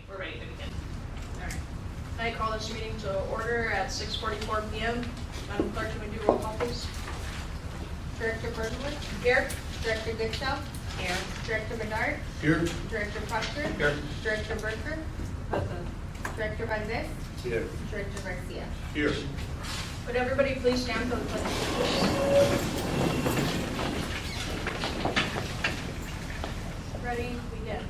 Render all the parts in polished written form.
we're ready to begin. All right. I call this meeting to order at 6:44 p.m. Madam Clerk, can we do roll call, please? Director Bergman? Here. Director Goodsow? Here. Director Bedard? Here. Director Proctor? Here. Director Berker? Present. Director Valdez? Here. Director Garcia? Here. Would everybody please stand for the pledge of allegiance? Ready? Begin.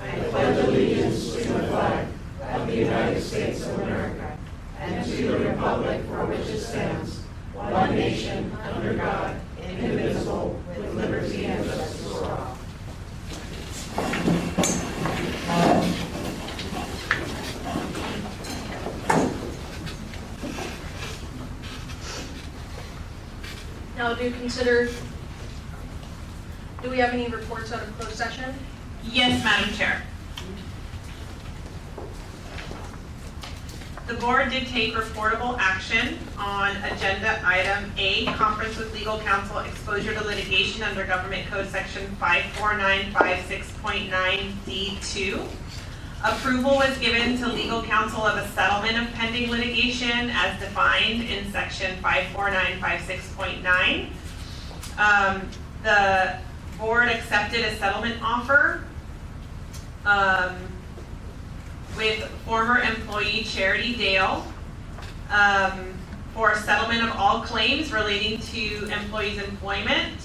I pledge allegiance to the flag of the United States of America and to the republic for which it stands, one nation, under God, indivisible, with liberty and justice for all. Now, do we have any reports out of closed session? Yes, Madam Chair. The board did take reportable action on agenda item A, conference with legal counsel, exposure to litigation under Government Code Section 54956.9D2. Approval was given to legal counsel of a settlement of pending litigation as defined in Section 54956.9. The board accepted a settlement offer with former employee Charity Dale for a settlement of all claims relating to employees' employment.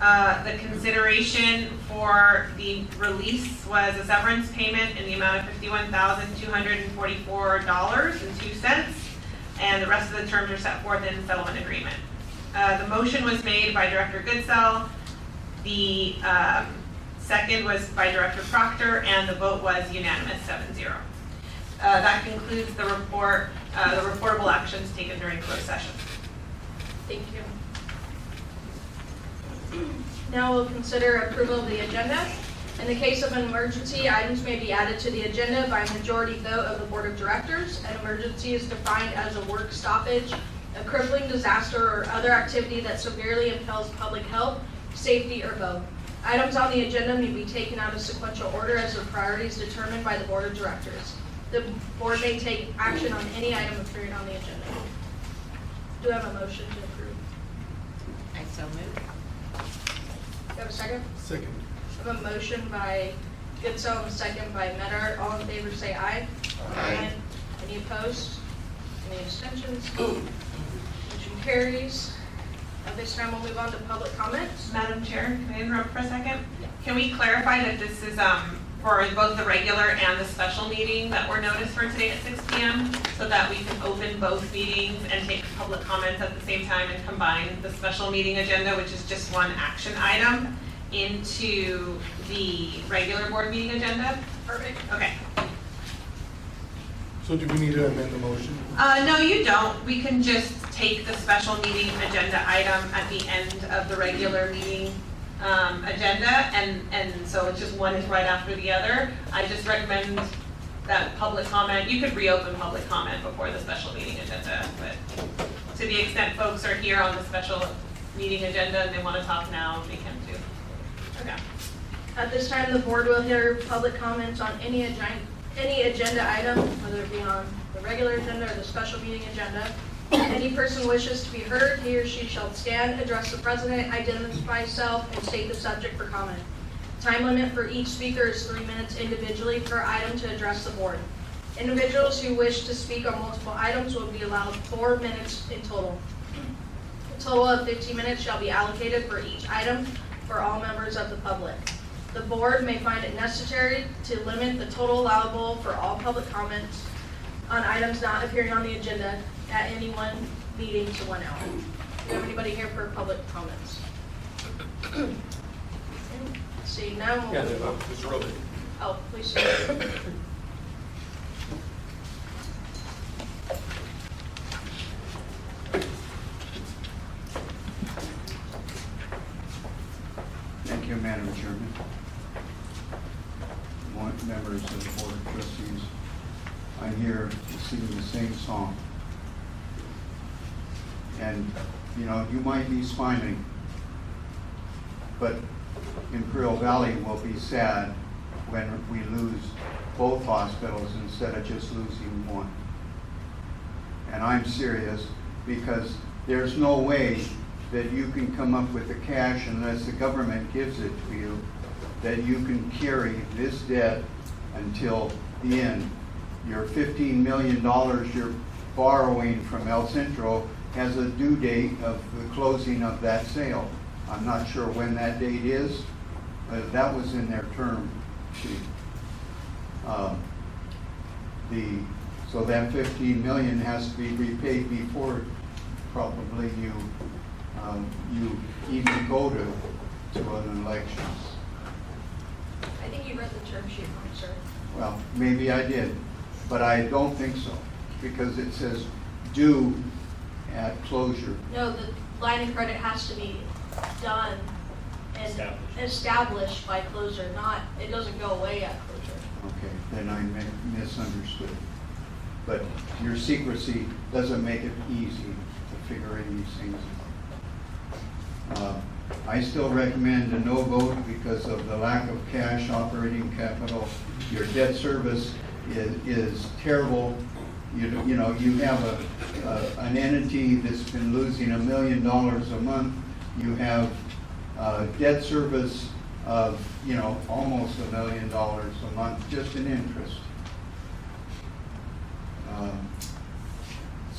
The consideration for the release was a severance payment in the amount of $51,244.02, and the rest of the terms are set forth in the settlement agreement. The motion was made by Director Goodsell. The second was by Director Proctor, and the vote was unanimous, 7-0. That concludes the report, the reportable actions taken during closed session. Thank you. Now we'll consider approval of the agenda. In the case of an emergency, items may be added to the agenda by a majority vote of the Board of Directors. An emergency is defined as a work stoppage, a crippling disaster, or other activity that severely impairs public health, safety, or both. Items on the agenda may be taken out of sequential order as their priorities determined by the Board of Directors. The board may take action on any item appearing on the agenda. Do I have a motion to approve? I so move. Do I have a second? Second. I have a motion by Goodsell and a second by Medard. All in favor say aye. Aye. Any opposed? Any abstentions? Motion carries. At this time, we'll move on to public comments. Madam Chair, can I interrupt for a second? Can we clarify that this is for both the regular and the special meeting that we're noticed for today at 6 p.m. so that we can open both meetings and take public comments at the same time and combine the special meeting agenda, which is just one action item, into the regular board meeting agenda? Perfect. Okay. So do we need to amend the motion? No, you don't. We can just take the special meeting agenda item at the end of the regular meeting agenda, and so it's just one is right after the other. I just recommend that public comment, you could reopen public comment before the special meeting agenda, but to the extent folks are here on the special meeting agenda and they want to talk now, they can too. Okay. At this time, the board will hear public comments on any agenda item, whether it be on the regular agenda or the special meeting agenda. Any person wishes to be heard, he or she shall stand, address the president, identify himself, and state the subject for comment. Time limit for each speaker is 3 minutes individually per item to address the board. Individuals who wish to speak on multiple items will be allowed 4 minutes in total. A total of 15 minutes shall be allocated for each item for all members of the public. The board may find it necessary to limit the total allowable for all public comments on items not appearing on the agenda at any one meeting to 1 hour. Do you have anybody here for public comments? See, now we'll... Yeah, Mr. Roby. Oh, please sir. Thank you, Madam Chairman. Members of the Board of Trustees, I'm here to sing the same song. And, you know, you might be smiling, but Imperial Valley will be sad when we lose both hospitals instead of just losing one. And I'm serious, because there's no way that you can come up with the cash unless the government gives it to you, that you can carry this debt until the end. Your $15 million you're borrowing from El Centro has a due date of the closing of that sale. I'm not sure when that date is, but that was in their term sheet. So that 15 million has to be repaid before probably you even go to an election. I think you read the term sheet wrong, sir. Well, maybe I did, but I don't think so, because it says due at closure. No, the line of credit has to be done and established by closure, not, it doesn't go away at closure. Okay, then I misunderstood. But your secrecy doesn't make it easy to figure in these things out. I still recommend a no vote because of the lack of cash operating capital. Your debt service is terrible. You know, you have an entity that's been losing $1 million a month. You have debt service of, almost $1 million a month just in interest.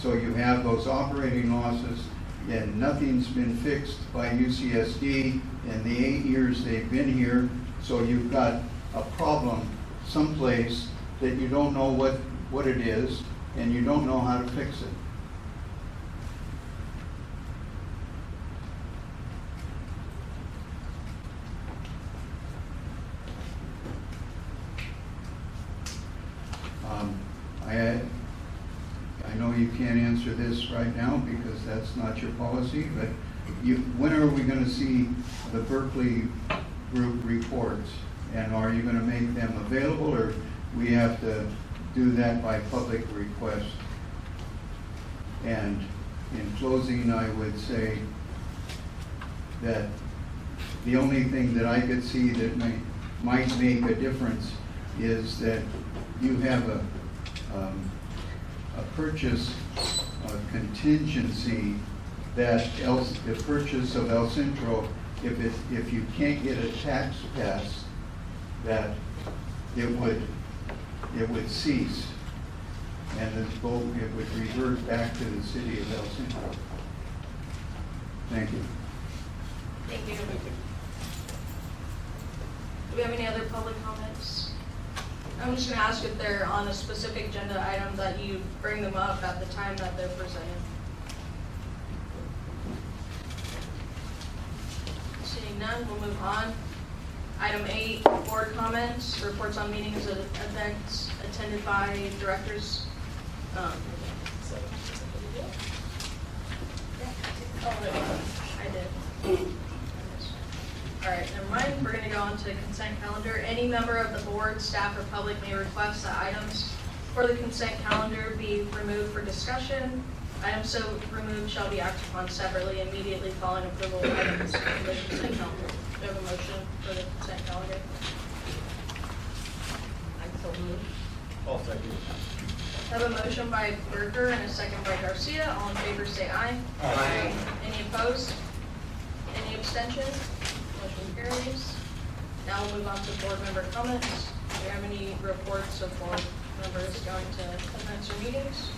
So you have those operating losses, and nothing's been fixed by UCSD in the 8 years they've been here. So you've got a problem someplace that you don't know what it is, and you don't know how to fix it. I know you can't answer this right now because that's not your policy, but when are we going to see the Berkeley group reports? And are you going to make them available, or we have to do that by public request? And in closing, I would say that the only thing that I could see that might make a difference is that you have a purchase contingency that the purchase of El Centro, if you can't get a tax pass, that it would cease, and it would revert back to the city of El Centro. Thank you. Thank you. Do we have any other public comments? I'm just going to ask if they're on a specific agenda item that you bring them up at the time that they're presented. Seeing none, we'll move on. Item 8, board comments, reports on meetings and events attended by directors. I did. All right, never mind. We're going to go on to consent calendar. Any member of the board, staff, or public may request that items for the consent calendar be removed for discussion. Items so removed shall be acted upon separately immediately following approval of items in the consent calendar. Do you have a motion for the consent calendar? I so moved. I'll second. I have a motion by Berger and a second by Garcia. All in favor say aye. Aye. Any opposed? Any abstention? Motion carries. Now we'll move on to board member comments. Do you have any reports of board members going to events or meetings?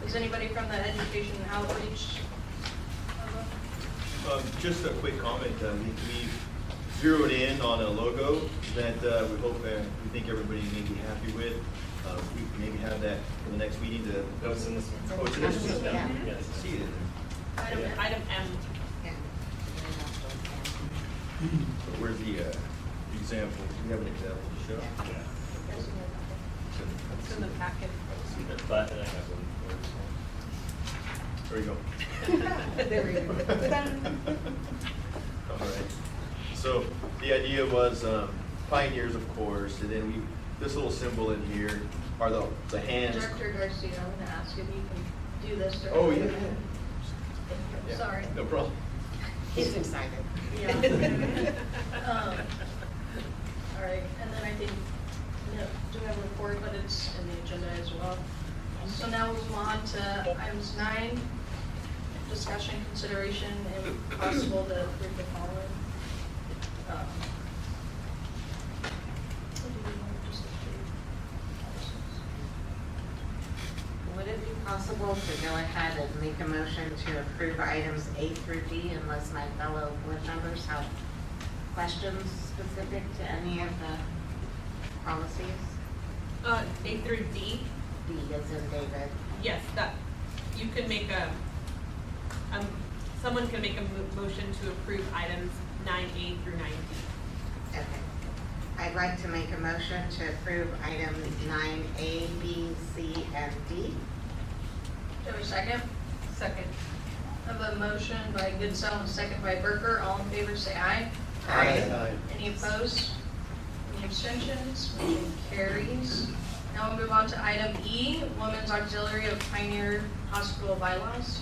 Is anybody from the education and outreach? Just a quick comment. We zeroed in on a logo that we hope, we think everybody may be happy with. We can maybe have that for the next meeting to. That was in this one. Oh, it's in this one? Yeah. Yes, see it. Item M. So where's the example? Do we have an example to show? It's in the packet. But I have one. There you go. There we go. All right. So the idea was pioneers, of course, and then this little symbol in here are the hands. Director Garcia, I'm going to ask if you can do this. Oh, yeah. Yeah, Sorry. no problem. He's excited. Yeah. All right, and then I think, do have a report, but it's in the agenda as well. So now we'll move on to items 9, discussion, consideration, and possible to approve the following. What do we want to just approve? Would it be possible to go ahead and make a motion to approve items A through D unless my fellow board members have questions specific to any of the policies? A through D, D as in David. yes, that, you can make someone can make a motion to approve items 9A through 9D. Okay. I'd like to make a motion to approve items 9A, B, C, and D. Do you have a second? Second. I have a motion by Goodsell and a second by Berger. All in favor, say aye. Aye. Any opposed? Any abstentions? Motion carries. Now we'll move on to item E, Women's Auxiliary of Pioneer Hospital bylaws.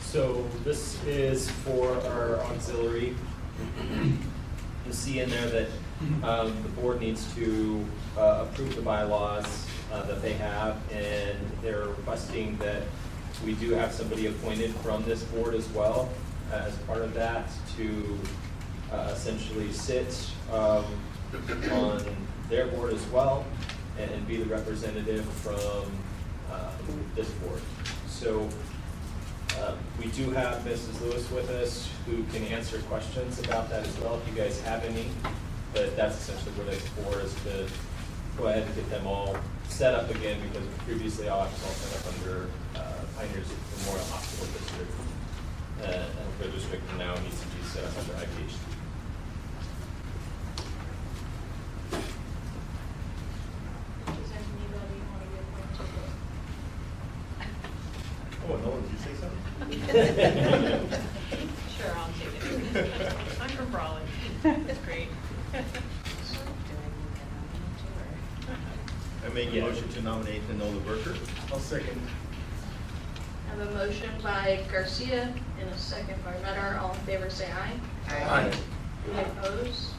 So this is for our auxiliary. You see in there that the board needs to approve the bylaws that they have, and they're requesting that we do have somebody appointed from this board as well as part of that to essentially sit on their board as well and be the representative from this board. So we do have Mrs. Lewis with us who can answer questions about that as well if you guys have any. But that's essentially what it's for, is to go ahead and get them all set up again, because previously all was all set up under Pioneers Memorial Hospital District. Healthcare District now needs to be set up under IVHD. Does anybody want to get appointed? Oh, no, did you say something? Sure, I'll take it. I'm from Brawley. It's great. I make a motion to nominate Enola Berger. I'll second. I have a motion by Garcia and a second by Medar. All in favor, say aye. Aye. Any opposed?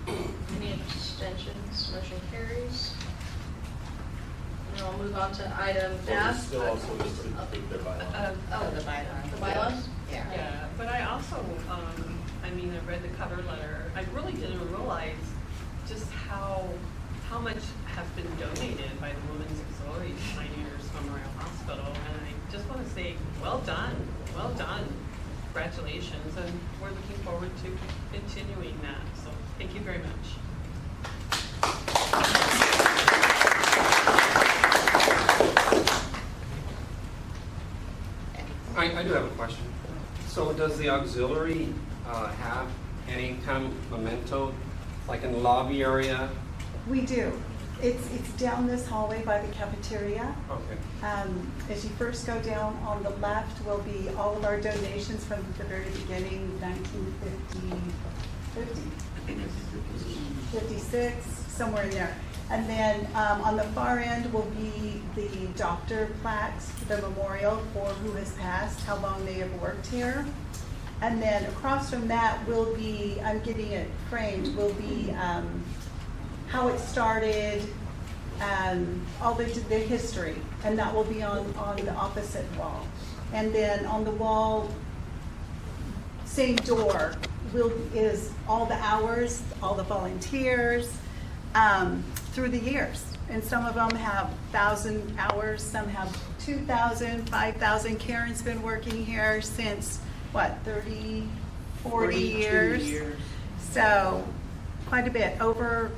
Any abstentions? Motion carries. Now I'll move on to item Well, we F. still also need to approve their bylaws. Oh, the bylaws. The bylaws? Yeah. Yeah, but I also, I mean, I read the cover letter. I really didn't realize just how much has been donated by the Women's Auxiliary to Pioneers Memorial Hospital. And I just want to say, well done, well done. Congratulations, and we're looking forward to continuing that. So thank you very much. I do have a question. So does the auxiliary have any kind of memento, like in the lobby area? We do. It's down this hallway by the cafeteria. Okay. As you first go down, on the left will be all of our donations from the very beginning, 56, somewhere in there. And then on the far end will be the doctor plaques, the memorial for who has passed, how long they have worked here. And then across from that will be, I'm getting it framed, will be how it started, all the history, and that will be on the opposite wall. And then on the wall, same door, is all the hours, all the volunteers through the years. And some of them have 1,000 hours, some have 2,000, 5,000. Karen's been working here since, what, 30, 40 years? So quite a bit, over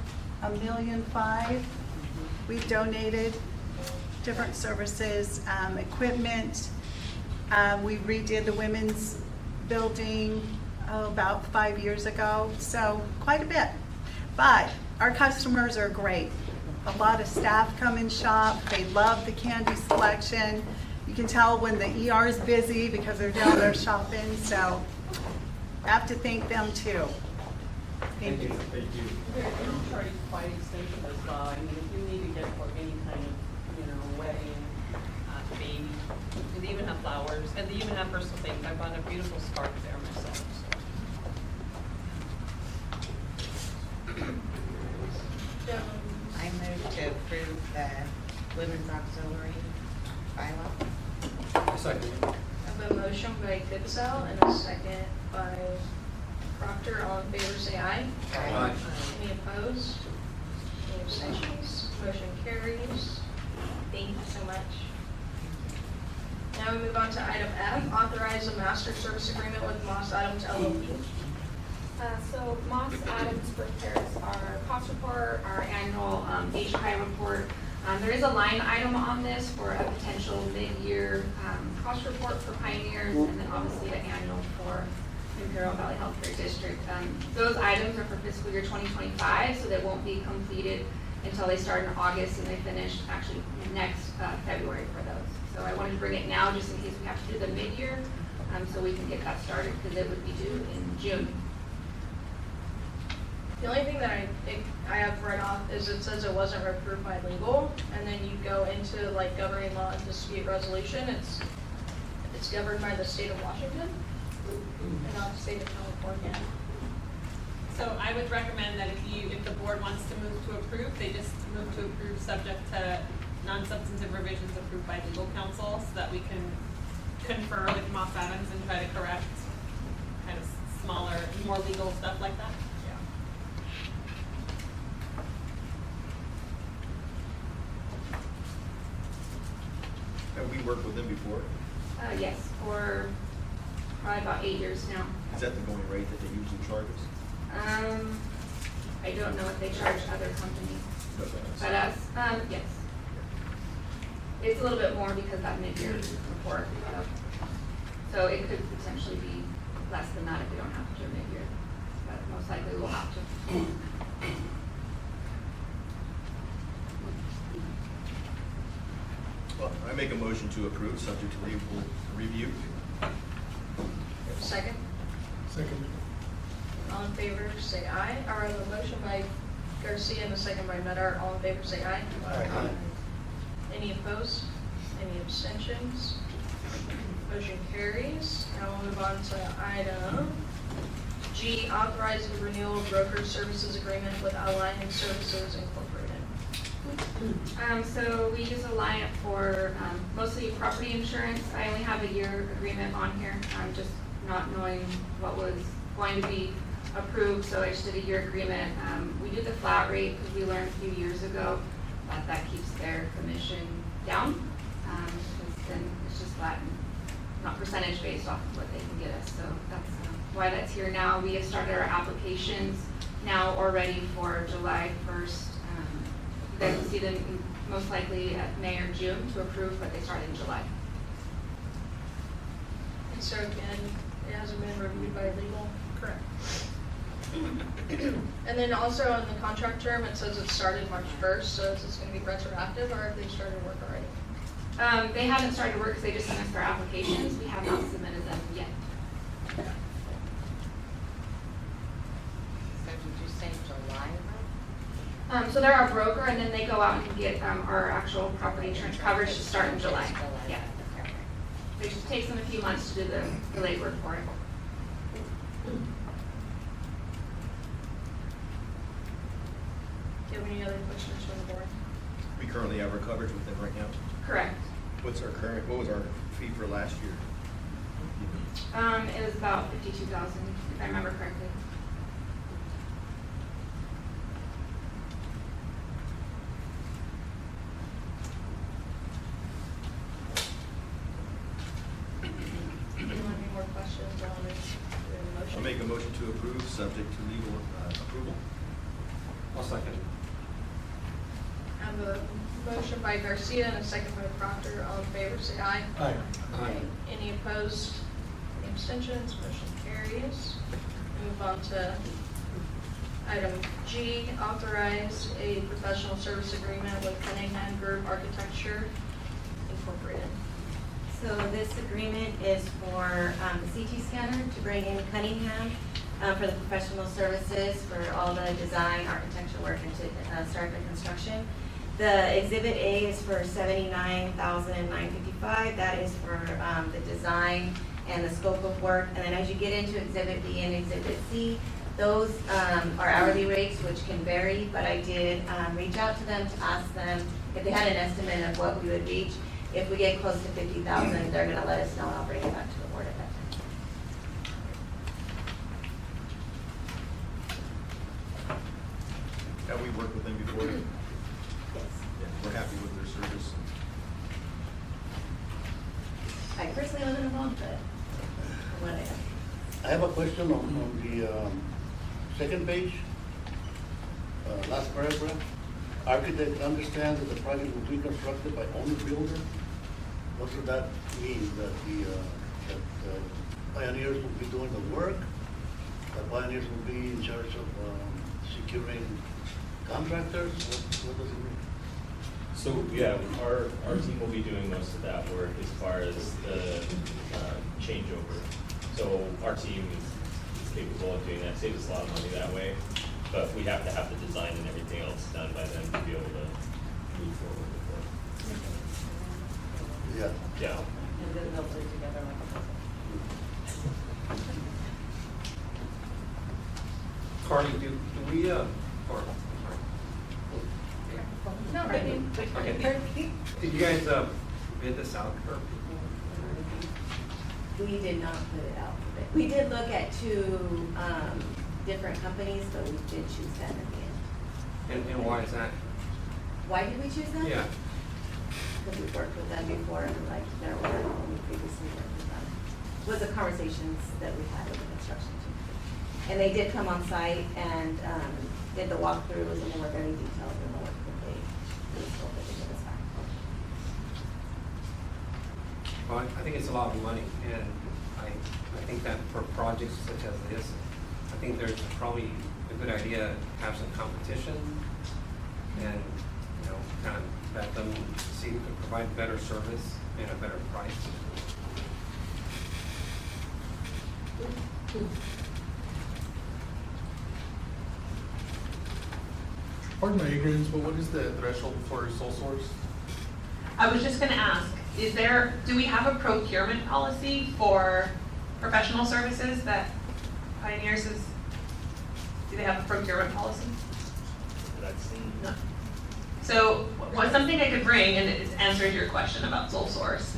$1.5 million. We've donated different services, equipment. We redid the women's building about 5 years ago, so quite a bit. But our customers are great. A lot of staff come and shop. They love the candy selection. You can tell when the ER is busy because they're down there shopping, so I have to thank them too. Thank you. Thank you. Their inventory is quite extensive as well. I mean, if you need to get for any kind of, wedding, baby, and they even have flowers, and they even have personal things. I bought a beautiful scarf there myself. second. I have a motion by Goodsell and a second by Proctor. All in favor, say aye. Aye. Any opposed? Any abstentions? Motion carries. Thank you so much. Now we move on to item F, authorize a master service agreement with Moss Adams LLP. So Moss Adams prepares our cost report, our annual HPI report. There is a line item on this for a potential mid-year cost report for Pioneers, and then obviously an annual for Imperial Valley Healthcare District. Those items are for fiscal year 2025, so they won't be completed until they start in August and they finish actually next February for those. So I wanted to bring it now just in case we have to do the mid-year, so we can get that started because it would be due in June. The only thing that I have right off is it says it wasn't approved by legal, and then you go into like governing law and dispute resolution, it's governed by the state of Washington and not the state of California. So I would recommend that if the board wants to move to approve, they just move to approve subject to non-substantive revisions approved by legal counsel so that we can confer with Moss Adams and try to correct kind of smaller, more legal stuff like that. Have we worked with them before? Yes, for probably about 8 years now. Is that the going rate that they usually charge us? I don't know if they charge other companies, No, that's- but us, yes. It's a little bit more because that mid-year report, so it could potentially be less than that if we don't have to do a mid-year, but most likely we'll have to. Well, I make a motion to approve, subject to legal review. Second? Second. All in favor, say aye. Or the motion by Garcia and the second by Medar. All in favor, say aye. Aye. Any opposed? Any abstentions? Motion carries. Now we'll move on to item G, authorize the renewal of broker services agreement with Alliance Services Incorporated. So we use Alliant for mostly property insurance. I only have a year agreement on here, just not knowing what was going to be approved, so I just did a year agreement. We do the flat rate because we learned a few years ago that that keeps their commission down. Because then it's just flat and not percentage based off of what they can get us. So that's why that's here now. We have started our applications now already for July 1st. You guys will see them most likely at May or June to approve, but they start in July. And so again, it hasn't been reviewed by legal. Correct. And then also on the contract term, it says it started March 1st, so is this going to be retroactive or have they started work already? They haven't started work because they just sent us their applications. We have not submitted them yet. So did you say July? So they're our broker, and then they go out and get our actual property insurance coverage to start in July. Yeah. It just takes them a few months to do the legwork for it. Do you have any other questions from the board? We currently have our coverage with them right now. Correct. What was our fee for last year? It was about $52,000, if I remember correctly. Do you have any more questions on this motion? I'll make a motion to approve, subject to legal approval. I'll second. I have a motion by Garcia and a second by Proctor. All in favor, say aye. Aye. Aye. Any opposed? Any abstentions? Motion carries. Move on to item G, authorize a professional service agreement with Cunningham Group Architecture Incorporated. So this agreement is for the CT scanner to bring in Cunningham for the professional services for all the design, architecture work, and to start the construction. The Exhibit A is for $79,955. That is for the design and the scope of work. And then as you get into Exhibit B and Exhibit C, those are hourly rates, which can vary, but I did reach out to them to ask them if they had an estimate of what we would reach. If we get close to 50,000, they're gonna let us know, and I'll bring it back to the board at that time. Have we worked with them before? Yeah, Yes. we're happy with their service. I personally wasn't involved, but from what I know. I have a question on the second page, last paragraph. Architect understands that the project will be constructed by owner builder. What does that mean? That that Pioneers will be doing the work? That Pioneers will be in charge of securing contractors? What does it mean? So, yeah, our team will be doing most of that work as far as the changeover. So our team is capable of doing that, saves us a lot of money that way. But we have to have the design and everything else done by them to be able to move forward with it. Yeah. Yeah. And then they'll put it together like a puzzle. Carly, do we, or, No, I mean, okay. Did you guys bid this out for people? We did not put it out for bid. We did look at two different companies, but we did choose them in the end. And why is that? Why did we choose them? Yeah. Because we've worked with them before and like their work when we previously worked with them. Was the conversations that we had with the construction team. And they did come on site and did the walkthroughs, and they were very detailed in the work that they told that they did us back. Well, I think it's a lot of money, and I think that for projects such as this, I think there's probably a good idea to have some competition and, you know, kind of let them see who can provide better service and a better price. Pardon my ignorance, but what is the threshold for sole source? I was just gonna ask, do we have a procurement policy for professional services that Pioneers is, do they have a procurement policy? No. So, something I could bring, and it answers your question about sole source.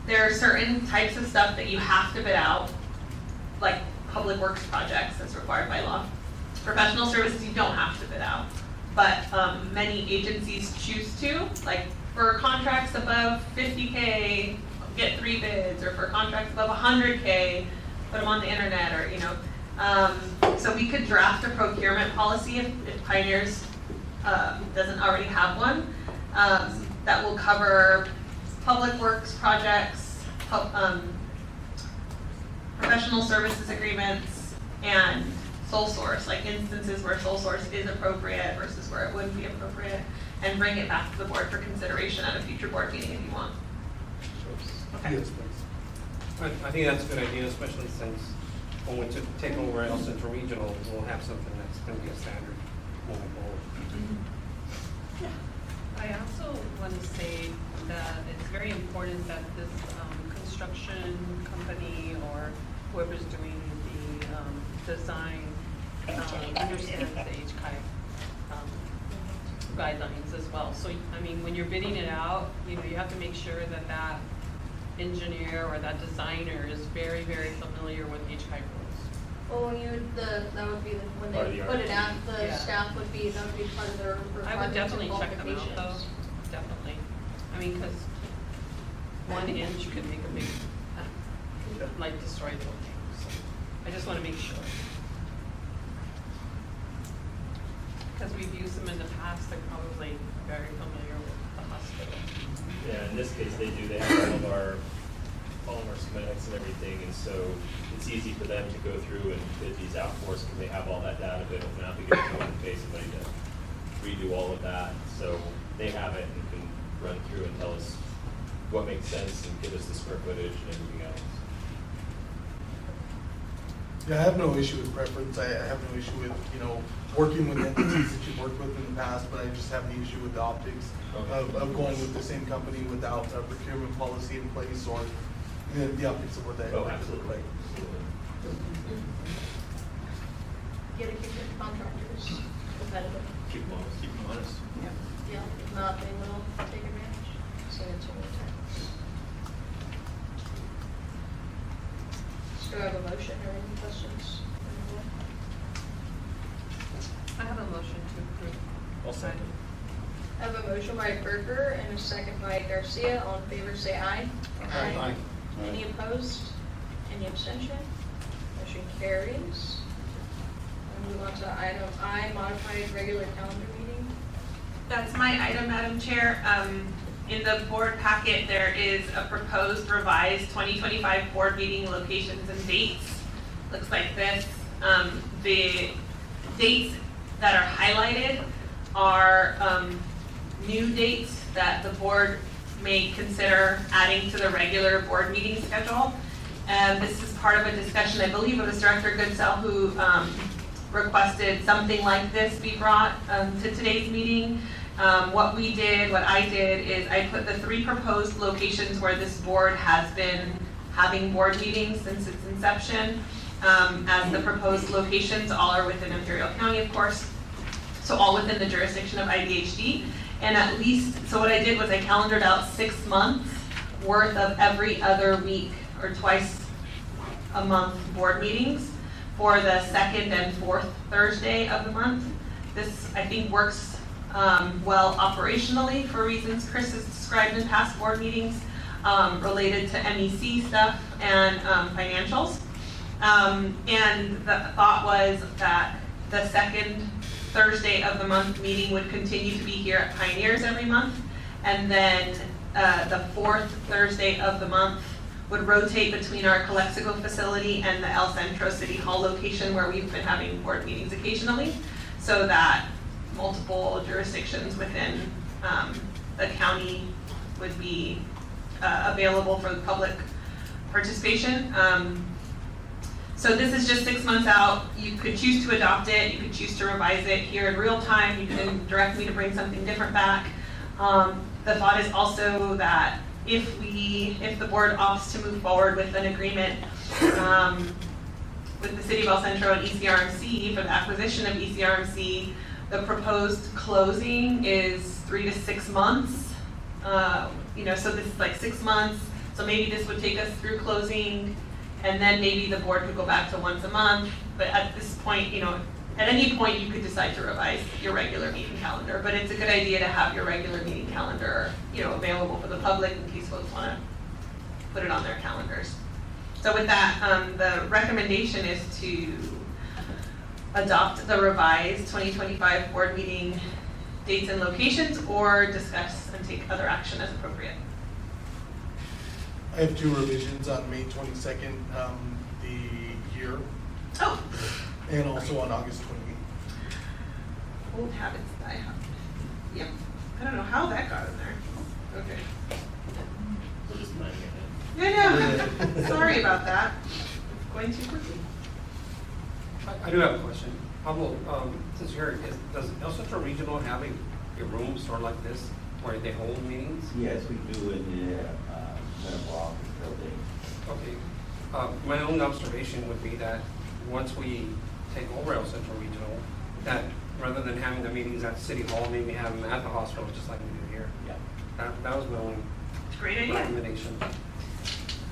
There are certain types of stuff that you have to bid out, like public works projects, that's required by law. Professional services, you don't have to bid out, but many agencies choose to, like for contracts above 50K, get 3 bids, or for contracts above 100K, put them on the internet, or, you know. So we could draft a procurement policy if Pioneers doesn't already have one, that will cover public works projects, professional services agreements, and sole source, like instances where sole source is appropriate versus where it wouldn't be appropriate, and bring it back to the board for consideration at a future board meeting if you want. Okay. Yes, please. I think that's a good idea, especially since when we take over El Centro Regional, we'll have something that's going to be a standard moving forward. I also want to say that it's very important that this construction company or whoever's doing the design understands the HCI guidelines as well. So, I mean, when you're bidding it out, you know, you have to make sure that that engineer or that designer is very, very familiar with HCI rules. well, that would be when Part of they the put it out, the Yeah. staff that would be part of their I would requirements definitely and check them out though, qualifications. definitely. I mean, because 1 inch could make a big, like destroy the whole thing, so I just want to make sure. Because we've used them in the past, they're probably very familiar with the hospital. Yeah, in this case, they do, they have all of our schematics and everything, and so it's easy for them to go through and bid these out for us, because they have all that data, but it will not be going to pay somebody to redo all of that, so they have it and can run through and tell us what makes sense and give us the square footage and everything else. Yeah, I have no issue with preference. I have no issue with, you know, working with entities that you've worked with in the past, but I just have the issue with the optics of going with the same company without a procurement policy in place, or the optics of what that Oh, would absolutely. look like. Get to keep your contractors competitive. Keep them honest. Yeah, if not, they will take advantage. Seen it too many times. Do I have a motion or any questions? I have a motion to approve. I'll second. I have a motion by Berger and a second by Garcia. All in favor, say aye. Aye. Any opposed? Any abstention? Motion carries. And move on to item I, modified regular calendar meeting. That's my item, Madam Chair. In the board packet, there is a proposed revised 2025 board meeting locations and dates. Looks like this. The dates that are highlighted are new dates that the board may consider adding to the regular board meeting schedule. And this is part of a discussion, I believe it was Director Goodsell who requested something like this be brought to today's meeting. What I did is I put the 3 proposed locations where this board has been having board meetings since its inception as the proposed locations. All are within Imperial County, of course, so all within the jurisdiction of IVHD. And at least, so what I did was I calendared out 6 months worth of every other week or twice a month board meetings for the 2nd and 4th Thursday of the month. This, I think, works well operationally for reasons Chris has described in past board meetings related to MEC stuff and financials. And the thought was that the 2nd Thursday of the month meeting would continue to be here at Pioneers every month, and then the 4th Thursday of the month would rotate between our Calexico facility and the El Centro City Hall location where we've been having board meetings occasionally, so that multiple jurisdictions within the county would be available for the public participation. So this is just 6 months out. You could choose to adopt it, you could choose to revise it here in real time, you can direct me to bring something different back. The thought is also that if the board opts to move forward with an agreement with the City of El Centro and ECRMC for the acquisition of ECRMC, the proposed closing is 3 to 6 months. So this is like 6 months, so maybe this would take us through closing, and then maybe the board could go back to once a month. But at this point, at any point you could decide to revise your regular meeting calendar, but it's a good idea to have your regular meeting calendar, available for the public in case folks want to put it on their calendars. So with that, the recommendation is to adopt the revised 2025 board meeting dates and locations, or discuss and take other action as appropriate. I have 2 revisions on May 22nd, the year, Oh, and also on August 28th. old habits that I have. Yep. I don't know how that got in there. Okay. We're just planning I ahead. know. Sorry about that. It's going too quickly. I do have a question. Pablo, since you're here, does El Centro Regional have a room sort of like this where they hold meetings? Yes, we do in the medical office building. Okay. My own observation would be that once we take over El Centro Regional, that rather than having the meetings at City Hall, maybe have them at the hospital, just like we do here. Yeah. That was my only Great idea. recommendation.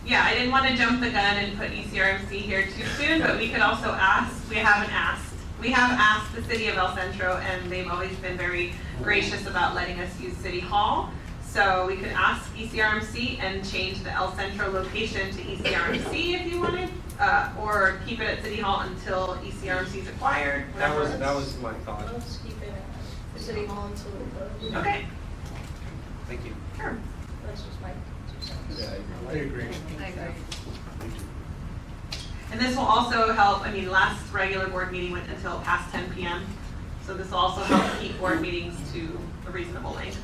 Yeah, I didn't want to jump the gun and put ECRMC here too soon, but we could also ask, we have asked the City of El Centro, and they've always been very gracious about letting us use City Hall. So we could ask ECRMC and change the El Centro location to ECRMC if you wanted, or keep it at City Hall until ECRMC is acquired. That whatever. was my thought. Let's keep it at City Hall until we close. Okay, Thank you. sure. That's just my 2 cents. I agree. I agree. And this will also help, last regular board meeting went until past 10 p.m. So this will also help keep board meetings to a reasonable length.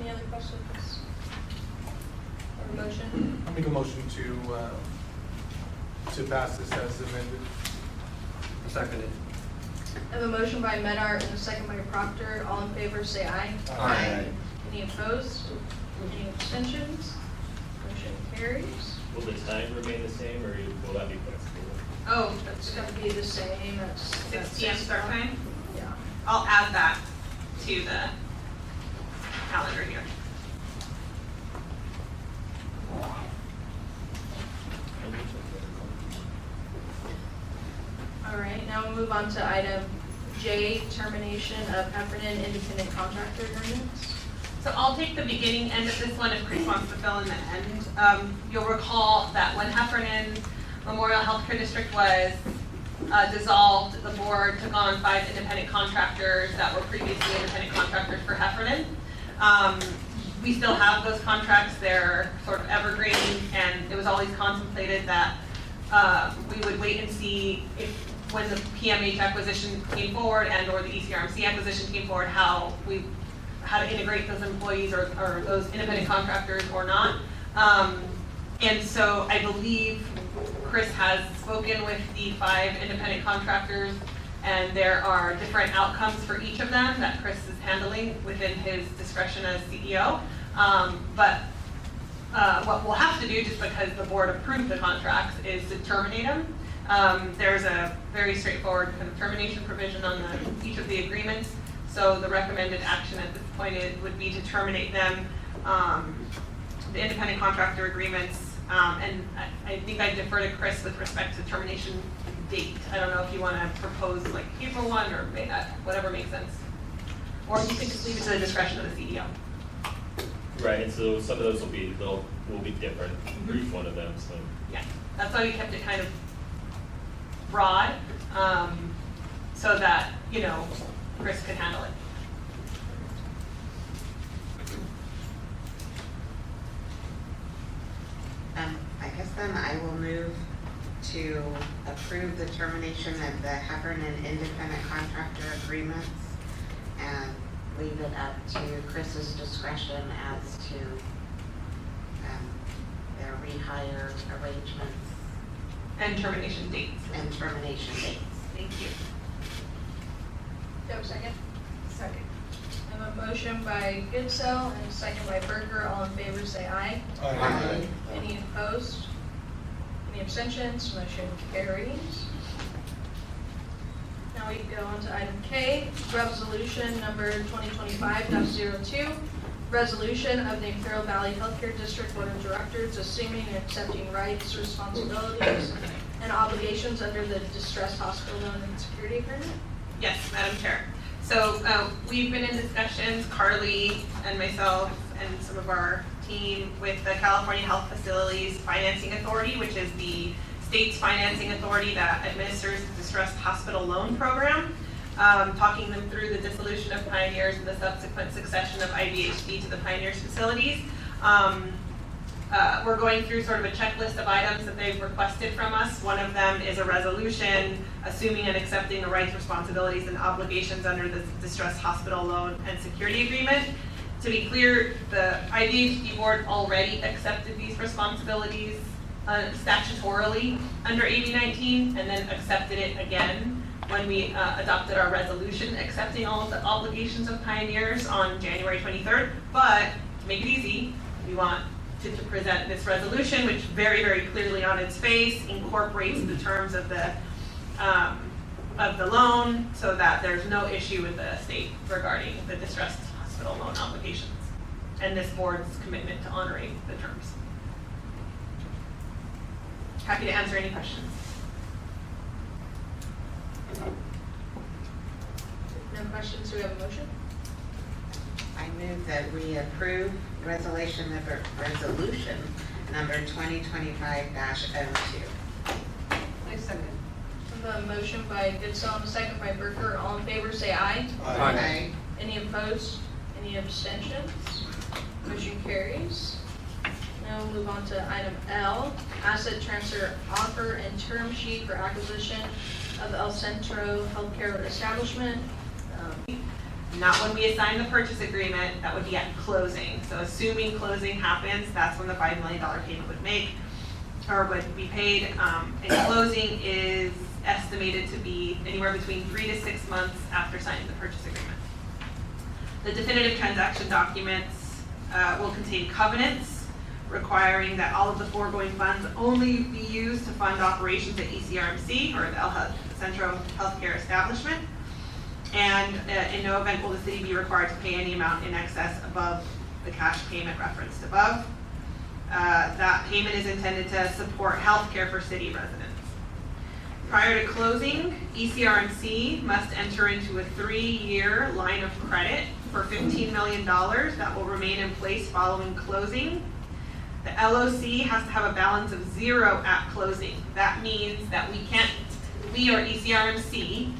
Any other questions? Or motion? I'll make a motion to pass this as amended. Seconded. I have a motion by Medart and a second by Proctor. All in favor, say aye. Aye. Any opposed? Any abstentions? Motion carries. Will the time remain the same, or will that be flexible? Oh, It's that's gonna be the same as. 6 p.m. start time? Yeah. I'll add that. to the calendar here. All right, now we'll move on to item J, termination of Heffernan Independent Contractor Agreements. So I'll take the beginning end of this one if Chris wants to fill in the end. You'll recall that when Heffernan Memorial Healthcare District was dissolved, the board took on 5 independent contractors that were previously independent contractors for Heffernan. We still have those contracts, they're sort of evergreen, and it was always contemplated that we would wait and see if, when the PMH acquisition came forward and or the ECRMC acquisition came forward, how to integrate those employees or those independent contractors or not. And so I believe Chris has spoken with the 5 independent contractors, and there are different outcomes for each of them that Chris is handling within his discretion as CEO. But what we'll have to do, just because the board approved the contracts, is to terminate them. There's a very straightforward kind of termination provision on each of the agreements. So the recommended action at this point would be to terminate them, the independent contractor agreements. And I think I defer to Chris with respect to termination date. I don't know if you want to propose like April 1 or whatever makes sense. Or you can just leave it to the discretion of the CEO. Right, and so some of those will be different for each one of them, so. Yeah, that's why we kept it kind of broad, so that, you know, Chris could handle it. I guess then I will move to approve the termination of the Heffernan Independent Contractor Agreements and leave it up to Chris's discretion as to their rehire arrangements. And termination dates. And termination dates. Thank you. Do you have a second? Second. I have a motion by Goodsell and a second by Berger. All in favor say aye. Aye. Any opposed? Any abstentions? Motion carries. Now we go on to item K, resolution number 2025-02, resolution of the Imperial Valley Healthcare District Board of Directors assuming and accepting rights, responsibilities, and obligations under the Distressed Hospital Loan and Security Agreement. Yes, Madam Chair. So we've been in discussions, Carly and myself and some of our team, with the California Health Facilities Financing Authority, which is the state's financing authority that administers the Distressed Hospital Loan Program, talking them through the dissolution of Pioneers and the subsequent succession of IVHD to the Pioneers facilities. We're going through sort of a checklist of items that they've requested from us. One of them is a resolution assuming and accepting the rights, responsibilities, and obligations under the Distressed Hospital Loan and Security Agreement. To be clear, the IVHD board already accepted these responsibilities statutorily under AB 19, and then accepted it again when we adopted our resolution accepting all of the obligations of Pioneers on January 23rd. But to make it easy, we want to present this resolution, which very, very clearly on its face incorporates the terms of the loan, so that there's no issue with the state regarding the distressed hospital loan obligations and this board's commitment to honoring the terms. Happy to answer any questions. No questions, do we have a motion? I move that we approve resolution number 2025-02. I second. I have a motion by Goodsell and a second by Berger. All in favor say aye. Aye. Any opposed? Any abstentions? Motion carries. Now we'll move on to item L, asset transfer offer and term sheet for acquisition of El Centro Healthcare Establishment. Not when we assign the purchase agreement, that would be at closing. So assuming closing happens, that's when the $5 million payment would be paid. And closing is estimated to be anywhere between 3 to 6 months after signing the purchase agreement. The definitive transaction documents will contain covenants requiring that all of the foregoing funds only be used to fund operations at ECRMC, or the El Centro Healthcare Establishment. And in no event will the city be required to pay any amount in excess above the cash payment referenced above. That payment is intended to support healthcare for city residents. Prior to closing, ECRMC must enter into a 3-year line of credit for $15 million that will remain in place following closing. The LOC has to have a balance of 0 at closing. That means that we or ECRMC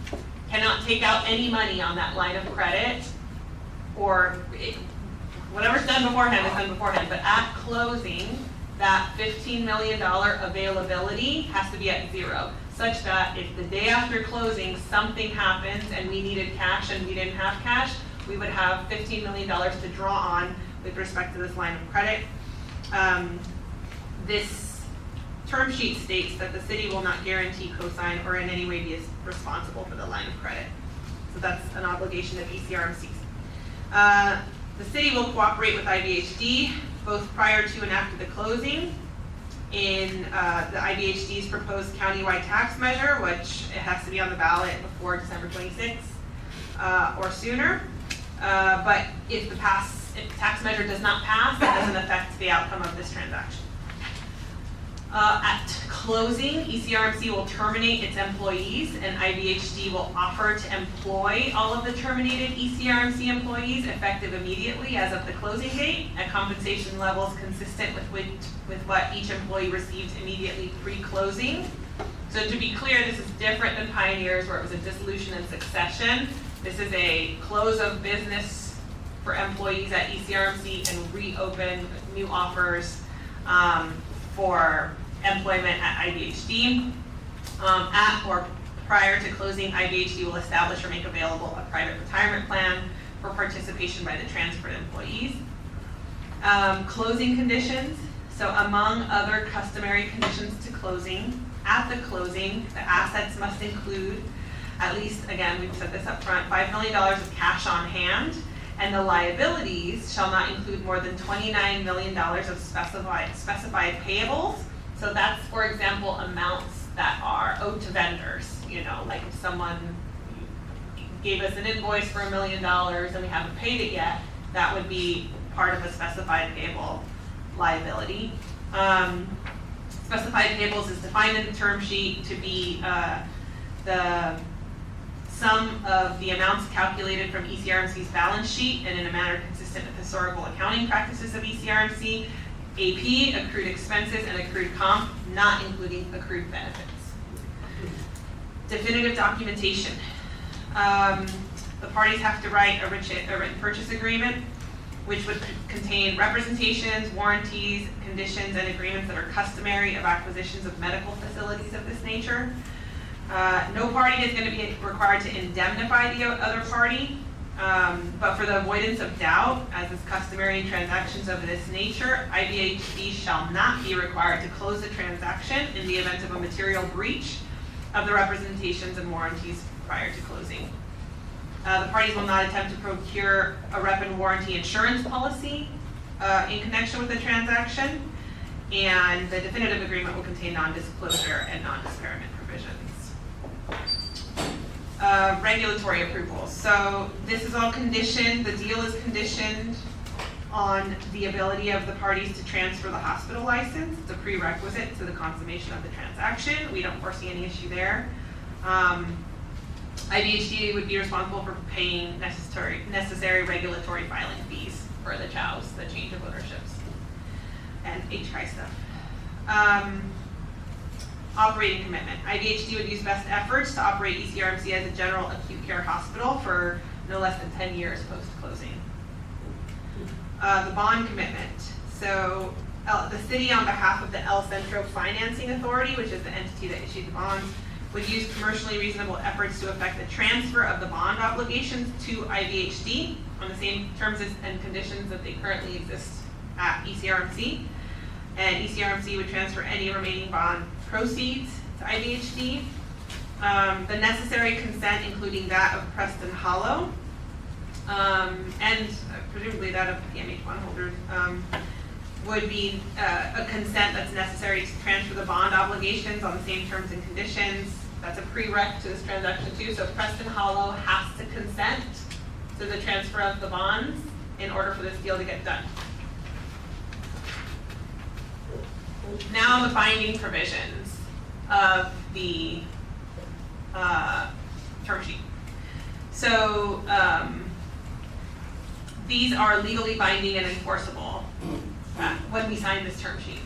cannot take out any money on that line of credit, or whatever's done beforehand is done beforehand, but at closing, that $15 million availability has to be at 0, such that if the day after closing something happens and we needed cash and we didn't have cash, we would have $15 million to draw on with respect to this line of credit. This term sheet states that the city will not guarantee, cosign, or in any way be responsible for the line of credit. So that's an obligation of ECRMC's. The city will cooperate with IVHD both prior to and after the closing in the IVHD's proposed countywide tax measure, which it has to be on the ballot before December 26th or sooner. But if the tax measure does not pass, that doesn't affect the outcome of this transaction. At closing, ECRMC will terminate its employees, and IVHD will offer to employ all of the terminated ECRMC employees effective immediately as of the closing date at compensation levels consistent with what each employee received immediately pre-closing. So to be clear, this is different than Pioneers, where it was a dissolution and succession. This is a close of business for employees at ECRMC and reopen new offers for employment at IVHD. At or prior to closing, IVHD will establish or make available a private retirement plan for participation by the transferred employees. Closing conditions. So among other customary conditions to closing, at the closing, the assets must include at least, again, we've said this up front, $5 million of cash on hand, and the liabilities shall not include more than $29 million of specified payables. So that's, for example, amounts that are owed to vendors. You know, like if someone gave us an invoice for $1 million and we haven't paid it yet, that would be part of a specified payable liability. Specified payables is defined in the term sheet to be the sum of the amounts calculated from ECRMC's balance sheet and in a manner consistent with historical accounting practices of ECRMC, AP, accrued expenses, and accrued comp, not including accrued benefits. Definitive documentation. The parties have to write a written purchase agreement, which would contain representations, warranties, conditions, and agreements that are customary of acquisitions of medical facilities of this nature. No party is going to be required to indemnify the other party, but for the avoidance of doubt, as is customary in transactions of this nature, IVHD shall not be required to close the transaction in the event of a material breach of the representations and warranties prior to closing. The parties will not attempt to procure a rep and warranty insurance policy in connection with the transaction, and the definitive agreement will contain non-disclosure and non-disparagement provisions. Regulatory approvals. So this is all conditioned, the deal is conditioned on the ability of the parties to transfer the hospital license. It's a prerequisite to the consummation of the transaction. We don't foresee any issue there. IVHD would be responsible for paying necessary regulatory filing fees for the CHOWs, the change of ownerships, and HCI stuff. Operating commitment. IVHD would use best efforts to operate ECRMC as a general acute care hospital for no less than 10 years post-closing. The bond commitment. So the city, on behalf of the El Centro Financing Authority, which is the entity that issued the bonds, would use commercially reasonable efforts to effect the transfer of the bond obligations to IVHD on the same terms and conditions that they currently exist at ECRMC. And ECRMC would transfer any remaining bond proceeds to IVHD. The necessary consent, including that of Preston Hollow, and presumably that of PMH bondholders, would be a consent that's necessary to transfer the bond obligations on the same terms and conditions That's a prereq to this transaction too. So Preston Hollow has to consent to the transfer of the bonds in order for this deal to get done. Now the binding provisions of the term sheet. So these are legally binding and enforceable when we sign this term sheet.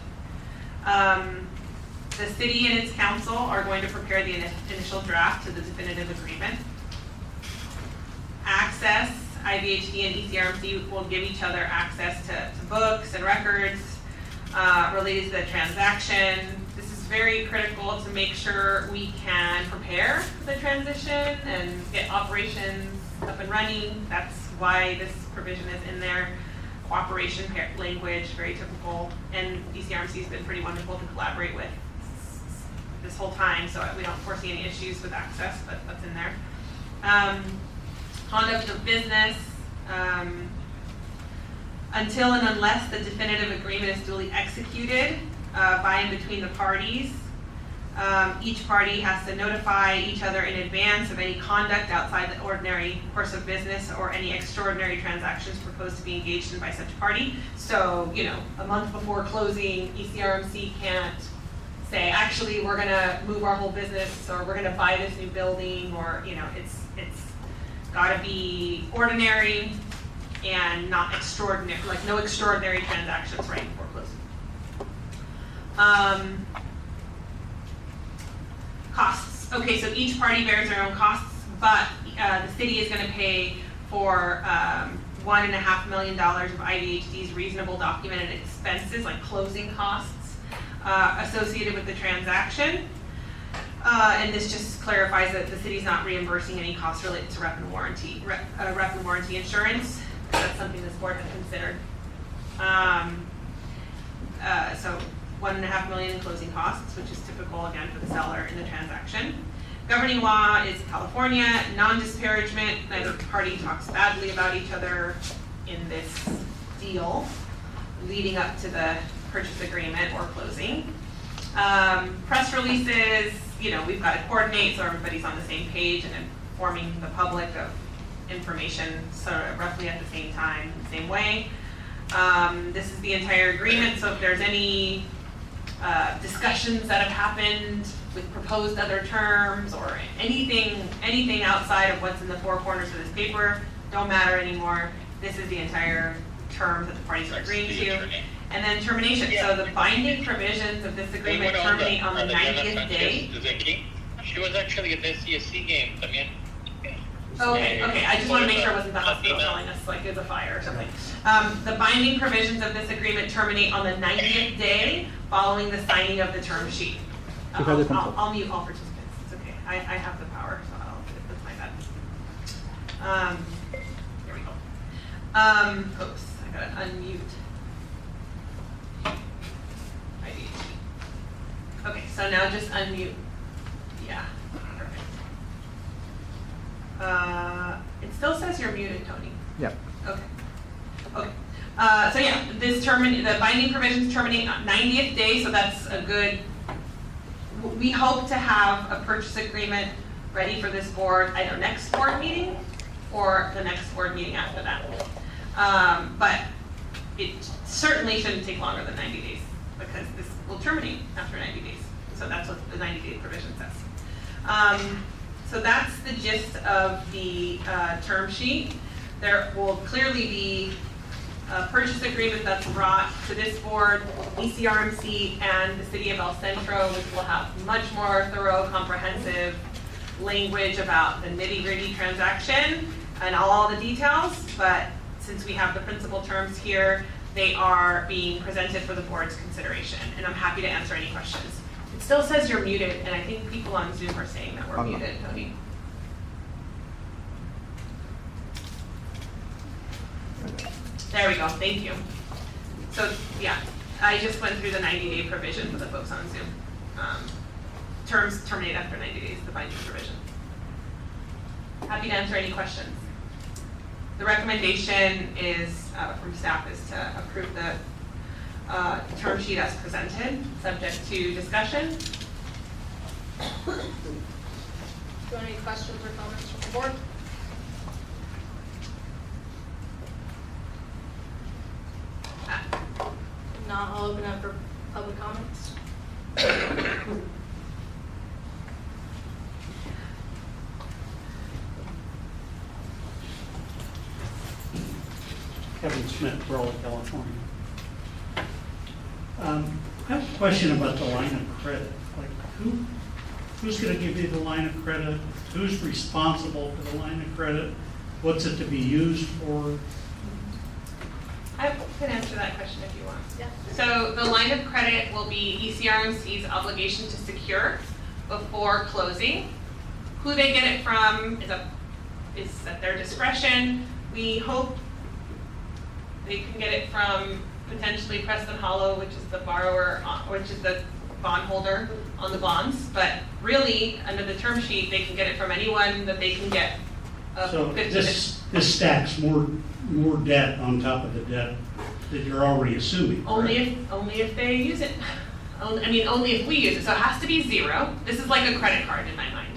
The city and its council are going to prepare the initial draft to the definitive agreement. Access, IVHD and ECRMC will give each other access to books and records related to the transaction. This is very critical to make sure we can prepare the transition and get operations up and running. That's why this provision is in there. Cooperation language, very typical, and ECRMC has been pretty wonderful to collaborate with this whole time, so we don't foresee any issues with access, but that's in there. Conduct of business, until and unless the definitive agreement is duly executed by and between the parties. Each party has to notify each other in advance of any conduct outside the ordinary course of business or any extraordinary transactions proposed to be engaged in by such party. So, a month before closing, ECRMC can't say, actually, we're gonna move our whole business, or we're gonna buy this new building, or, it's gotta be ordinary and not extraordinary, like no extraordinary transactions right before closing. Costs. Okay, so each party bears their own costs, but the city is gonna pay for $1.5 million of IVHD's reasonable documented expenses, like closing costs, associated with the transaction. And this just clarifies that the city's not reimbursing any costs related to rep and warranty insurance. That's something this board has considered. So $1.5 million in closing costs, which is typical again for the seller in the transaction. Governing law is California, non-disparagement. Neither party talks badly about each other in this deal leading up to the purchase agreement or closing. Press releases, we've got to coordinate so everybody's on the same page and informing the public of information sort of roughly at the same time, same way. This is the entire agreement, so if there's any discussions that have happened with proposed other terms or anything outside of what's in the four corners of this paper, don't matter anymore. This is the entire term that the parties are agreeing to. And then termination. So the binding provisions of this agreement terminate on the 90th day. She was actually at the CSC game también. Okay, I just want to make sure it wasn't the hospital telling us like there's a fire or something. The binding provisions of this agreement terminate on the 90th day following the signing of the term sheet. I'll mute all participants. It's okay. I have the power, so that's my bad. Here we go. Oops, I gotta unmute. Okay, so now just unmute. Yeah, perfect. It still says you're muted, Tony. Yeah. Okay. Okay. So yeah, the binding provisions terminate on 90th day, so that's a good. We hope to have a purchase agreement ready for this board either next board meeting or the next board meeting after that. But it certainly shouldn't take longer than 90 days because this will terminate after 90 days. So that's what the 90-day provision says. So that's the gist of the term sheet. There will clearly be a purchase agreement that's brought to this board, ECRMC and the City of El Centro, which will have much more thorough, comprehensive language about the nitty-gritty transaction and all the details. But since we have the principal terms here, they are being presented for the board's consideration, and I'm happy to answer any questions. It still says you're muted, and I think people on Zoom are saying that we're muted, Tony. There we go, thank you. So, yeah, I just went through the 90-day provision for the folks on Zoom. Terms terminate after 90 days, the binding provision. Happy to answer any questions. The recommendation is, from staff, is to approve the term sheet as presented, subject to discussion. Do you have any questions or comments from the board? If not, I'll open up for public comments. Kevin Smith, Raleigh, California. I have a question about the line of credit. Like, who's going to give you the line of credit? Who's responsible for the line of credit? What's it to be used for? I can answer that question if you want. Yeah. So the line of credit will be ECRMC's obligation to secure before closing. Who they get it from is at their discretion. We hope they can get it from potentially Preston Hollow, which is the borrower, which is the bondholder on the bonds. But really, under the term sheet, they can get it from anyone that they can get. So this stacks more debt on top of the debt that you're already assuming. Only if they use it. Only if we use it. So it has to be zero. This is like a credit card in my mind.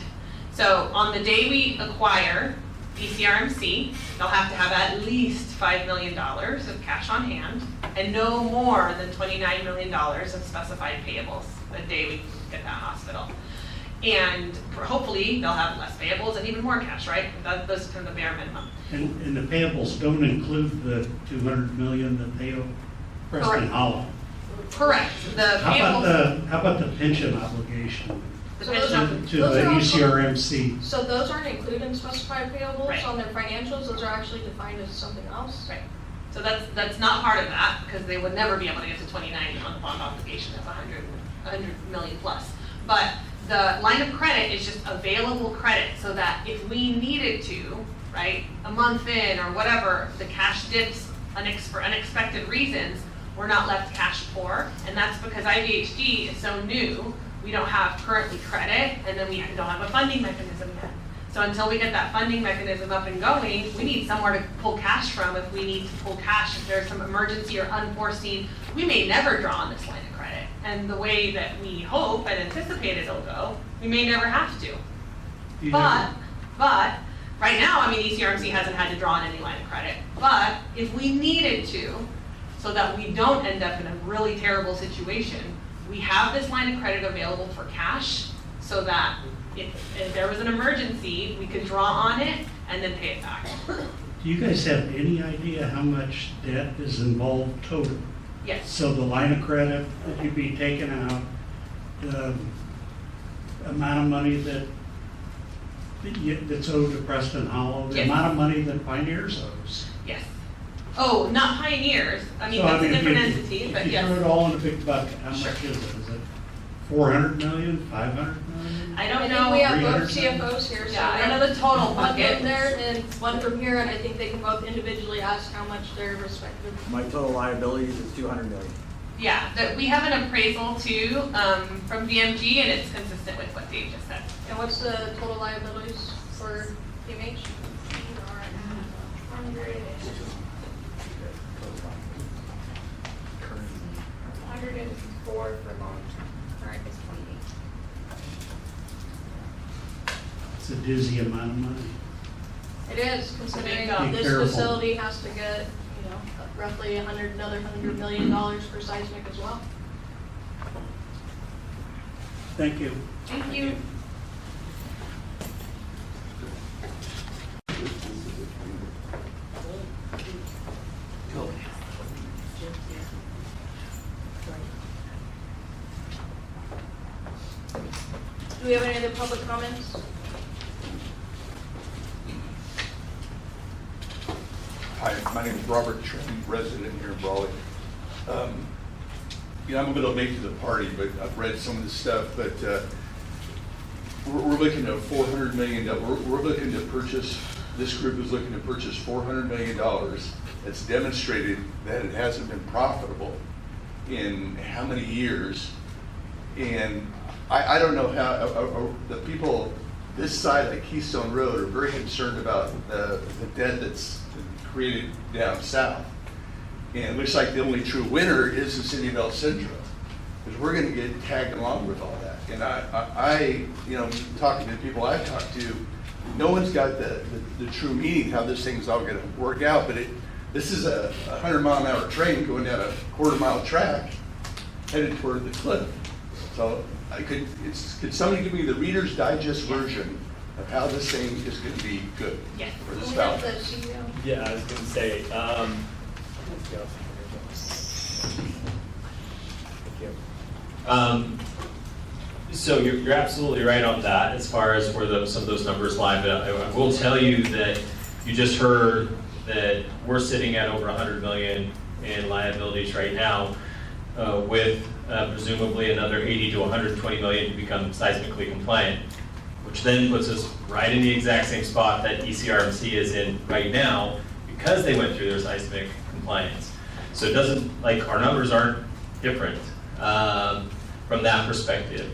So on the day we acquire ECRMC, they'll have to have at least $5 million of cash on hand and no more than $29 million of specified payables the day we get that hospital. And hopefully they'll have less payables and even more cash, right? Those are the bare minimum. And the payables don't include the $200 million that they owe Preston Correct. Hollow. Correct. The payables. How about the pension obligation The So those pension- are- to those the are also- ECRMC? So those aren't included in specified payables Right. on their financials, those are actually defined as something else? Right. So that's not part of that, because they would never be able to get to 29 on the bond obligation of 100 million plus. But the line of credit is just available credit, so that if we needed to, right, a month in or whatever, the cash dips for unexpected reasons, we're not left cash poor. And that's because IVHD is so new, we don't have currently credit, and then we don't have a funding mechanism yet. So until we get that funding mechanism up and going, we need somewhere to pull cash from if we need to pull cash if there's some emergency or unforeseen. We may never draw on this line of credit. And the way that we hope and anticipate it'll go, we may never have to. But right now, ECRMC hasn't had to draw on any line of credit. But if we needed to, so that we don't end up in a really terrible situation, we have this line of credit available for cash, so that if there was an emergency, we could draw on it and then pay it back. Do you guys have any idea how much debt is involved total? Yes. So the line of credit that you'd be taking out, the amount of money that's owed to Preston Hollow, the Yes. amount of money that Pioneers owes. Yes. Oh, not Pioneers. So, That's a if different you- entity, but If you yes. throw it all in a big bucket, how Sure. much is it? Is it 400 million, 500 million? I don't I know. think we have 300 both CFOs here, so. Yeah, I know the total One bucket. from there and one from here, and I think they can both individually ask how much their respective. My total liabilities is 200 million. Yeah, that we have an appraisal too, from VMG, and it's consistent with what Dave just said. And what's the total liabilities for PMH? 104 for long, current is 28. It's a dizzy amount of money. It is, considering Be this careful. facility has to get, roughly another $100 million for seismic as well. Thank you. Thank you. Do we have any other public comments? Hi, my name is Robert Trim, resident here in Raleigh. I'm a little late to the party, but I've read some of the stuff, but we're looking at $400 million. We're looking to purchase, this group is looking to purchase $400 million. It's demonstrated that it hasn't been profitable in how many years? And I don't know how, the people this side of Keystone Road are very concerned about the debt that's created down south. And it looks like the only true winner is the city of El Centro. because we're gonna get tagged along with all that. And I, you know, talking to people I've talked to, no one's got the true meaning how this thing's all gonna work out, but this is a 100-mile-an-hour train going down a quarter-mile track headed toward the cliff. So could somebody give me the Reader's Digest version of how this thing is gonna be good Yes. for this We town? have the CEO. Yeah, I was gonna say, Thank you. So you're absolutely right on that as far as where some of those numbers lie, but I will tell you that you just heard that we're sitting at over 100 million in liabilities right now, with presumably another 80 to 120 million to become seismically compliant, which then puts us right in the exact same spot that ECRMC is in right now because they went through their seismic compliance. So it doesn't, like, our numbers aren't different from that perspective.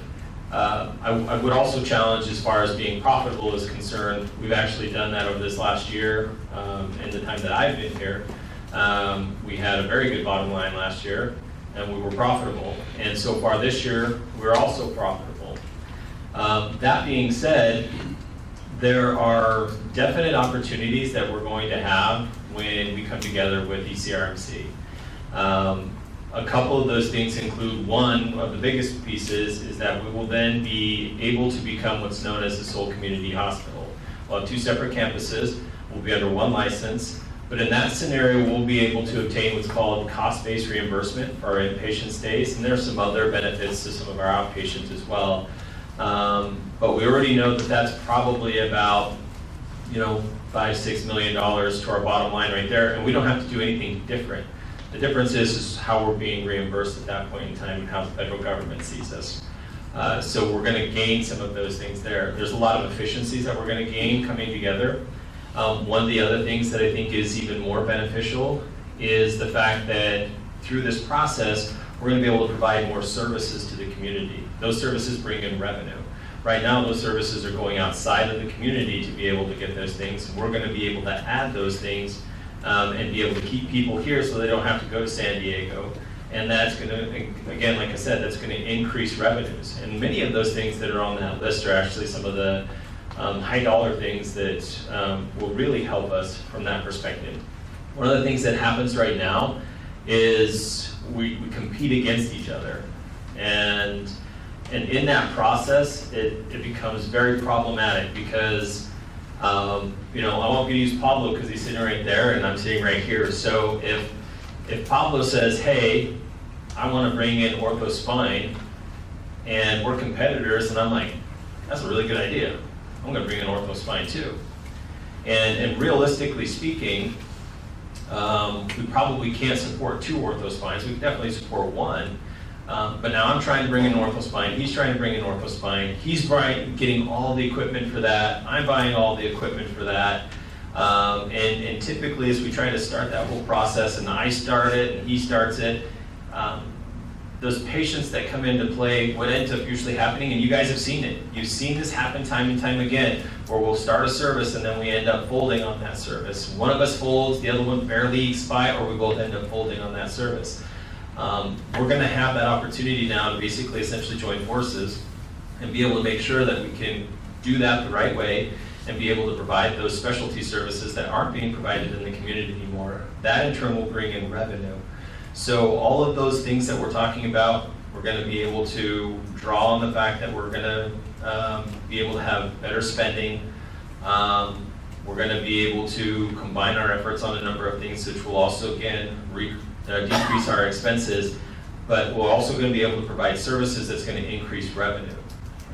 I would also challenge as far as being profitable is concerned. We've actually done that over this last year. In the time that I've been here, we had a very good bottom line last year, and we were profitable. And so far this year, we're also profitable. That being said, there are definite opportunities that we're going to have when we come together with ECRMC. A couple of those things include, one of the biggest pieces is that we will then be able to become what's known as the sole community hospital. We'll have two separate campuses, we'll be under one license, but in that scenario, we'll be able to obtain what's called cost-based reimbursement for our inpatient stays, and there are some other benefits to some of our outpatients as well. But we already know that that's probably about, $5 to $6 million to our bottom line right there, and we don't have to do anything different. The difference is how we're being reimbursed at that point in time and how the federal government sees us. So we're going to gain some of those things there. There's a lot of efficiencies that we're going to gain coming together. One of the other things that I think is even more beneficial is the fact that through this process, we're going to be able to provide more services to the community. Those services bring in revenue. Right now, those services are going outside of the community to be able to get those things. We're going to be able to add those things and be able to keep people here so they don't have to go to San Diego. And that's going to, again, like I said, that's going to increase revenues. And many of those things that are on that list are actually some of the high dollar things that will really help us from that perspective. One of the things that happens right now is we compete against each other. And in that process, it becomes very problematic because I won't use Pablo because he's sitting right there and I'm sitting right here. So if Pablo says, hey, I want to bring in ortho spine, and we're competitors, and I'm like, that's a really good idea. I'm going to bring in ortho spine too. And realistically speaking, we probably can't support two ortho spines. We can definitely support one. But now I'm trying to bring in ortho spine. He's trying to bring in ortho spine. He's getting all the equipment for that. I'm buying all the equipment for that. And typically, as we try to start that whole process, and I start it and he starts it, those patients that come into play, what ends up usually happening, and you guys have seen it. You've seen this happen time and time again, where we'll start a service and then we end up folding on that service. One of us folds, the other one barely ekes by, or we both end up folding on that service. We're going to have that opportunity now to basically essentially join forces and be able to make sure that we can do that the right way and be able to provide those specialty services that aren't being provided in the community anymore. That in turn will bring in revenue. So all of those things that we're talking about, we're going to be able to draw on the fact that we're going to be able to have better spending. We're going to be able to combine our efforts on a number of things, which will also, again, decrease our expenses, but we're also going to be able to provide services that's going to increase revenue.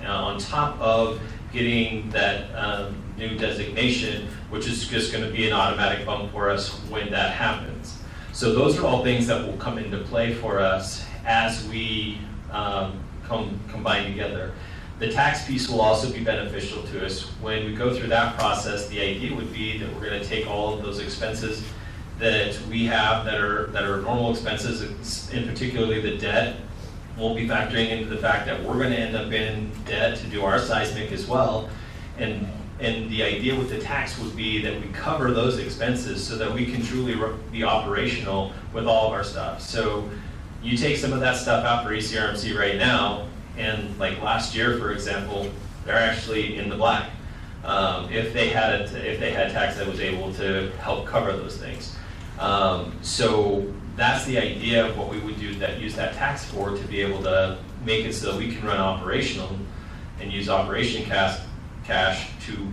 On top of getting that new designation, which is just going to be an automatic bump for us when that happens. So those are all things that will come into play for us as we combine together. The tax piece will also be beneficial to us. When we go through that process, the idea would be that we're going to take all of those expenses that we have that are normal expenses, in particularly the debt. We'll be factoring into the fact that we're going to end up in debt to do our seismic as well. And the idea with the tax would be that we cover those expenses so that we can truly be operational with all of our stuff. So you take some of that stuff out for ECRMC right now, and like last year, for example, they're actually in the black. If they had tax that was able to help cover those things. So that's the idea of what we would do, use that tax for, to be able to make it so that we can run operational and use operation cash to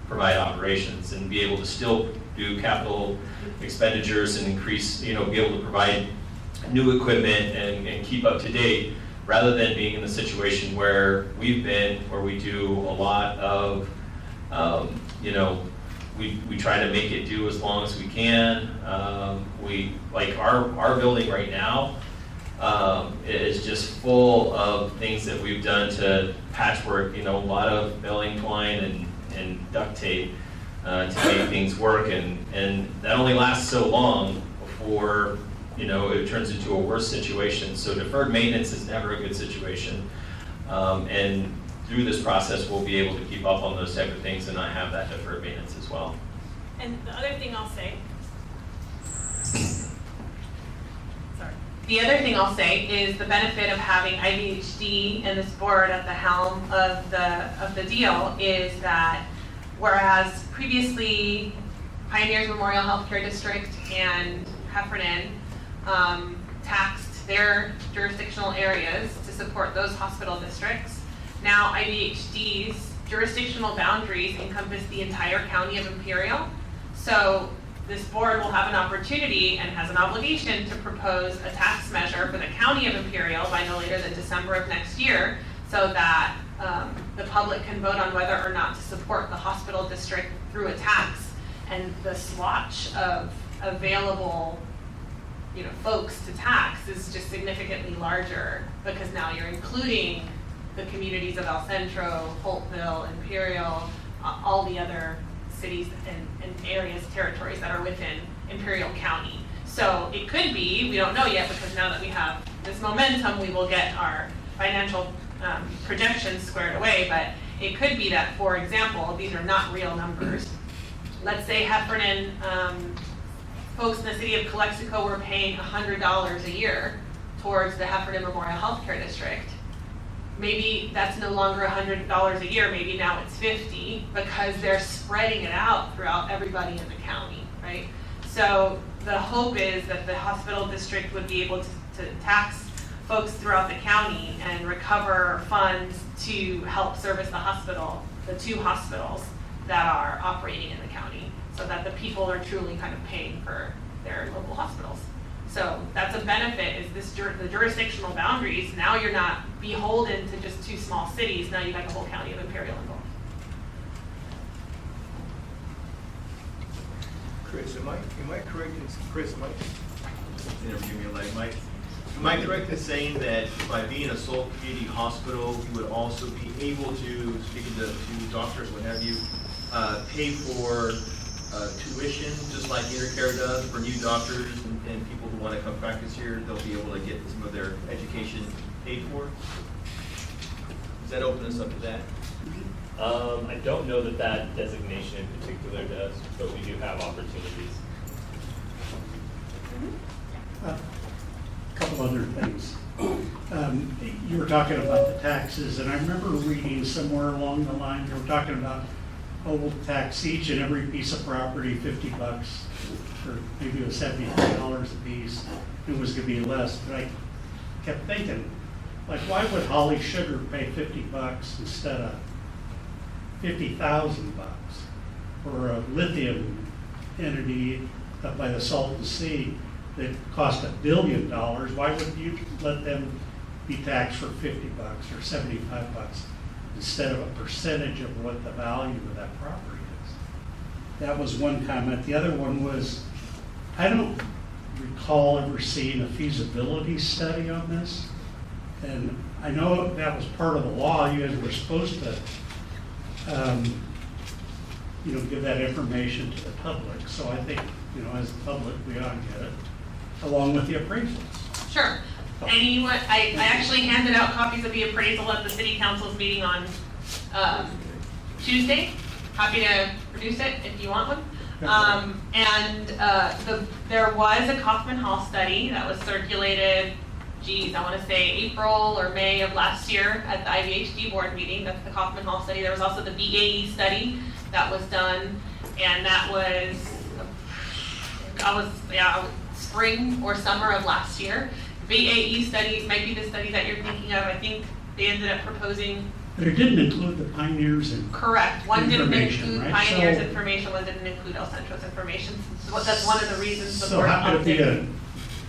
provide operations and be able to still do capital expenditures and increase, be able to provide new equipment and keep up to date, rather than being in the situation where we've been, where we do a lot of, we try to make it do as long as we can. Like our building right now is just full of things that we've done to patchwork, a lot of baling twine and duct tape to make things work, and that only lasts so long before it turns into a worse situation. So deferred maintenance is never a good situation, and through this process we'll be able to keep up on those type of things and not have that deferred maintenance as well. And the other thing I'll say, the other thing I'll say is the benefit of having IVHD and this board at the helm of the deal is that whereas previously Pioneers Memorial Healthcare District and Heffernan taxed their jurisdictional areas to support those hospital districts, now IVHD's jurisdictional boundaries encompass the entire county of Imperial. So this board will have an opportunity and has an obligation to propose a tax measure for the county of Imperial by no later than December of next year, so that the public can vote on whether or not to support the hospital district through a tax. And the swatch of available folks to tax is just significantly larger, because now you're including the communities of El Centro, Holtville, Imperial, all the other cities and areas, territories that are within Imperial County. So it could be, we don't know yet, because now that we have this momentum, we will get our financial projections squared away, but it could be that, for example, these are not real numbers. Let's say Heffernan folks in the city of Calexico were paying $100 a year towards the Heffernan Memorial Healthcare District. Maybe that's no longer $100 a year, maybe now it's $50, because they're spreading it out throughout everybody in the county, right? So the hope is that the hospital district would be able to tax folks throughout the county and recover funds to help service the hospital, the two hospitals that are operating in the county, so that the people are truly kind of paying for their local hospitals. So that's a benefit, is the jurisdictional boundaries. Now you're not beholden to just two small cities. Now you've got the whole county of Imperial involved. Chris, am I correct in, Chris, Mike, interview me like Mike. Am I correct in saying that by being a sole community hospital, you would also be able to, speaking to doctors, what have you, pay for tuition, just like Intercare does for new doctors and people who want to come practice here? They'll be able to get some of their education paid for? Does that open us up to that? I don't know that designation in particular does, but we do have opportunities. A couple other things. You were talking about the taxes, and I remember reading somewhere along the line, you were talking about, we'll tax each and every piece of property $50, or maybe it was $75 a piece. It was gonna be less, but I kept thinking, like, why would Holly Sugar pay $50 instead of $50,000? Or a lithium entity up by the Salton Sea that cost $1 billion, why wouldn't you let them be taxed for $50 or $75 instead of a percentage of what the value of that property is? That was one comment. The other one was, I don't recall ever seeing a feasibility study on this. And I know that was part of the law. You guys were supposed to give that information to the public. So I think, as the public, we ought to get it, along with the appraisals. Sure. Anyone, I actually handed out copies of the appraisal at the city council's meeting on Tuesday. Happy to produce it if you want one. There was a Kaufman Hall study that was circulated I want to say April or May of last year at the IVHD board meeting. That's the Kaufman Hall study. There was also the BAE study that was done, and that was, spring or summer of last year. BAE study might be the study that you're thinking of. I think they ended up proposing. But it didn't include the Pioneers and Correct. One didn't information, include right? Pioneer's So- information, one didn't include El Centro's information. So that's one of the reasons the So board how could it be opted. a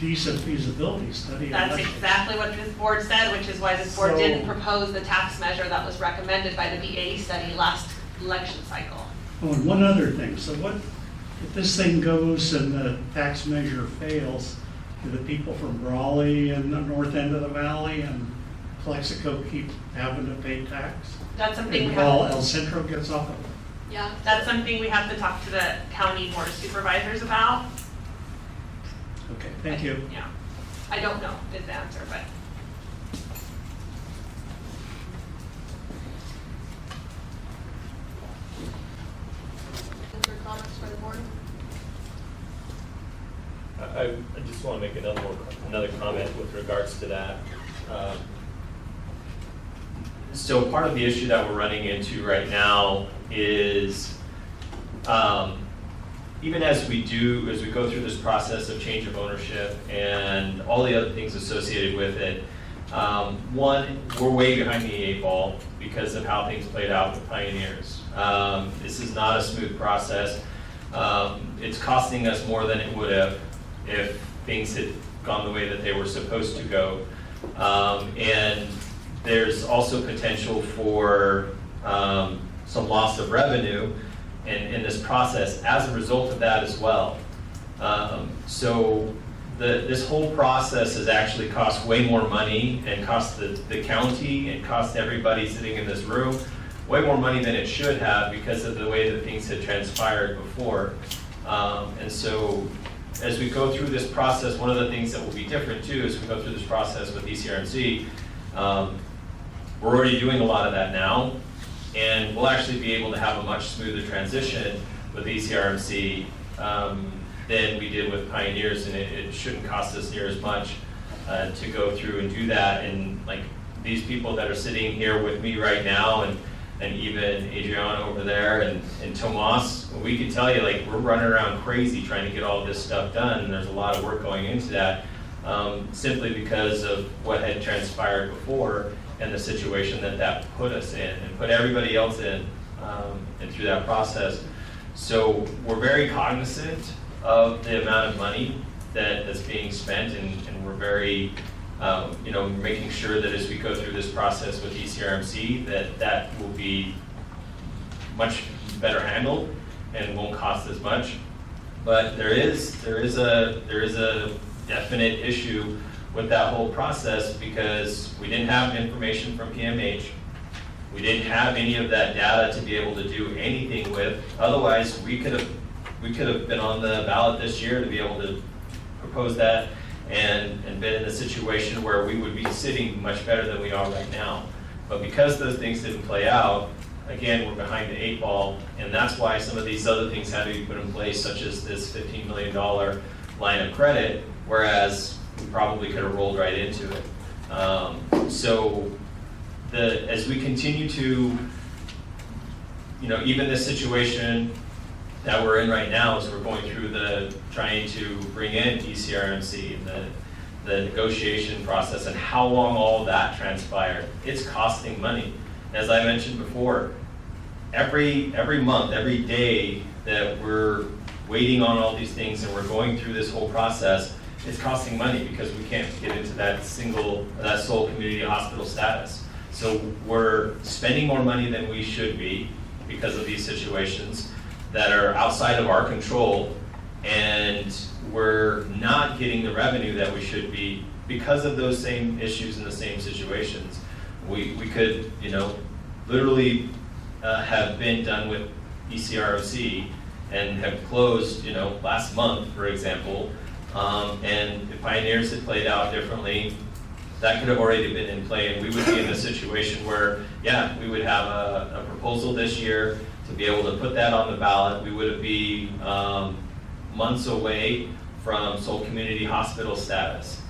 decent feasibility study? That's unless- exactly what this board said, which is why this board So- didn't propose the tax measure that was recommended by the BAE study last election cycle. Oh, and one other thing, so what, if this thing goes and the tax measure fails, do the people from Brawley and the north end of the valley and Calexico keep having to pay tax? That's something we And while El have, Centro gets off of it? yeah, that's something we have to talk to the county board of supervisors about. Okay, thank you. Yeah, I don't know is the answer, but. Questions or comments for the board? I just want to make another comment with regards to that. So part of the issue that we're running into right now is, even as we go through this process of change of ownership and all the other things associated with it, one, we're way behind the 8 ball because of how things played out with Pioneers. This is not a smooth process. It's costing us more than it would have if things had gone the way that they were supposed to go. And there's also potential for some loss of revenue in this process as a result of that as well. So this whole process has actually cost way more money and cost the county and cost everybody sitting in this room way more money than it should have because of the way that things had transpired before. And so as we go through this process, one of the things that will be different too as we go through this process with ECRMC, we're already doing a lot of that now, and we'll actually be able to have a much smoother transition with ECRMC than we did with Pioneers, and it shouldn't cost us near as much to go through and do that. And like these people that are sitting here with me right now, and even Adriana over there and Tomas, we can tell you like we're running around crazy trying to get all this stuff done, and there's a lot of work going into that simply because of what had transpired before and the situation that put us in and put everybody else in and through that process. So we're very cognizant of the amount of money that's being spent, and we're very making sure that as we go through this process with ECRMC that will be much better handled and won't cost as much. But there is a definite issue with that whole process because we didn't have information from PMH. We didn't have any of that data to be able to do anything with. Otherwise, we could have been on the ballot this year to be able to propose that and been in a situation where we would be sitting much better than we are right now. But because those things didn't play out, again, we're behind the 8 ball, and that's why some of these other things had to be put in place, such as this $15 million line of credit, whereas we probably could have rolled right into it. As we continue to, even this situation that we're in right now as we're going through trying to bring in ECRMC and the negotiation process and how long all that transpired, it's costing money. As I mentioned before, every month, every day that we're waiting on all these things and we're going through this whole process, it's costing money because we can't get into that sole community hospital status. So we're spending more money than we should be because of these situations that are outside of our control, and we're not getting the revenue that we should be because of those same issues and the same situations. We could, literally have been done with ECROC and have closed, last month, for example, and if Pioneers had played out differently, that could have already been in play, and we would be in a situation where, we would have a proposal this year to be able to put that on the ballot. We would be months away from sole community hospital status.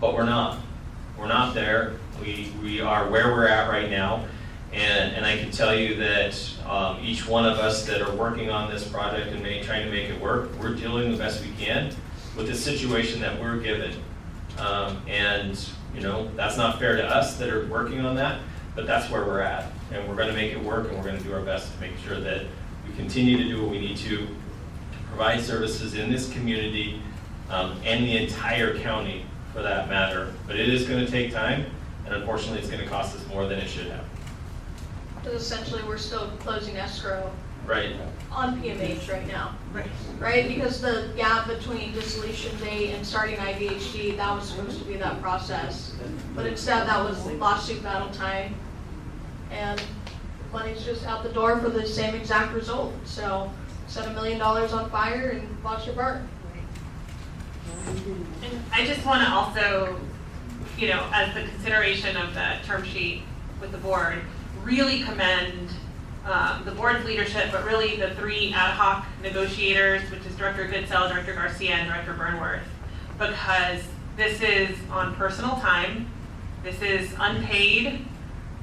but we're not. We're not there. We are where we're at right now. And I can tell you that each one of us that are working on this project and trying to make it work, we're doing the best we can with the situation that we're given. And that's not fair to us that are working on that, but that's where we're at. And we're going to make it work, and we're going to do our best to make sure that we continue to do what we need to provide services in this community and the entire county for that matter. But it is going to take time, and unfortunately it's going to cost us more than it should have. Because essentially, we're still closing escrow Right. on PMH right now. Right. Right, because the gap between dissolution date and starting IVHD, that was supposed to be that process. But instead, that was lawsuit battle time. And money's just out the door for the same exact result. So set $1 million on fire and watch it burn. And I just want to also, as the consideration of the term sheet with the board, really commend the board's leadership, but really the 3 ad hoc negotiators, which is Director Goodsell, Director Garcia, and Director Burnworth, because this is on personal time, this is unpaid,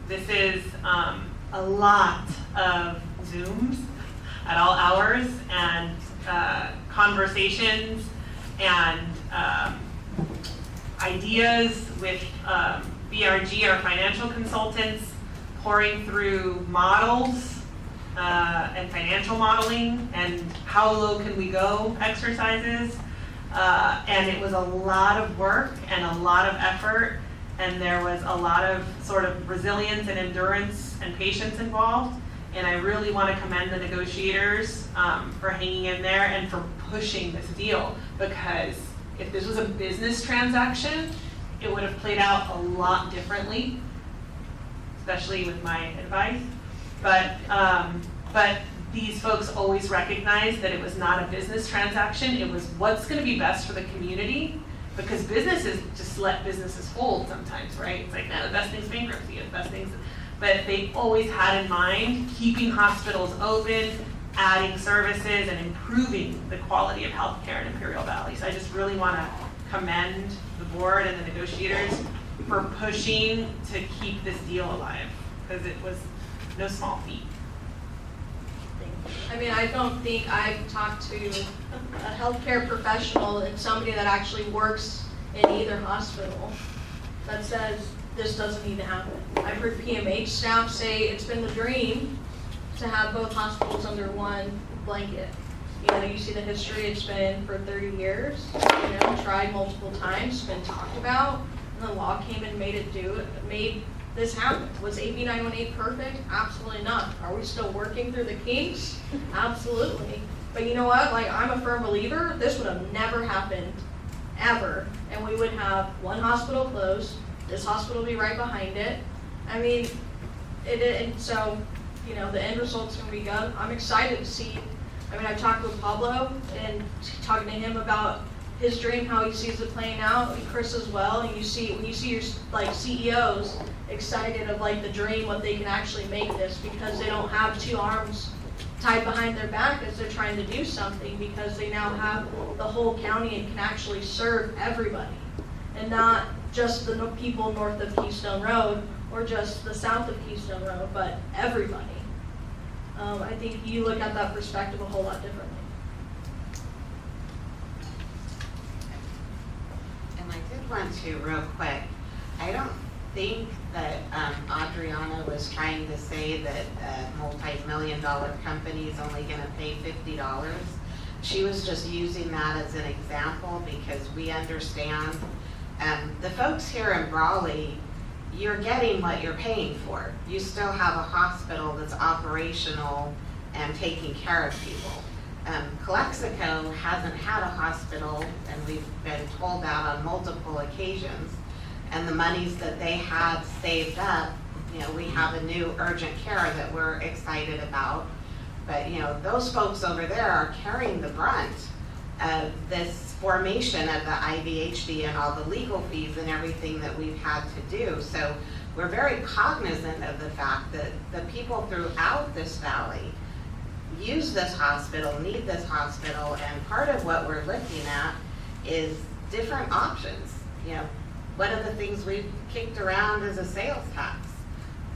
this is a lot of Zooms at all hours and conversations and ideas with BRG, our financial consultants, pouring through models and financial modeling and how low can we go exercises. And it was a lot of work and a lot of effort, and there was a lot of sort of resilience and endurance and patience involved. And I really want to commend the negotiators for hanging in there and for pushing this deal, because if this was a business transaction, it would have played out a lot differently, especially with my advice. But these folks always recognized that it was not a business transaction. It was what's going to be best for the community, because businesses just let businesses fold sometimes, right? It's like, no, the best thing's bankruptcy, the best thing's, but they always had in mind keeping hospitals open, adding services, and improving the quality of healthcare in Imperial Valley. So I just really want to commend the board and the negotiators for pushing to keep this deal alive, because it was no small feat. I mean, I don't think I've talked to a healthcare professional and somebody that actually works in either hospital that says this doesn't need to happen. I've heard PMH staff say it's been the dream to have both hospitals under one blanket. You see the history, it's been for 30 years, tried multiple times, been talked about, and the law came and made this happen. Was AB 918 perfect? Absolutely not. Are we still working through the kinks? Absolutely. But you know what? I'm a firm believer, this would have never happened, ever. And we would have one hospital closed, this hospital be right behind it. I mean, and so, the end result's gonna be good. I'm excited to see. I've talked with Pablo and talking to him about his dream, how he sees it playing out, and Chris as well. And when you see your CEOs excited of the dream, what they can actually make this, because they don't have 2 arms tied behind their back as they're trying to do something, because they now have the whole county and can actually serve everybody, and not just the people north of Keystone Road or just the south of Keystone Road, but everybody. I think you look at that perspective a whole lot differently. And I did want to, real quick, I don't think that Adriana was trying to say that a multi-million-dollar company is only going to pay $50. She was just using that as an example, because we understand the folks here in Brawley, you're getting what you're paying for. You still have a hospital that's operational and taking care of people. Calexico hasn't had a hospital, and we've been told that on multiple occasions. And the monies that they had saved up, we have a new urgent care that we're excited about. But, those folks over there are carrying the brunt of this formation of the IVHD and all the legal fees and everything that we've had to do. So we're very cognizant of the fact that the people throughout this valley use this hospital, need this hospital, and part of what we're looking at is different options. one of the things we've kicked around is a sales tax,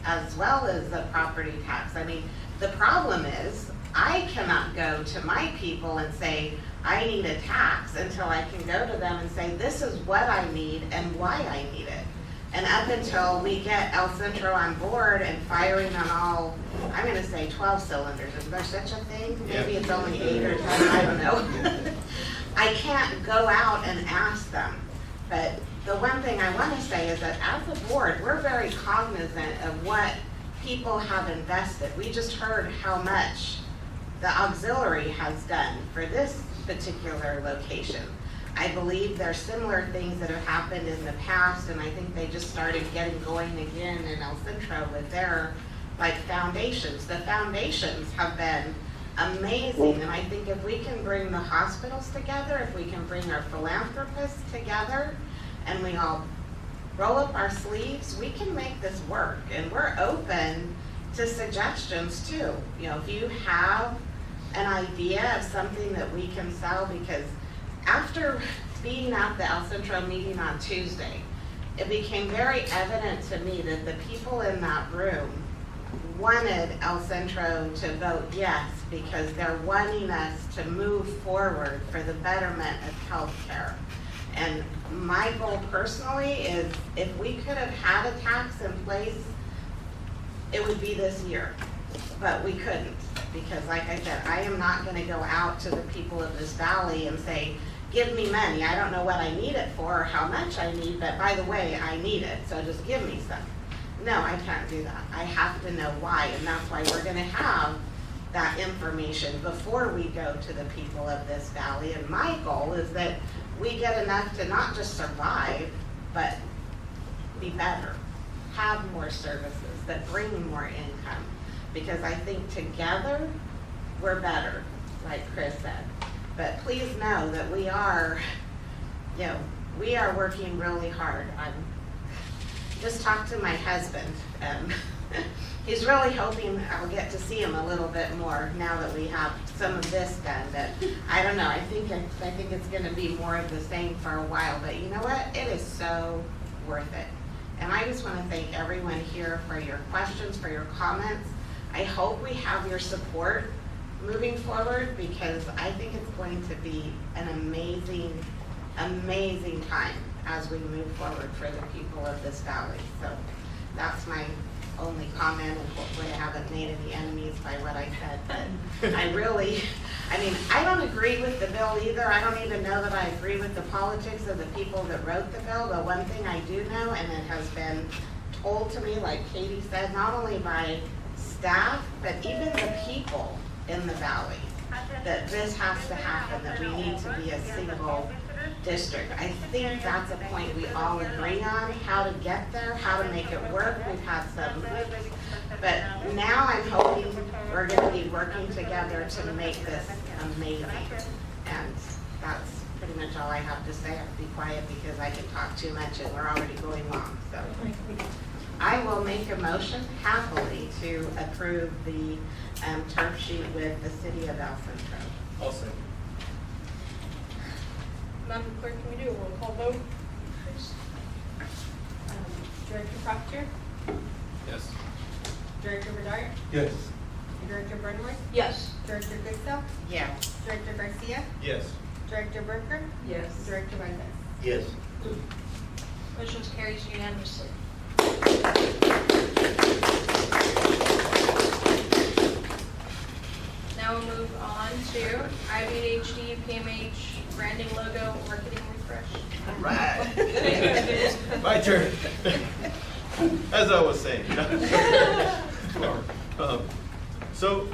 as well as a property tax. I mean, the problem is, I cannot go to my people and say, I need a tax, until I can go to them and say, this is what I need and why I need it. And up until we get El Centro on board and firing on all, I'm gonna say 12 cylinders, is there such a thing? Maybe it's only 8 or 10, I don't know. I can't go out and ask them. But the one thing I wanna say is that as a board, we're very cognizant of what people have invested. We just heard how much the auxiliary has done for this particular location. I believe there's similar things that have happened in the past, and I think they just started getting going again in El Centro with their foundations. The foundations have been amazing, and I think if we can bring the hospitals together, if we can bring our philanthropists together, and we all roll up our sleeves, we can make this work. And we're open to suggestions too. You know, if you have an idea of something that we can sell, because after being at the El Centro meeting on Tuesday, it became very evident to me that the people in that room wanted El Centro to vote yes, because they're wanting us to move forward for the betterment of healthcare. And my goal personally is, if we could have had a tax in place, it would be this year, but we couldn't, because like I said, I am not gonna go out to the people of this valley and say, give me money, I don't know what I need it for or how much I need, but by the way, I need it, so just give me some. No, I can't do that. I have to know why, and that's why we're gonna have that information before we go to the people of this valley. And my goal is that we get enough to not just survive, but be better, have more services that bring more income. Because I think together, we're better, like Chris said. But please know that we are working really hard. I'm just talked to my husband. He's really hoping I'll get to see him a little bit more now that we have some of this done. But I don't know. I think it's going to be more of the same for a while. But you know what? It is so worth it. And I just want to thank everyone here for your questions, for your comments. I hope we have your support moving forward, because I think it's going to be an amazing, amazing time as we move forward for the people of this valley. So that's my only comment, and hopefully I haven't made any enemies by what I said. But I don't agree with the bill either. I don't even know that I agree with the politics of the people that wrote the bill. But one thing I do know, and it has been told to me, like Katie said, not only by staff, but even the people in the valley, that this has to happen, that we need to be a single district. I think that's a point we all agree on, how to get there, how to make it work. We've had some, but now I'm hoping we're going to be working together to make this amazing. And that's pretty much all I have to say. I'll be quiet because I can talk too much and we're already going long. So I will make a motion happily to approve the term sheet with the city of El Centro. I'll say. Madam Clerk, can we do a roll call vote, please? Director Proctor? Yes. Director Bedard? Yes. Director Burnworth? Yes. Director Goodell? Yes. Director Garcia? Yes. Director Burker? Yes. Director Valdez? Yes. Motion carries unanimously. Now we'll move on to IVHD, PMH, branding logo, marketing refresh. All right. My turn. As I was saying. So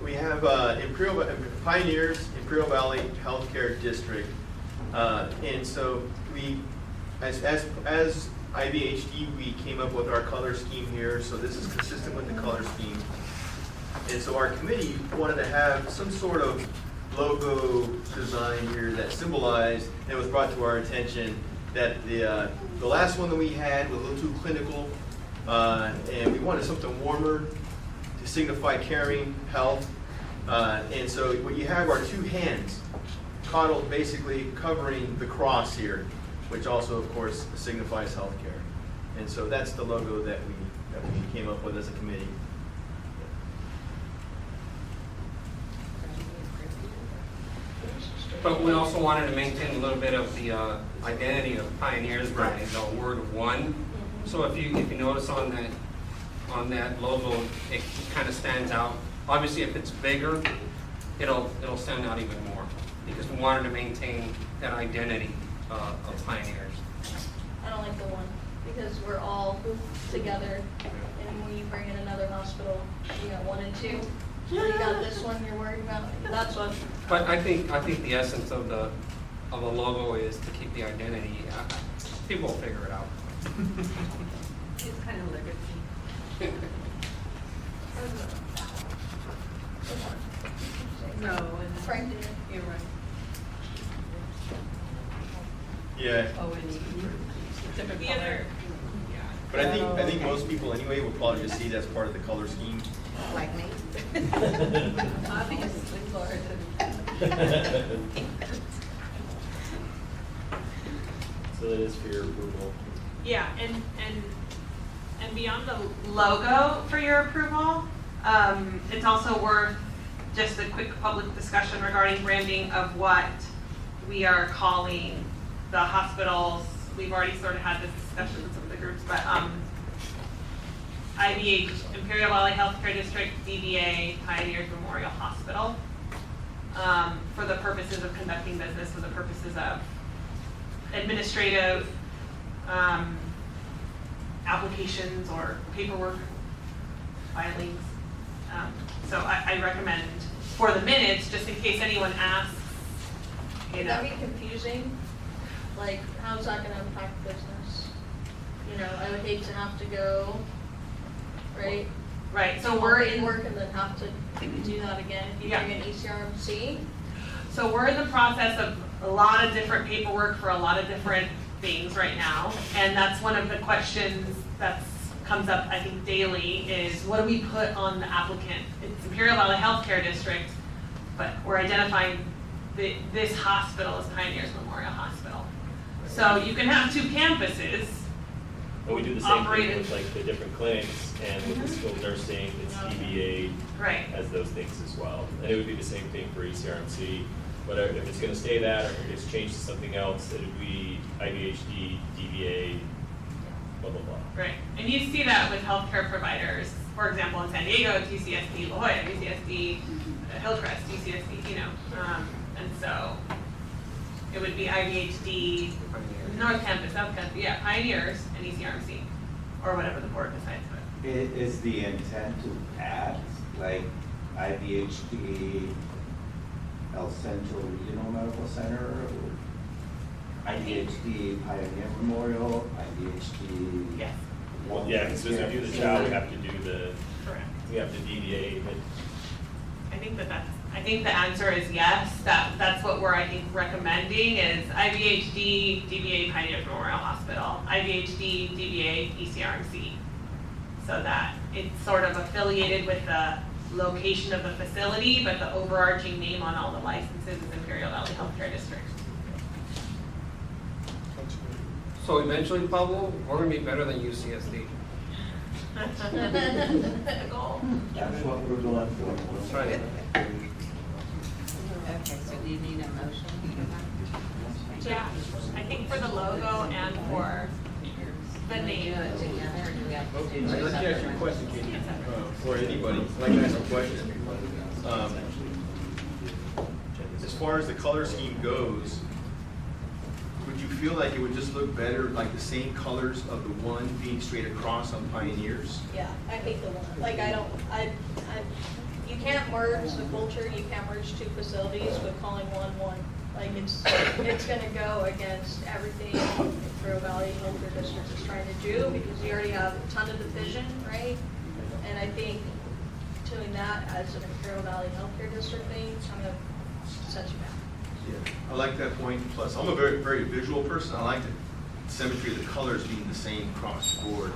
we have Pioneers, Imperial Valley Healthcare District. And so we, as IVHD, we came up with our color scheme here. So this is consistent with the color scheme. And so our committee wanted to have some sort of logo design here that symbolized, and it was brought to our attention that the last one that we had was a little too clinical, and we wanted something warmer to signify caring, health. And so what you have are two hands coddled, basically covering the cross here. which also, of course, signifies healthcare. And so that's the logo that we came up with as a committee. But we also wanted to maintain a little bit of the identity of Pioneers by the word one. So if you notice on that logo, it kind of stands out. Obviously, if it's bigger, it'll stand out even more because we wanted to maintain that identity of Pioneers. I don't like the one, because we're all together, and when you bring in another hospital, you got 1 and 2. You got this one you're worried about, that's what. But I think the essence of the logo is to keep the identity. People will figure it out. It's kind of legacy. No, and Frank did it. you're right. Yeah. Oh, and different The color. other- But I think most people anyway will probably just see it as part of the color scheme. Like me. Obviously, Laura didn't. So that is for your approval. Yeah, and beyond the logo for your approval, it's also worth just a quick public discussion regarding branding of what we are calling the hospitals. We've already sort of had this discussion with some of the groups, but IVH, Imperial Valley Healthcare District, DVA, Pioneers Memorial Hospital, for the purposes of conducting business, for the purposes of administrative applications or paperwork filings. So I recommend for the minutes, just in case anyone asks, you Would know. that be confusing? Like, how's that gonna impact business? You know, I would hate to have to go, right? Right, so Do we're all in. paperwork and then have to do that again if you Yeah. bring an ECRMC? So we're in the process of a lot of different paperwork for a lot of different things right now. And that's one of the questions that comes up, I think, daily is what do we put on the applicant? It's Imperial Valley Healthcare District, but we're identifying this hospital as Pioneers Memorial Hospital. So you can have 2 campuses. And we do the same thing Operated. with like the different clinics and with the skilled nursing, it's DBA Right. has those things as well. And it would be the same thing for ECRMC. But if it's gonna stay that or if it gets changed to something else, it would be IVHD, DBA, blah, blah, blah. Right, and you see that with healthcare providers, for example, in San Diego, it's UCSD La Jolla, UCSD Hillcrest, UCSD, you know, and so it would be IVHD, North Campus, South Campus, yeah, Pioneers, and ECRMC, or whatever the board decides, but. Is the intent to add, like, IVHD, El Centro Regional Medical Center, or IVHD Pioneer Memorial, IVHD? Yes. Well, yeah, because as we do the job, we have to do Correct. we have to DBA, but I think the answer is yes, that's what we're, I think, recommending is IVHD, DBA Pioneers Memorial Hospital, IVHD, DBA, ECRMC. So that it's sort of affiliated with the location of the facility, but the overarching name on all the licenses is Imperial Valley Healthcare District. So eventually, Pablo, we're gonna be better than UCSD. Goal. That's what we're going for. That's right. Okay, so do you need a motion for that? Yeah, I think for the logo and for the Do name. it together, or do we have to do Let me ask you a separate? question, Katie, or anybody, I'd like to ask a question. As far as the color scheme goes, would you feel like it would just look better, like the same colors of the one being straight across on Pioneers? Yeah, I hate the one, like, you can't merge the culture, you can't merge 2 facilities with calling one. Like, it's gonna go against everything Imperial Valley Healthcare District is trying to do, because you already have a ton of division, right? And I think doing that as an Imperial Valley Healthcare District thing, kind of sets you back. Yeah, I like that point, plus I'm a very, very visual person, I like the symmetry of the colors being the same across the board.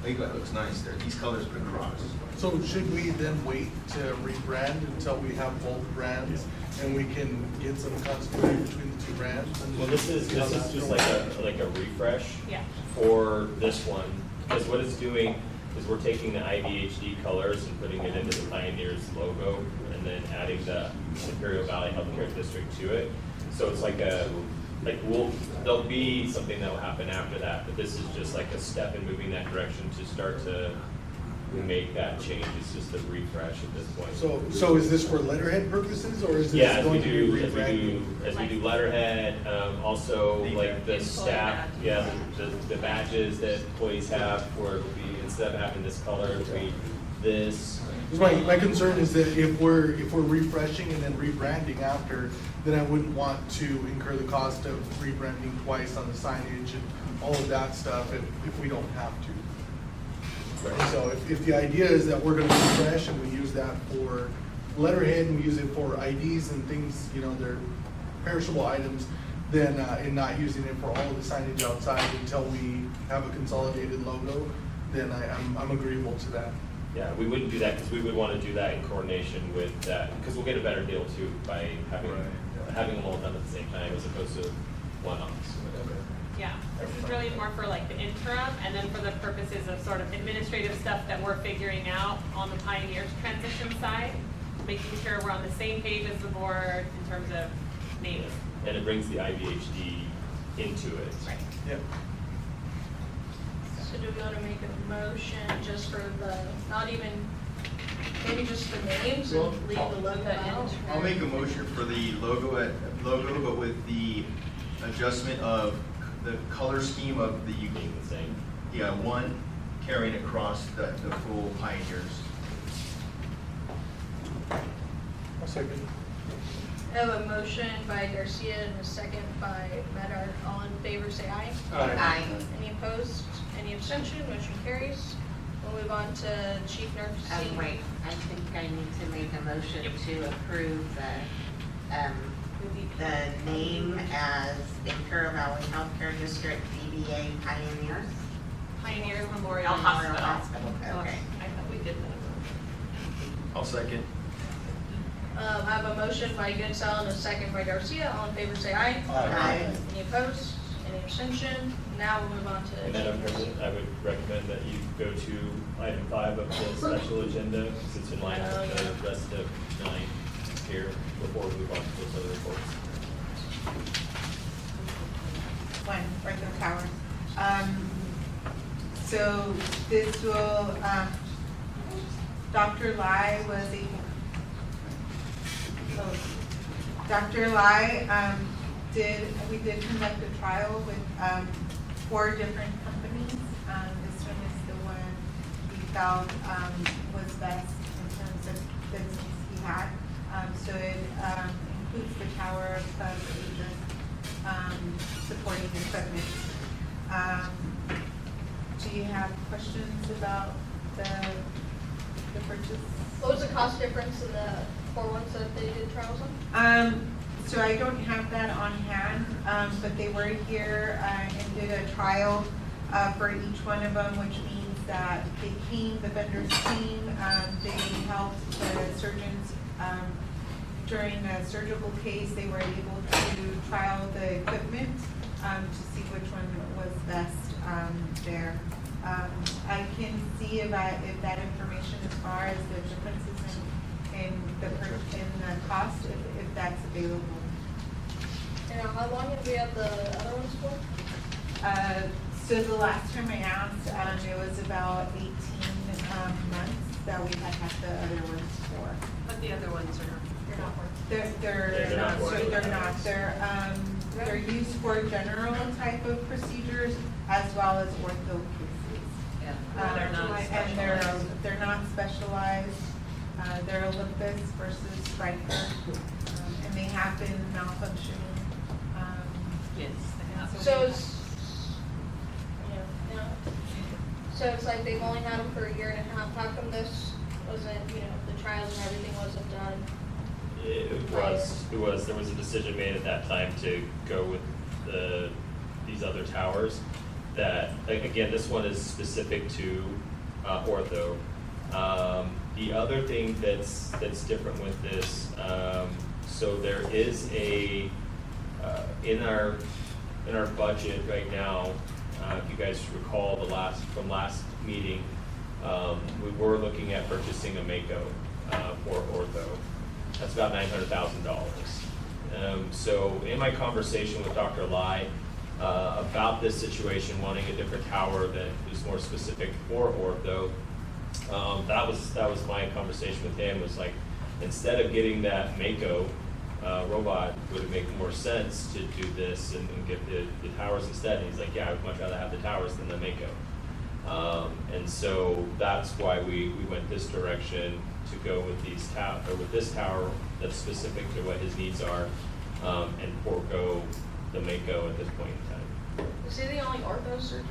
I think that looks nice there, these colors put across. So should we then wait to rebrand until we have both brands and we can get some continuity between the two brands? and Well, this is see how just that's like a refresh Yeah. for this one, because what it's doing is we're taking the IVHD colors and putting it into the Pioneers logo, and then adding the Imperial Valley Healthcare District to it. So it's there'll be something that will happen after that, but this is just like a step in moving that direction to start to make that change. It's just a refresh at this point. So is this for letterhead purposes, or is this Yeah, going to be as we do letterhead, also Name like the badge. staff, yeah, the badges that employees have, where it'll be, instead of having this color, it'll be this. My concern is that if we're refreshing and then rebranding after, then I wouldn't want to incur the cost of rebranding twice on the signage and all of that stuff if we don't have to. So if the idea is that we're gonna refresh and we use that for letterhead and we use it for IDs and things, they're perishable items, then, and not using it for all of the signage outside until we have a consolidated logo, then I'm agreeable to that. Yeah, we wouldn't do that because we would want to do that in coordination with that, because we'll get a better deal too by having them all done at the same time as opposed to one-offs. Yeah, this is really more for like the interim, and then for the purposes of sort of administrative stuff that we're figuring out on the Pioneers transition side, making sure we're on the same page as the board in terms of names. And it brings the IVHD into it. Right. Yep. So do we want to make a motion just for maybe just the names Well, and leave the logo out? I'll make a motion for the logo, but with the adjustment of the color scheme of the Being the same. Yeah, one carrying across the full Pioneers. I'll second. I have a motion by Garcia and a second by Medard. All in favor, say aye. Aye. Any opposed? Any abstention? Motion carries. We'll move on to Chief Nurse. Wait, I think I need to make a motion to approve the name as Imperial Valley Healthcare District, DBA Pioneers. Pioneers Memorial Memorial Hospital. Hospital, okay. I thought we did that. I'll second. I have a motion by Goodsell and a second by Garcia. All in favor, say aye. Aye. Any opposed? Any abstention? Now we'll move on to And Madam Chief Nurse. President, I would recommend that you go to item 5 of the special agenda, because it's in line with the rest of 9 here, before we move on to those other reports. One, right there, Towers. So this will, Dr. Lai was Dr. Lai we did conduct a trial with 4 different companies. This one is the one we felt was best in terms of business he had. So it includes the tower of supporting equipment. Do you have questions about the purchase? What was the cost difference in the 4 ones that they did trials on? So I don't have that on hand, but they were here and did a trial for each one of them, which means that the vendors came, they helped the surgeons during a surgical case. They were able to trial the equipment to see which one was best there. I can see if that information as far as the differences in the cost, if that's available. And how long did we have the other ones for? So the last time I asked, it was about 18 months that we had the other ones for. But the other ones are not working. They're not. They're used for general type of procedures as well as ortho cases. Yeah. They're not And they're not specialized. They're Olympus versus Stryker, and they have been malfunctioning. Yes, they have. So it's, so it's like they've only had them for a year and a half. How come this wasn't, the trials and everything wasn't done? There was a decision made at that time to go with these other towers. that, again, this one is specific to ortho. The other thing that's different with this, so there is a, in our budget right now, if you guys recall from last meeting, we were looking at purchasing a Mako for ortho. That's about $900,000. So in my conversation with Dr. Lai about this situation, wanting a different tower that is more specific for ortho, that was my conversation with him, was like, instead of getting that Mako robot, would it make more sense to do this and get the towers instead? And he's like, yeah, I would much rather have the towers than the Mako. And so that's why we went this direction, to go with this tower that's specific to what his needs are, and forego the Mako at this point in time. Is he the only ortho surgeon?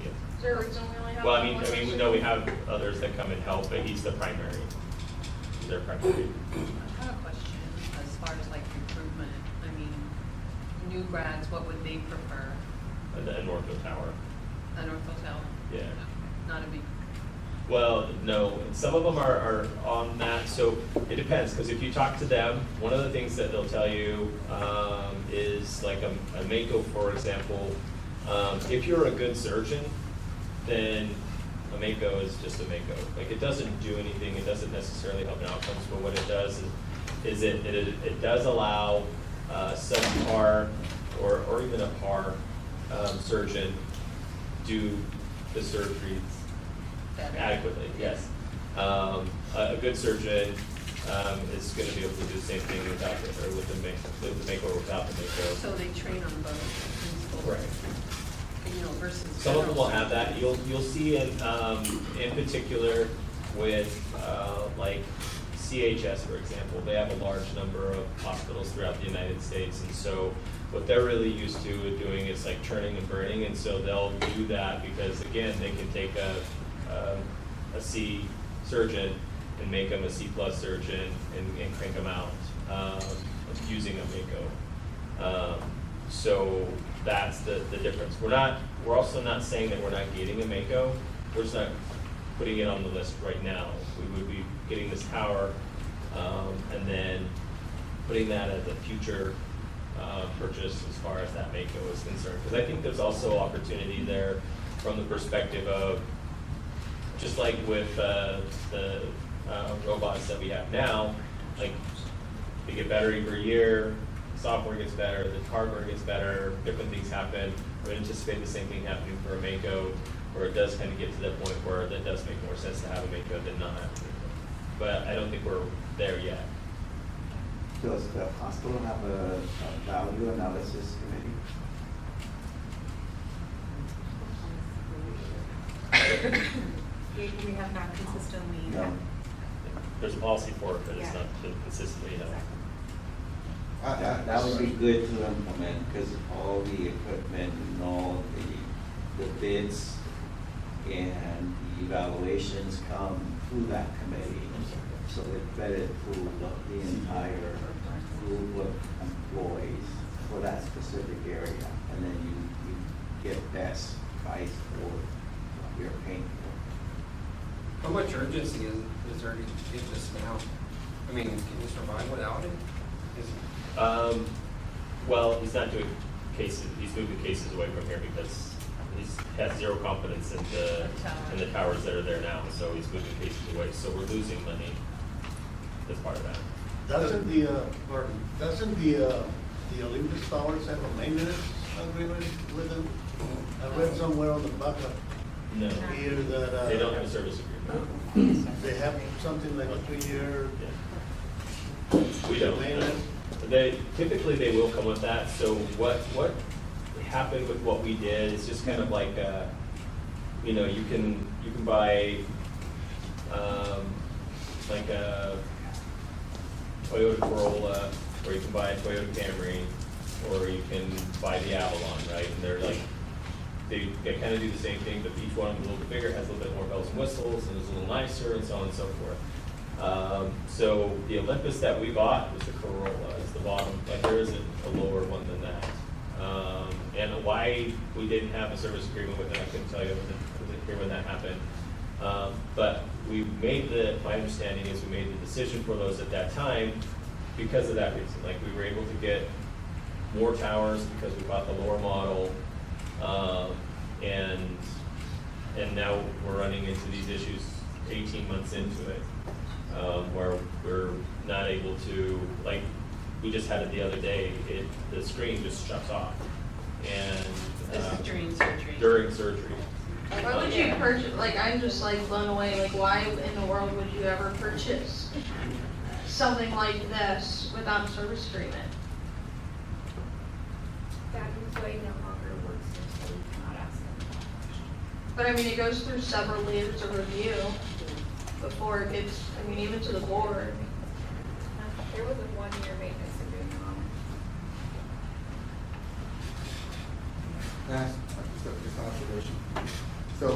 Yeah. Is there a reason we only have Well, one I mean, ortho we know we surgeon? have others that come and help, but he's the primary. He's their primary. I have a question as far as like recruitment. I mean, new grads, what would they prefer? An ortho tower. An ortho tower? Yeah. Not a big, Well, no, some of them are on that, so it depends, because if you talk to them, one of the things that they'll tell you is like a Mako, for example. If you're a good surgeon, then a Mako is just a Mako. Like, it doesn't do anything, it doesn't necessarily help in outcomes, but what it does is it does allow some par or even a par surgeon do the surgery adequately, yes. A good surgeon is going to be able to do the same thing without with the Mako or without the Mako. so they train on both principles? Right. You know, versus. Some of them will general have that. You'll see in particular with like CHS, for example, they have a large number of hospitals throughout the United States, and so what they're really used to doing is like churning and burning, and so they'll do that because, again, they can take a C surgeon and make them a C+ surgeon and crank them out using a Mako. So that's the difference. We're also not saying that we're not getting a Mako. We're just not putting it on the list right now. We would be getting this tower and then putting that as a future purchase as far as that Mako is concerned. Because I think there's also opportunity there from the perspective of, just like with the robots that we have now, like they get better every year, software gets better, the hardware gets better, different things happen. We anticipate the same thing happening for a Mako, where it does kind of get to that point where it does make more sense to have a Mako than not have a Mako. But I don't think we're there yet. Does the hospital have a value analysis committee? We have not consistently. No. There's a policy for it, but it's Yeah. not consistently done. That would be good to implement, because all the equipment and all the bids and the evaluations come through that committee. So it's better to look the entire group of employees for that specific area, and then you get best price for what you're paying for. How much urgency is there to get this now? I mean, can you survive without it? Well, he's not doing cases, he's moving cases away from here because he has zero confidence in the towers that are there now, so he's moving cases away, so we're losing money as part of that. Doesn't the Olympus Towers have a maintenance agreement with them? I read somewhere on the back of No, here that. they don't have a service agreement. They have something like a 3-year. Yeah. We don't. Maintenance. Typically they will come with that, so what happened with what we did is just kind of like, you know, you can buy, like a Toyota Corolla, or you can buy a Toyota Camry, or you can buy the Avalon, right? And they're like, they kind of do the same thing, but each one of them is a little bit bigger, has a little bit more bells and whistles, and is a little nicer, and so on and so forth. So the Olympus that we bought was the Corolla, it's the bottom, like there isn't a lower one than that. And why we didn't have a service agreement with them, I couldn't tell you, I wasn't here when that happened. But my understanding is we made the decision for those at that time because of that reason. Like, we were able to get more towers because we bought the lower model, and now we're running into these issues 18 months into it, where we're not able to, like, we just had it the other day, the screen just shuts off. And This is during surgery. during surgery. Why would you purchase, like, I'm just like blown away, like, why in the world would you ever purchase something like this without a service agreement? That employee no longer works there, so we cannot ask them. But I mean, it goes through several layers of review before it gets, I mean, even to the board. There was a 1-year maintenance agreement on it. That's just an observation. So,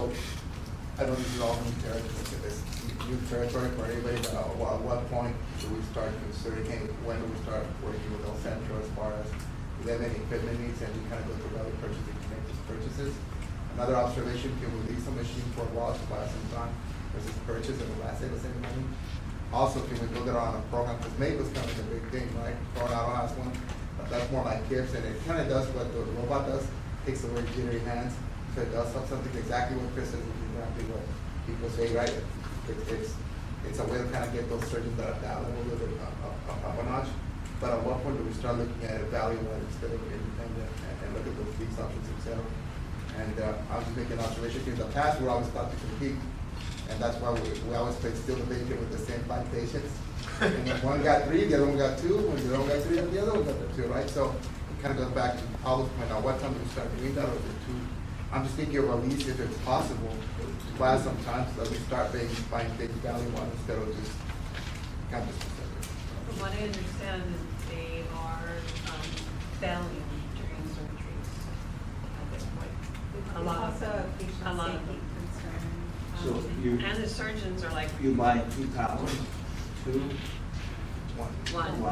I know this is all new territory, it's new territory for anybody, but at what point do we start considering, hey, when do we start working with El Centro as far as, do they have any equipment needs, and we kind of go through other purchasing to make these purchases? Another observation, can we lease a machine for a while to buy some time versus purchase, and will that save us any money? Also, can we build it on a program, because MAPE was kind of a big thing, right? Throw it out on us one, but that's more like gifts, and it kind of does what the robot does, takes away jittery hands, so it does something exactly what Chris says, exactly what people say, right? It's a way to kind of get those surgeons that are down a little bit up a notch. But at what point do we start looking at it value-wise instead of independent and look at those lease options themselves? And I was just making an observation, because in the past, we're always thought to compete, and that's why we always played still the bacon with the same 5 patients. And if one got 3, the other one got 2, when the other one got 3, the other one got the 2, right? So it kind of goes back to Paulo's point, now what time do we start doing that, or is it too? I'm just thinking of a lease, if it's possible, to buy some time so that we start buying things value-wise instead of just campus specific. From what I understand, is they are failing during surgeries at this point. A lot of them. A lot of them. So you- And the surgeons are like. You buy 2 towers, 2? One.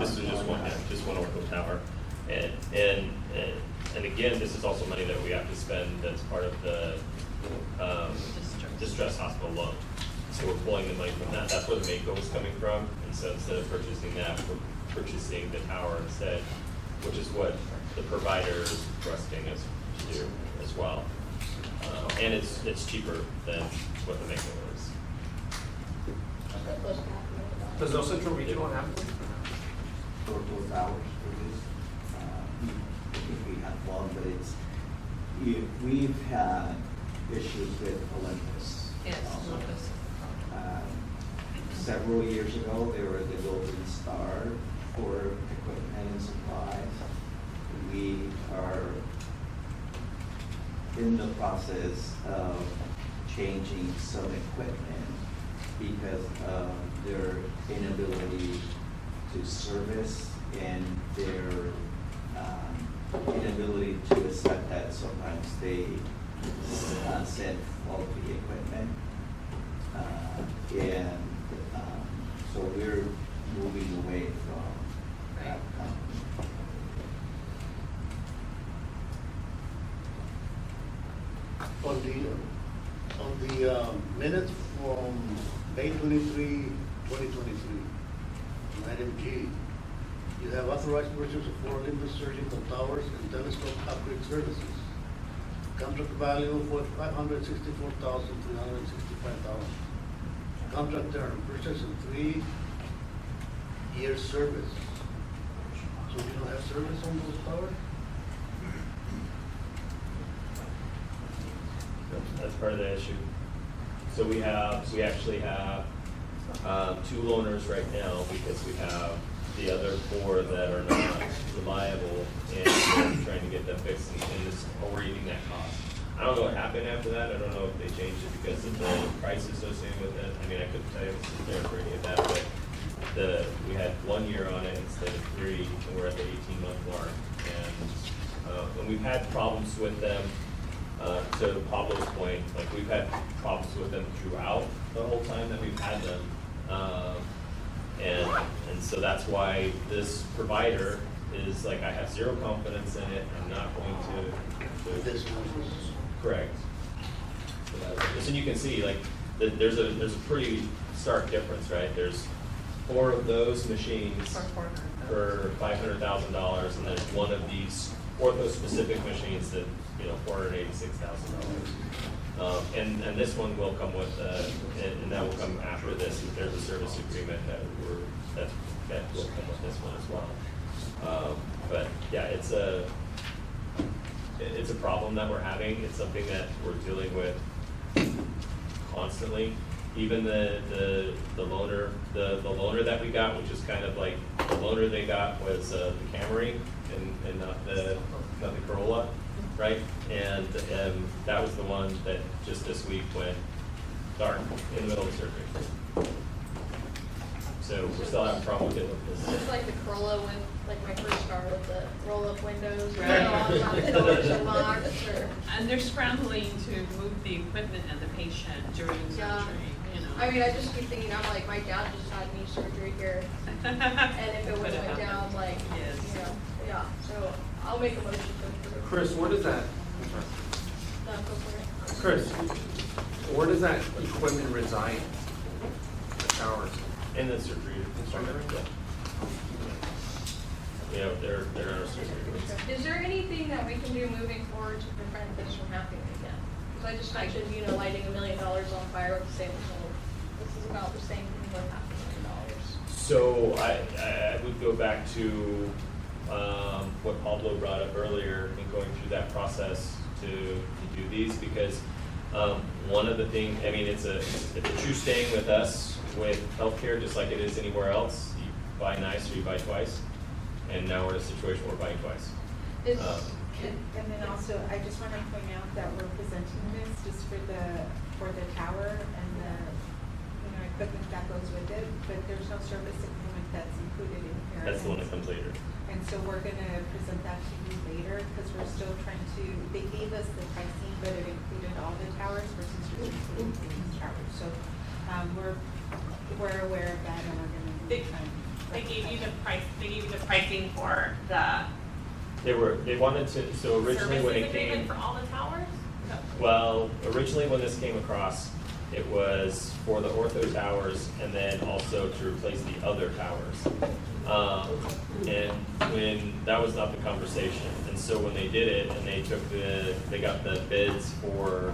This is just one ortho tower. And again, this is also money that we have to spend that's part of the distress hospital loan. So we're pulling the money from that. That's where the Mako was coming from. And so instead of purchasing that, we're purchasing the tower instead, which is what the provider is requesting us to do as well. And it's cheaper than what the Mako is. Does El Centro Regional have one? For those hours, I think we have one, but we've had issues with Olympus. Yes, also. Olympus. Several years ago, they were the golden star for equipment and supplies. We are in the process of changing some equipment because of their inability to service and their inability to accept that sometimes they send faulty equipment. So we're moving away from that company. On the minutes from May 23, 2023, item G, you have authorized purchase of 4 Olympus surgical towers and telescope upgrade services. Contract value for $564,365. Contract term, purchase and 3-year service. So you don't have service on those towers? That's part of the issue. So we actually have 2 loaners right now because we have the other 4 that are not reliable, and we're trying to get them fixed, and this, we're eating that cost. I don't know what happened after that. I don't know if they changed it because of the price associated with it. I mean, I couldn't tell you if this is there for any of that, but we had 1 year on it instead of 3, and we're at the 18-month mark. And we've had problems with them. To Pablo's point, like, we've had problems with them throughout the whole time that we've had them. And so that's why this provider is like, I have zero confidence in it, I'm not going to. This one. Correct. So you can see, like, there's a pretty stark difference, right? There's 4 of those machines for $500,000, and there's one of these ortho-specific machines that, $486,000. And this one will come with, and that will come after this. There's a service agreement that will come with this one as well. But yeah, it's a problem that we're having. It's something that we're dealing with constantly. Even the loaner that we got, which is kind of like, the loaner they got was the Camry and not the Corolla, right? And that was the one that just this week went dark in the middle of surgery. So we're still having a problem with it. It's like the Corolla when, like my first car with the roll-up windows, Right. all the doors are locked, or. And they're scrambling to move the equipment and the patient during Yeah. surgery, I mean, I just keep thinking, I'm like, my dad just had knee surgery here, and if it would have went down, like, Yes. yeah, so I'll make a motion to approve. Chris, where does that, No, go for it. Chris, where does that equipment reside? The towers? In the surgery room, yeah, they're in our surgery rooms. Is there anything that we can do moving forward to prevent this from happening again? Because I just mentioned, lighting $1 million on fire with the same result. This is about the same thing what happened $1 million. So I would go back to what Pablo brought up earlier in going through that process to do these, because one of the things, I mean, it's a true saying with us, with healthcare, just like it is anywhere else. You buy nice or you buy twice, and now we're in a situation where we're buying twice. And then also, I just want to point out that we're presenting this just for the tower and the, equipment that goes with it, but there's no service agreement that's included in here. That's the one that comes later. And so we're gonna present that to you later, because we're still trying to, they gave us the pricing, but it included all the towers versus just including these towers. So, we're aware of that, and we're gonna be trying. They gave you the pricing for the They wanted to, so originally when it services agreement came, for all the towers? well, originally when this came across, it was for the ortho towers and then also to replace the other towers. And when, that was not the conversation. And so when they did it and they got the bids for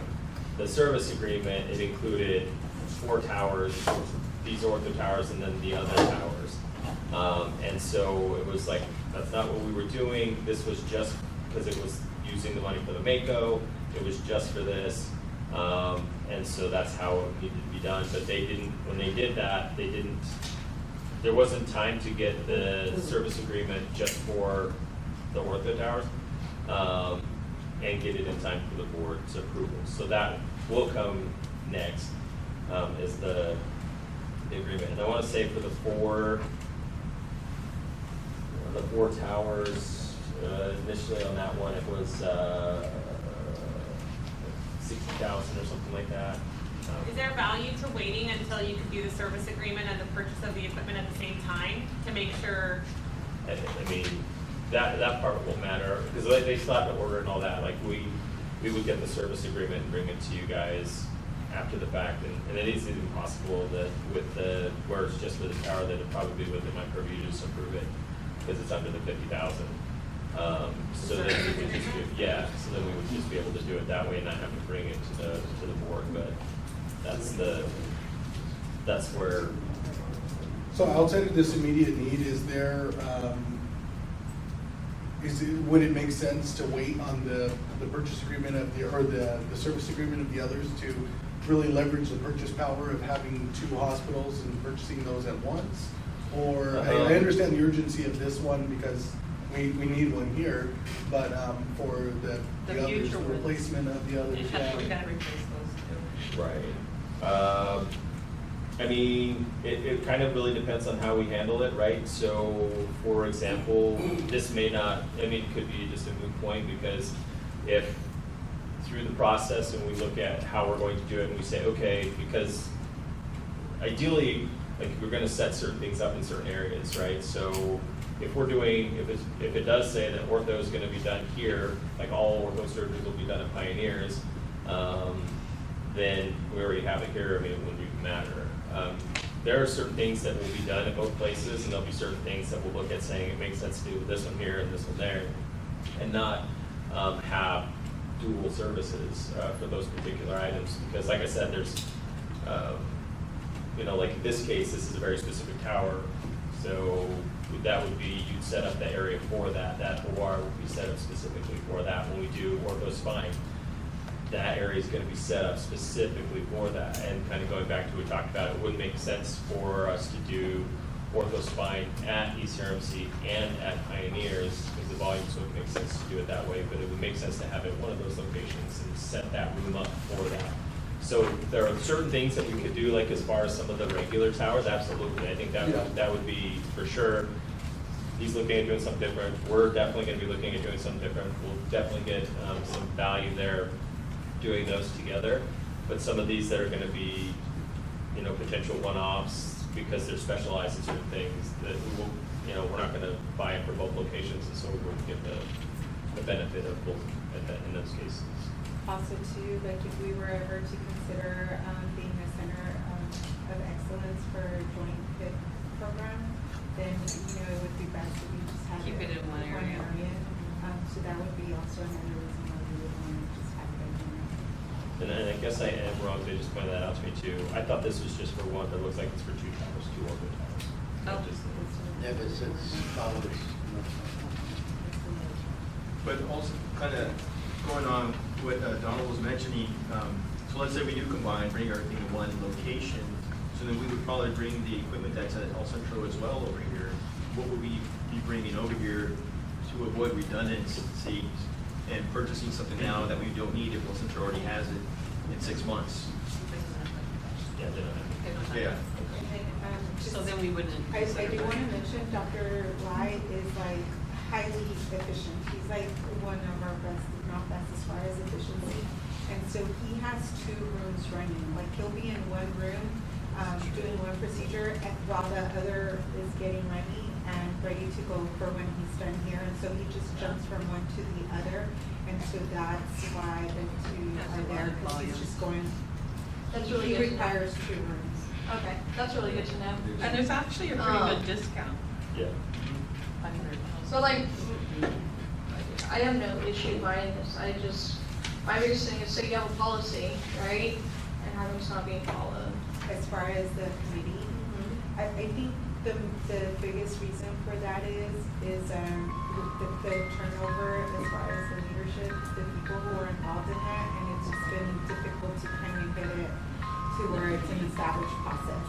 the service agreement, it included 4 towers, these ortho towers and then the other towers. And so it was like, that's not what we were doing. This was just because it was using the money for the Mako. It was just for this. And so that's how it needed to be done. But they didn't, when they did that, there wasn't time to get the service agreement just for the ortho towers, and get it in time for the board's approval. So that will come next, is the agreement. And I want to say for the 4 towers, initially on that one, it was 60,000 or something like that. Is there value to waiting until you can do the service agreement and the purchase of the equipment at the same time to make sure? I mean, that part won't matter, because they slap the order and all that, like we would get the service agreement and bring it to you guys after the fact, and it is even possible that with where it's just for the tower, that it'd probably be within my purview to just approve it, because it's under the 50,000. So then we would just so then we would just be able to do it that way and not have to bring it to the board, but that's where. So outside of this immediate need, would it make sense to wait on the purchase agreement or the service agreement of the others to really leverage the purchase power of having 2 hospitals and purchasing those at once? Or, I understand the urgency of this one because we need one here, but for the others, the replacement of the others. We gotta replace those too. Right. I mean, it kind of really depends on how we handle it, right? So, for example, this may not, it could be just a moot point, because if through the process and we look at how we're going to do it and we say, okay, because ideally, like, we're gonna set certain things up in certain areas, right? So if we're doing, if it does say that ortho is gonna be done here, like all ortho surgeries will be done at Pioneers, then we already have it here, I mean, it wouldn't even matter. There are certain things that will be done at both places, and there'll be certain things that we'll look at saying it makes sense to do this one here and this one there, and not have dual services for those particular items. Because like I said, there's, you know, like in this case, this is a very specific tower, so that would be, you'd set up the area for that. That OR would be set up specifically for that. When we do ortho spine, that area is going to be set up specifically for that. And kind of going back to what we talked about, it wouldn't make sense for us to do ortho spine at ECRMC and at Pioneers because the volumes wouldn't make sense to do it that way, but it would make sense to have it at one of those locations and set that room up for that. So there are certain things that we could do, like as far as some of the regular towers, absolutely. I think that would be for sure. He's looking at doing something different. We're definitely going to be looking at doing something different. We'll definitely get some value there doing those together. But some of these that are going to be, you know, potential one-offs because they're specialized in certain things that we will, you know, we're not going to buy it for both locations, and so we wouldn't get the benefit of both in those cases. Also too, like if we were ever to consider being a center of excellence for joint hip program, then, you know, it would be best if we just have Keep it in one area. So that would be also another reason why we would want to just have it in one. And I guess I am wrong, they just pointed that out to me too. I thought this was just for one, but it looks like it's for two towers, two ortho towers. Oh. Yeah, but it's towers. But also, kind of going on what Donald was mentioning, so let's say we do combine, bring everything to one location, so then we would probably bring the equipment that's at El Centro as well over here. What would we be bringing over here to avoid redundancy and purchasing something now that we don't need if El Centro already has it in 6 months? Yeah, they don't have it. Yeah. So then we wouldn't. I do want to mention Dr. Lai is like highly efficient. He's like one of our best, if not best, as far as efficiency. And so he has 2 rooms running. Like he'll be in one room doing one procedure while the other is getting ready and ready to go for when he's done here. And so he just jumps from one to the other. And so that's why the 2 are there, because he's just going. That's really He good. requires 2 rooms. Okay, that's really good to know. And there's actually a pretty good discount. Yeah. So like, I have no issue buying this. My biggest thing is, say you have a policy, right? And how it's not being followed. As far as the committee, I think the biggest reason for that is the turnover as far as the leadership, the people who are involved in that, and it's just been difficult to kind of get it to where it's an established process.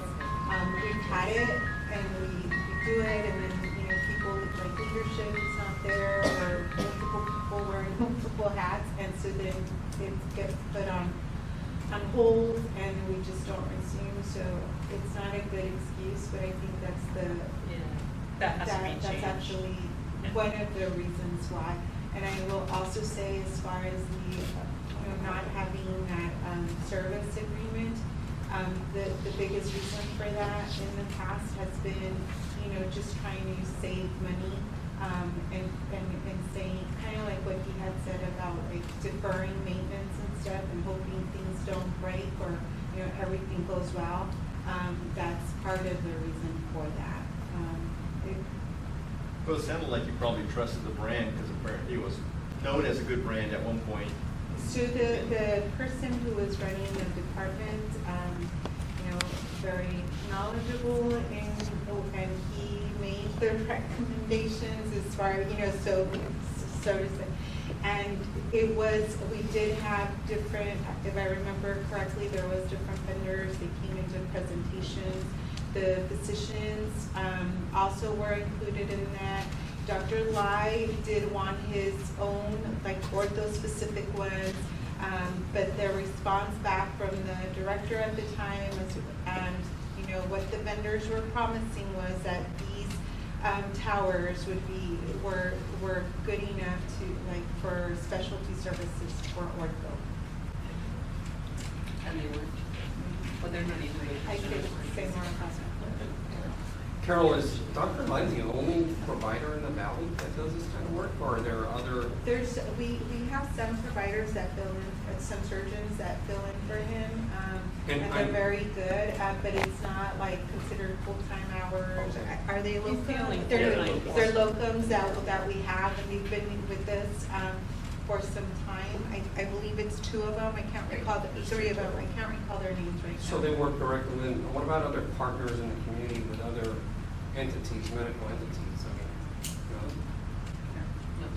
We've had it and we do it, and then, you know, people like leadership is not there, or multiple people wearing multiple hats, and so then it gets put on hold and we just don't resume. So it's not a good excuse, but I think that's That has to be that's changed. actually one of the reasons why. And I will also say, as far as the not having that service agreement, the biggest reason for that in the past has been, you know, just trying to save money, and saying, kind of like what he had said about like deferring maintenance and stuff and hoping things don't break or, you know, everything goes well. That's part of the reason for that. Well, it sounded like you probably trusted the brand because apparently it was known as a good brand at one point. So the person who was running the department, you know, very knowledgeable, and he made the recommendations as far, you know, so to say. And it was, we did have different, if I remember correctly, there was different vendors that came into presentations. The physicians also were included in that. Dr. Lai did want his own, like ortho-specific ones, but the response back from the director at the time was, and you know, what the vendors were promising was that these towers were good enough to, like, for specialty services for ortho. And they weren't. Well, they're not even. I could say more about that. Carol, is Dr. Line the only provider in the valley that does this kind of work, or are there other? We have some providers that fill in, and some surgeons that fill in for him, And and I'm- they're very good, but it's not like considered full-time hours. Okay. Are they He's the only locums? They're full-time. they're locums that we have, and they've been with us, for some time. I believe it's 2 of them, I can't recall, 3 of them, I can't recall their names right now. So they work directly with, what about other partners in the community with other entities, medical entities? I mean, you know?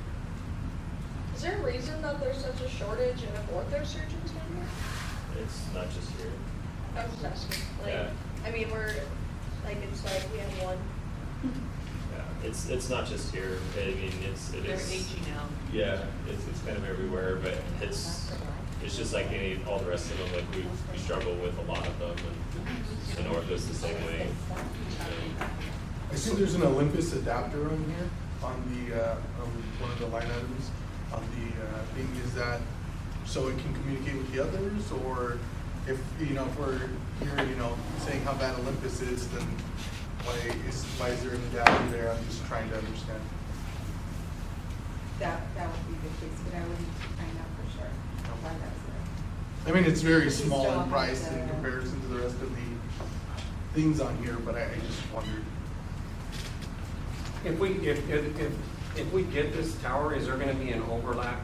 Is there a reason that there's such a shortage in ortho surgeons down here? It's not just here. I was just asking, like, Yeah. I mean, it's like we have one. Yeah, it's not just here. I mean, it They're is. aging out. Yeah, it's kind of everywhere, but it's just like all the rest of them. Like we struggle with a lot of them, and ortho's the same way. I see there's an Olympus adapter on here, on the, one of the line items, on the thing. Is that so it can communicate with the others, or if we're here, saying how bad Olympus is, then why is there an adapter there? I'm just trying to understand. That would be the case, but I would need to find out for sure why that's there. I mean, it's very Because we small still in have price the- in comparison to the rest of the things on here, but I just wondered. If we get this tower, is there gonna be an overlap,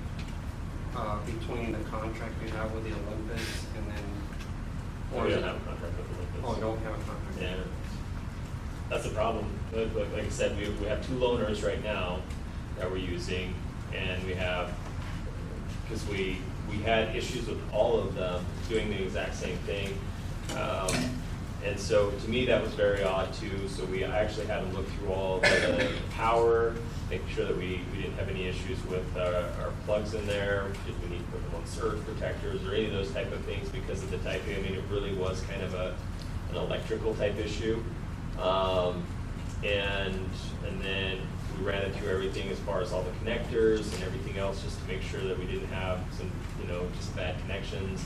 between the contract we have with the Olympus and then? We or is don't it- have a contract with Olympus. Oh, we don't have a contract? Yeah, that's the problem. Like I said, we have 2 loaners right now that we're using, and we have, because we had issues with all of them doing the exact same thing. And so to me, that was very odd too. So I actually had to look through all the power, making sure that we didn't have any issues with our plugs in there. Did we need to put them on surge protectors or any of those type of things because of the type? I mean, it really was kind of an electrical type issue. And then we ran it through everything as far as all the connectors and everything else, just to make sure that we didn't have some, just bad connections.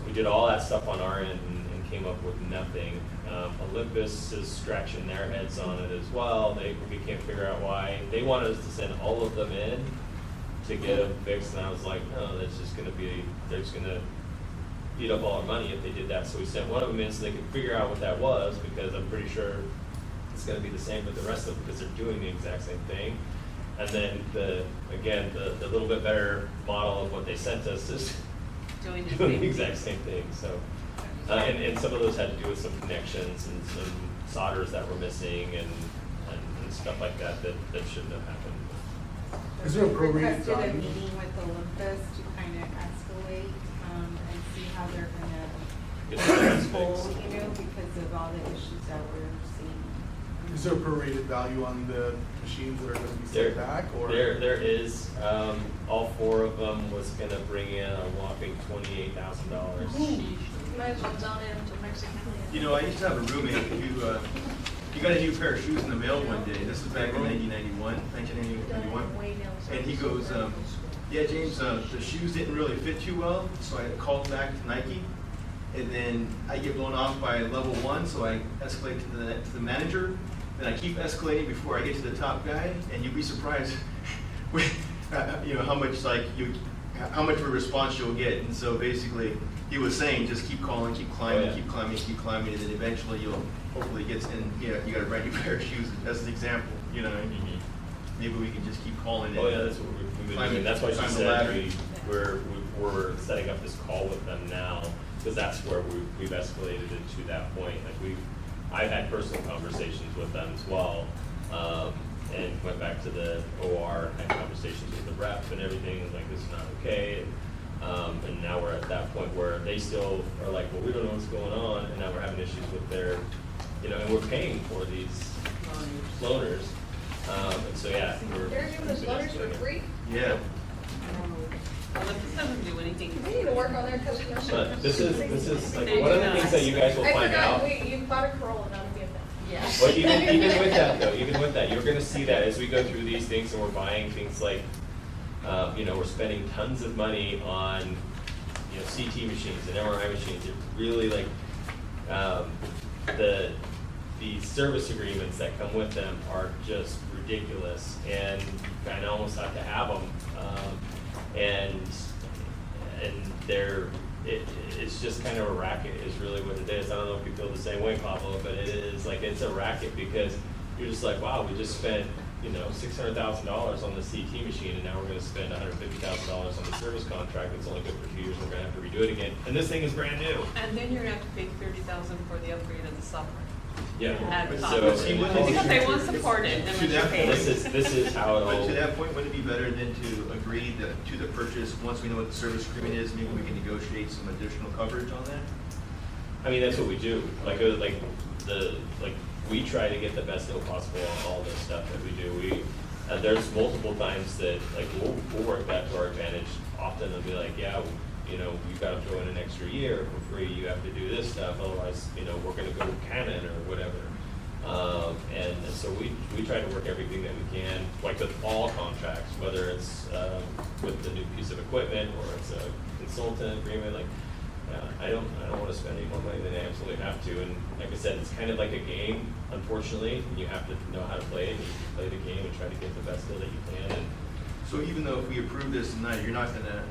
We did all that stuff on our end and came up with nothing. Olympus is scratching their heads on it as well. We can't figure out why. They wanted us to send all of them in to get them fixed, and I was like, no, that's just gonna be, they're just gonna eat up all our money if they did that. So we sent one of them in so they could figure out what that was, because I'm pretty sure it's gonna be the same with the rest of them, because they're doing the exact same thing. And then the little bit better model of what they sent us is Doing the exact same thing, so. And some of those had to do with some connections and some solders that were missing and stuff like that shouldn't have happened. Is there a prorated Requested a value? meeting with Olympus to kind of escalate, and see how they're Get the gonna fixed. hold, because of all the issues that we're seeing. Is there a prorated value on the machines that are gonna be sent back, or? There is, all 4 of them was gonna bring in a whopping $28,000. Might as well down it to Mexican. I used to have a roommate who, he got a new pair of shoes in the mail one day. This is back in 1991. And he goes, yeah, James, the shoes didn't really fit too well, so I called back to Nike. And then I get blown off by level 1, so I escalate to the manager. Then I keep escalating before I get to the top guy, and you'd be surprised how much of a response you'll get. And so basically, he was saying, just keep calling, keep climbing, keep climbing, and then eventually you'll hopefully get in. You got a brand new pair of shoes as an example. Maybe we can just keep calling it. Oh yeah, that's what we've been doing. That's why she said we're setting up this call with them now, because that's where we've escalated it to that point. Like I've had personal conversations with them as well, and went back to the OR, had conversations with the rep and everything, and like, this is not okay. And now we're at that point where they still are like, well, we don't know what's going on, and now we're having issues with their, and we're paying for these loaners. And so, yeah. They're giving us loaners for free? Yeah. Olympus doesn't do anything. We need to work on their customer service. But this is like one of the things that you guys will find out. I forgot, you bought a Corolla, not a BMW. Yeah. But even with that though, you're gonna see that as we go through these things and we're buying things like, we're spending tons of money on, CT machines and MRI machines. It's really like, the service agreements that come with them are just ridiculous, and you kind of almost have to have them. And it's just kind of a racket is really what it is. I don't know if you feel the same way, Pablo, but it is like, it's a racket because you're just like, wow, we just spent, $600,000 on the CT machine, and now we're gonna spend $150,000 on the service contract that's only good for 2 years, and we're gonna have to redo it again. And this thing is brand new. And then you're gonna have to pay $30,000 for the upgrade of the software. Yeah. Add So- software. Because they won't support it To unless you that pay. point- This is how it But all. to that point, wouldn't it be better than to agree to the purchase, once we know what the service agreement is, maybe we can negotiate some additional coverage on that? I mean, that's what we do. We try to get the best deal possible on all the stuff that we do. There's multiple times that we'll work that to our advantage. Often they'll be like, yeah, we've got to throw in an extra year for free. You have to do this stuff, otherwise, we're going to go Canon or whatever. And so we try to work everything that we can, like with all contracts, whether it's with the new piece of equipment or it's a consultant agreement. I don't want to spend any more money than I absolutely have to. And like I said, it's kind of like a game, unfortunately. And you have to know how to play it. And you play the game and try to get the best deal that you can. And So even though if we approve this tonight, you're not gonna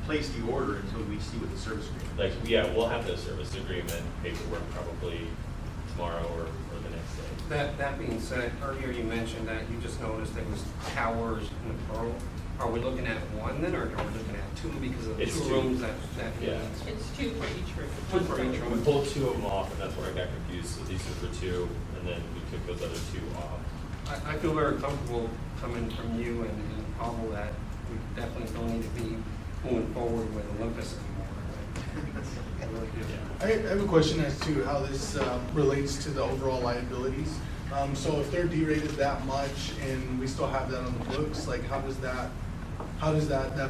place the order until we see what the service agreement is? we'll have the service agreement paperwork probably tomorrow or the next day. That being said, earlier you mentioned that you just noticed there was towers in the plural. Are we looking at one then, or are we looking at two because of the It's two two. rooms that? Yeah. It's 2 for each room. Two for each We room. pulled 2 of them off, and that's where I got confused. So these are for 2, and then we took those other 2 off. I feel very comfortable coming from you and Pablo that we definitely don't need to be moving forward with Olympus anymore. Right? I really do. I have a question as to how this relates to the overall liabilities. So if they're derated that much and we still have that on the books, like how does that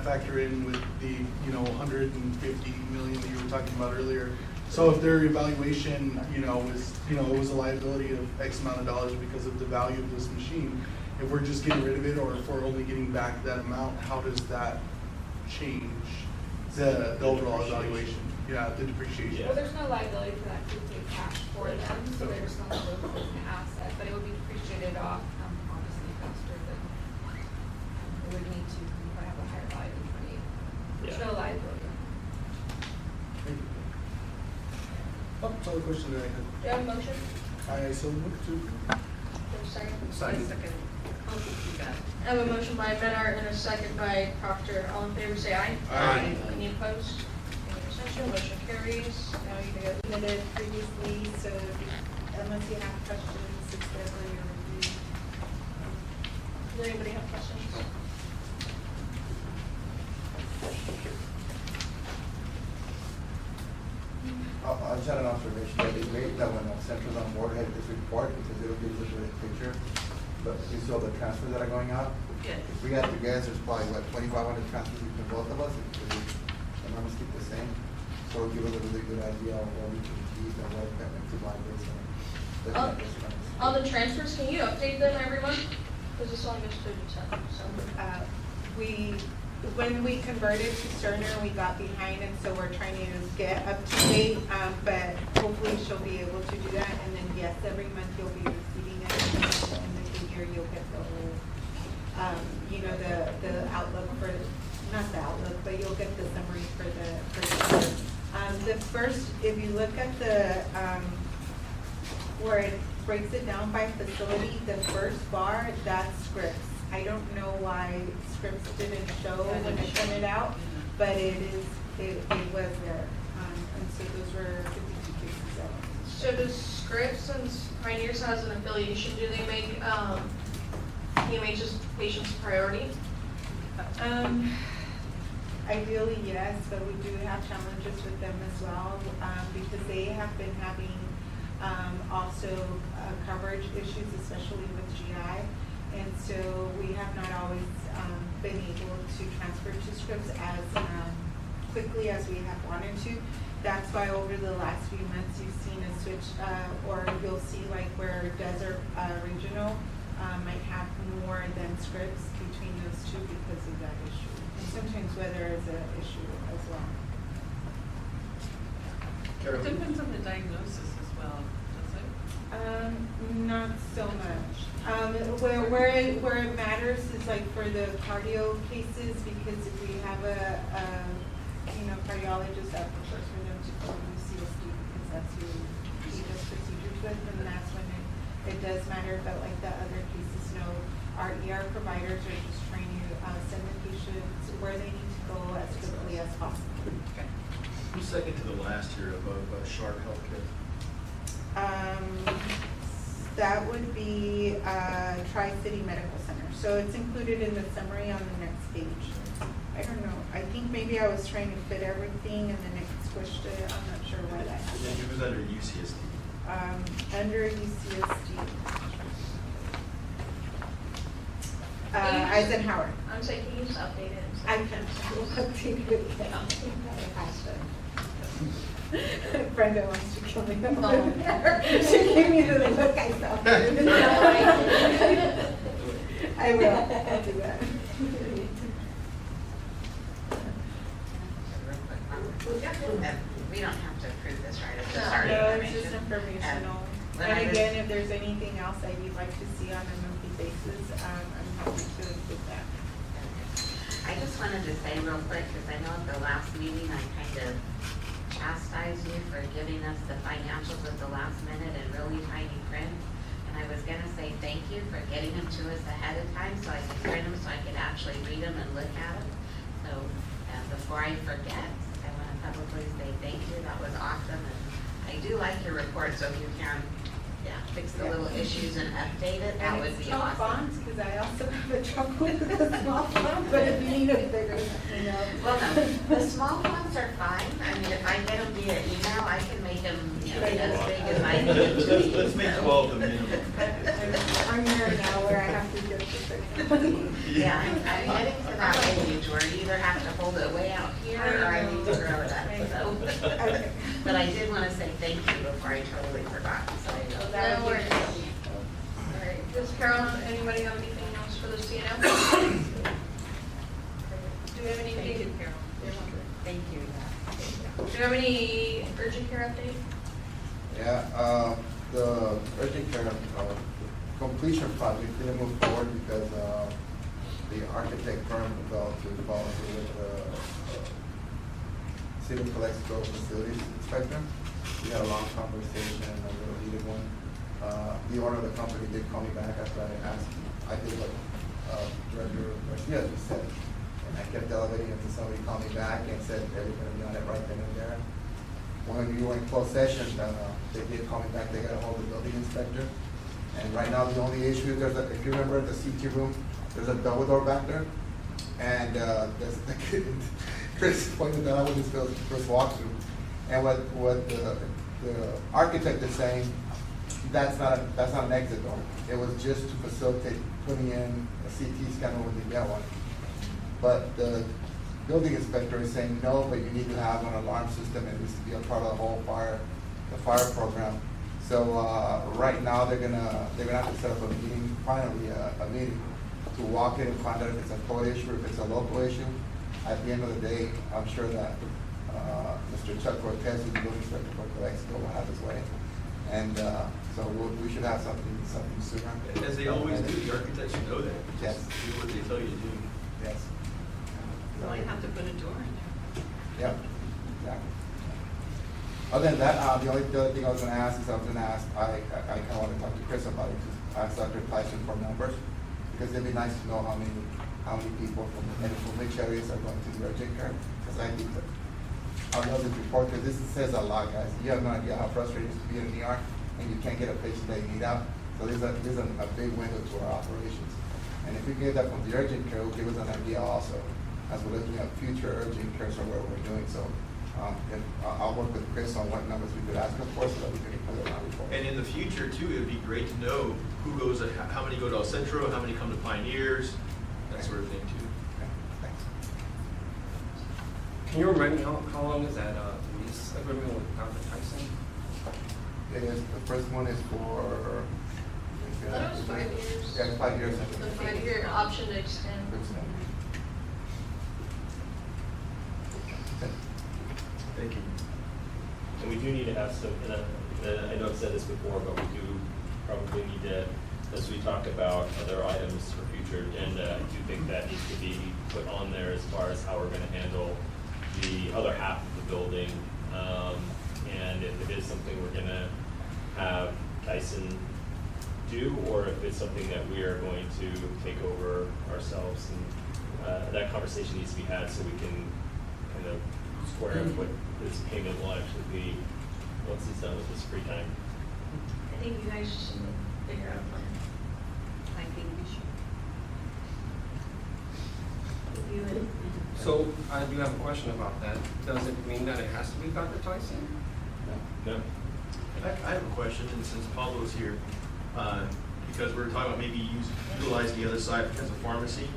factor in with the, 150 million that you were talking about earlier? So if their evaluation, it was a liability of X amount of dollars because of the value of this machine, if we're just getting rid of it or if we're only getting back that amount, how does that change the overall evaluation? Yeah, the depreciation. Well, there's no liability for that to pay cash for them, so they're just gonna look as an asset, but it would be depreciated off, obviously faster than, it would need to have a higher value in 28. There's Yeah. no liability. Oh, that's all the question that I had. Do you have a motion? I so moved to. There's a second? Second. You got it. I have a motion by Menard and a second by Proctor. All in favor, say aye. Aye. Any opposed? Any abstention? Motion carries. Now you can go. Submitted previously, so unless you have questions, it's there for your review. Does anybody have questions? I just had an observation that it's great that when Central's on board, had this report, because it'll give us a good picture. But you saw the transfers that are going out. Yes. If we had to guess, there's probably, 2,500 transfers between both of us, if the numbers keep the same. So it'll give us a really good idea of what we can keep and what can to buy this. On the transfers, can you update them every month? Because this one goes to the 10th, so. When we converted to Cerner, we got behind, and so we're trying to get up to date, but hopefully she'll be able to do that. And then, yes, every month you'll be receiving it, and the year you'll get the whole, the outlook for, not the outlook, but you'll get the summary for the year. The first, if you look at the, where it breaks it down by facility, the first bar, that's scripts. I don't know why scripts didn't show when I printed it out, but it was there. And so those were 52 cases out. So does Scripps, since Pioneers has an affiliation, do they make PMH's patients a priority? Ideally, yes, but we do have challenges with them as well, because they have been having also coverage issues, especially with GI. And so we have not always been able to transfer to Scripps as quickly as we have wanted to. That's why over the last few months you've seen a switch, or you'll see like where Desert Regional might have more than Scripps between those two because of that issue. And sometimes weather is an issue as well. It depends on the diagnosis as well, does it? Not so much. Where it matters is like for the cardio cases, because if we have a cardiologist, that prefers for them to go to CSD, because that's who he does procedures with, and that's when it does matter. But like the other cases, no, our ER providers are just trying to send the patients where they need to go as quickly as possible. Who's second to the last here above Sharp Healthcare? That would be Tri-City Medical Center. So it's included in the summary on the next page. I don't know. I think maybe I was trying to fit everything and then it squished it. I'm not sure why that happened. It was under UCSD. Under UCSD. Eisenhower. I'm saying, can you just update it? I can update it again. Brenda wants to kill me. She gave me the look I saw. I will. I'll do that. We don't have to approve this, right? It's No, just our it's just informational. when And I was- again, if there's anything else that you'd like to see on a monthly basis, I'm happy to include that. I just wanted to say real quick, because I know at the last meeting, I kind of chastised you for giving us the financials at the last minute in really tiny print. And I was gonna say thank you for getting them to us ahead of time, so I could print them, so I could actually read them and look at them. So, before I forget, I wanna publicly say thank you, that was awesome, and I do like your report, so if you can, fix the little issues and update it, that would be awesome. Fonts, because I also have a trouble with the small font, but if you need a bigger, Well, no, the small ones are fine. I mean, if I get them via email, I can make them, as big as I need them to be. Let's make 12 the minimum. I'm there now where I have to get the Yeah, I'm getting to that age where you either have to hold it way out here or I need to grow it up, so. But I did want to say thank you before I totally forgot, so. No worries. All right, Ms. Carol, anybody have anything else for the CNO? Do we have anything? Thank you, Carol. Thank you. Do you have any urgent care update? Yeah, the urgent care completion project didn't move forward because the architect firm failed to follow through with the City of Calexico facilities inspector. We had a long conversation, a little heated one. The owner of the company did call me back after I asked. I did what Director Garcia just said. And I kept elevating until somebody called me back and said they were going to be on it right then and there. When we were in closed session, they did call me back. They got a hold of the building inspector. And right now, the only issue is if you remember the CT room, there's a double door back there. And Chris pointed that out when his first walkthrough. And what the architect is saying, that's not an exit door. It was just to facilitate putting in a CT scanner when you get one. But the building inspector is saying no, but you need to have an alarm system. It needs to be a part of the whole fire program. So right now they're gonna have to set up a meeting, finally a meeting, to walk in and find out if it's a code issue or if it's a local issue. At the end of the day, I'm sure that Mr. Chuck Cortez, who's the building inspector for Calexico, will have his way. And so we should have something sooner. As they always do, the architects should know that. Yes. Do what they tell you to do. Yes. So I have to put a door in there. Yeah, exactly. Other than that, the other thing I was gonna ask is I kind of want to talk to Chris about it, to ask Dr. Tyson for numbers, because it'd be nice to know how many people from which areas are going to the urgent care, because I think that I love this report, because this says a lot, guys. You have no idea how frustrating it is to be in an ER and you can't get a patient that you need out. So there's a big window to our operations. And if we get that from the urgent care, it will give us an idea also, as we're looking at future urgent cares or what we're doing. So I'll work with Chris on what numbers we could ask him for, so that we can include it in our report. And in the future too, it'd be great to know who goes, how many go to El Centro, how many come to Pioneers, that sort of thing too. Okay, thanks. Can you remind me how long is that lease agreement with Dr. Tyson? It is, the first one is for. I thought it was 5 years. Yeah, it's 5 years. The 5-year option to extend. Thank you. And we do do need to have some, and I know I've said this before, but we do probably need to, as we talk about other items for future agenda, I do think that needs to be put on there as far as how we're gonna handle the other half of the building. And if it is something we're gonna have Tyson do, or if it's something that we are going to take over ourselves. And that conversation needs to be had so we can kind of square up what this payment will actually be once it's done with this free time. I think you guys should figure out a plan. I think we should. You and So I do have a question about that. Does it mean that it has to be Dr. Tyson? No? I have a question, and since Pablo's here, because we're talking about maybe utilize the other side as a pharmacy,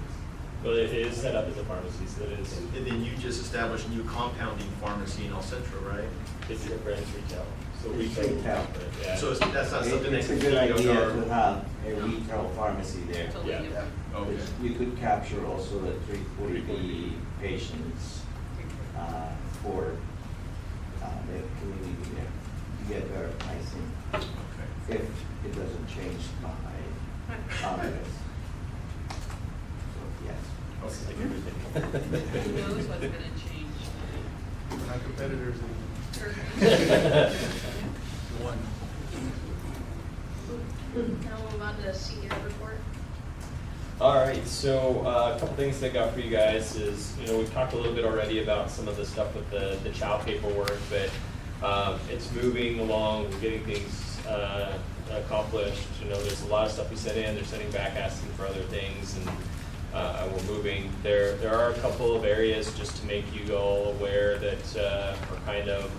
Well, it is set up as a pharmacy, so it is, and then you just established a new compounding pharmacy in El Centro, right? it's your brand's retail. So It's retail. retail. Yeah. So that's not something that It's a can good be idea under to have a retail pharmacy there. Yeah. Okay. We could capture also the 340B patients for the community there, to get better pricing, Okay. if it doesn't change by Congress. So, yes. It's like everything. Who knows what's gonna change? We're not competitors anymore. Or- One. now we'll move on to CEO report. All right, so a couple things that I got for you guys is, we've talked a little bit already about some of the stuff with the child paperwork, but it's moving along, we're getting things accomplished. There's a lot of stuff we sent in, they're sending back asking for other things, and we're moving. There are a couple of areas, just to make you all aware, that are kind of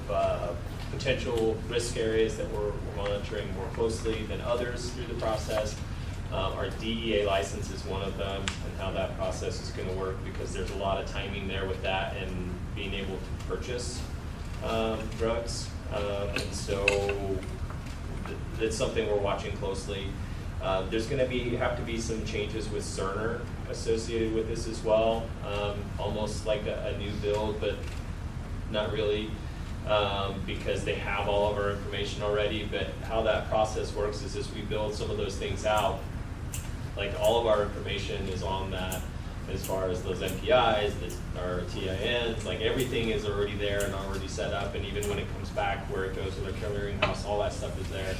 potential risk areas that we're monitoring more closely than others through the process. Our DEA license is one of them, and how that process is gonna work, because there's a lot of timing there with that and being able to purchase drugs. And so it's something we're watching closely. There's gonna have to be some changes with Cerner associated with this as well. Almost like a new build, but not really, because they have all of our information already. But how that process works is, as we build some of those things out, like all of our information is on that, as far as those MPIs, our TINs, like everything is already there and already set up. And even when it comes back where it goes to the clearinghouse, all that stuff is there.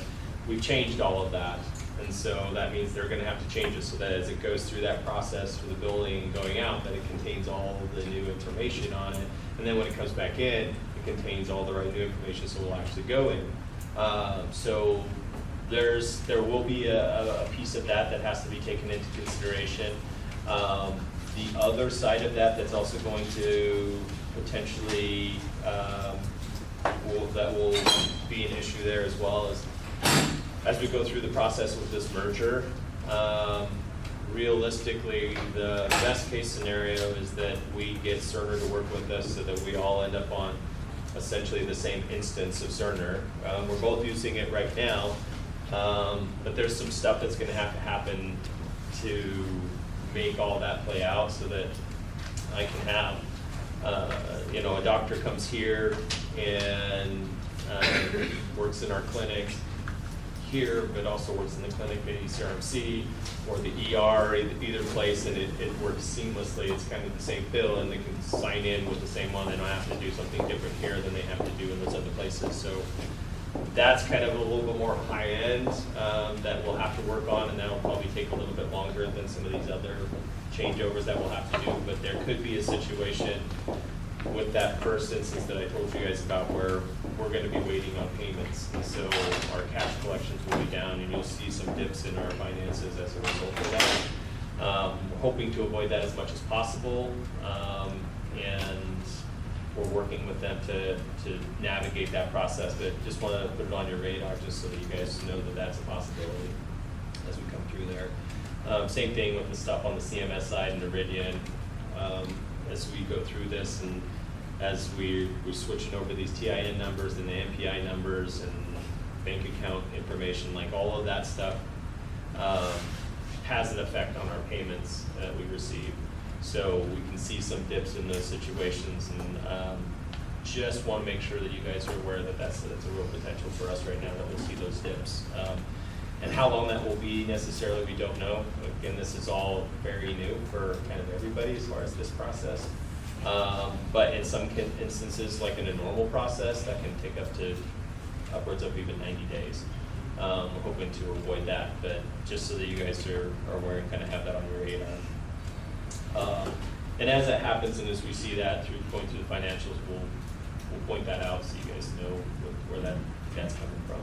We've changed all of that. And so that means they're gonna have to change it so that as it goes through that process for the building going out, that it contains all the new information on it. And then when it comes back in, it contains all the right new information, so we'll actually go in. So there will be a piece of that has to be taken into consideration. The other side of that that's also going to potentially, that will be an issue there as well, as we go through the process with this merger. Realistically, the best case scenario is that we get Cerner to work with us so that we all end up on essentially the same instance of Cerner. We're both using it right now, but there's some stuff that's gonna have to happen to make all that play out, so that I can have, a doctor comes here and works in our clinic here, but also works in the clinic, maybe CRMC or the ER, either place, and it works seamlessly. It's kind of the same bill, and they can sign in with the same one. They don't have to do something different here than they have to do in those other places. So that's kind of a little bit more high end that we'll have to work on, and that'll probably take a little bit longer than some of these other changeovers that we'll have to do. But there could be a situation with that first instance that I told you guys about, where we're gonna be waiting on payments. And so our cash collections will be down, and you'll see some dips in our finances as a result of that. We're hoping to avoid that as much as possible, and we're working with them to navigate that process. But just wanna put it on your radar, just so that you guys know that that's a possibility as we come through there. Same thing with the stuff on the CMS side and Iridian. As we go through this, and as we're switching over these TIN numbers and the MPI numbers and bank account information, like all of that stuff has an effect on our payments that we receive. So we can see some dips in those situations, and just want to make sure that you guys are aware that that's a real potential for us right now, that we'll see those dips. And how long that will be necessarily, we don't know. Again, this is all very new for kind of everybody as far as this process. But in some instances, like in a normal process, that can take up to upwards of even 90 days. We're hoping to avoid that, but just so that you guys are aware and kind of have that on your radar. And as that happens, and as we see that going through the financials, we'll point that out so you guys know where that's coming from.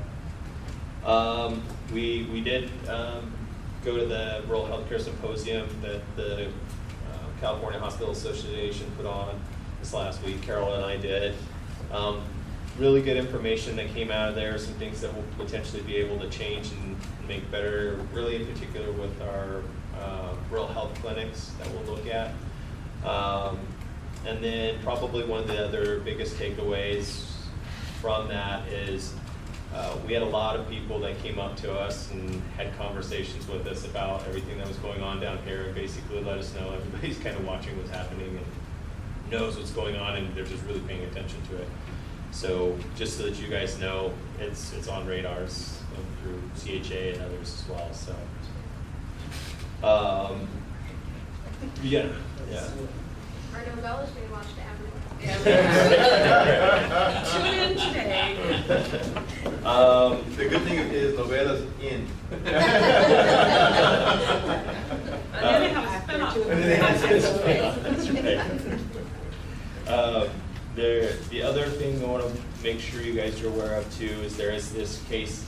We did go to the Rural Healthcare Symposium that the California Hospital Association put on this last week. Carol and I did. Really good information that came out of there, some things that we'll potentially be able to change and make better, really in particular with our rural health clinics that we'll look at. And then probably one of the other biggest takeaways from that is we had a lot of people that came up to us and had conversations with us about everything that was going on down here, and basically let us know everybody's kind of watching what's happening and knows what's going on, and they're just really paying attention to it. So just so that you guys know, it's on radars through CHA and others as well. So yeah. Our novellas being watched Tune in today. The good thing is novelas in. And then they have a spin-off. And then they have a spin-off. That's right. The other thing I want to make sure you guys are aware of too is there is this case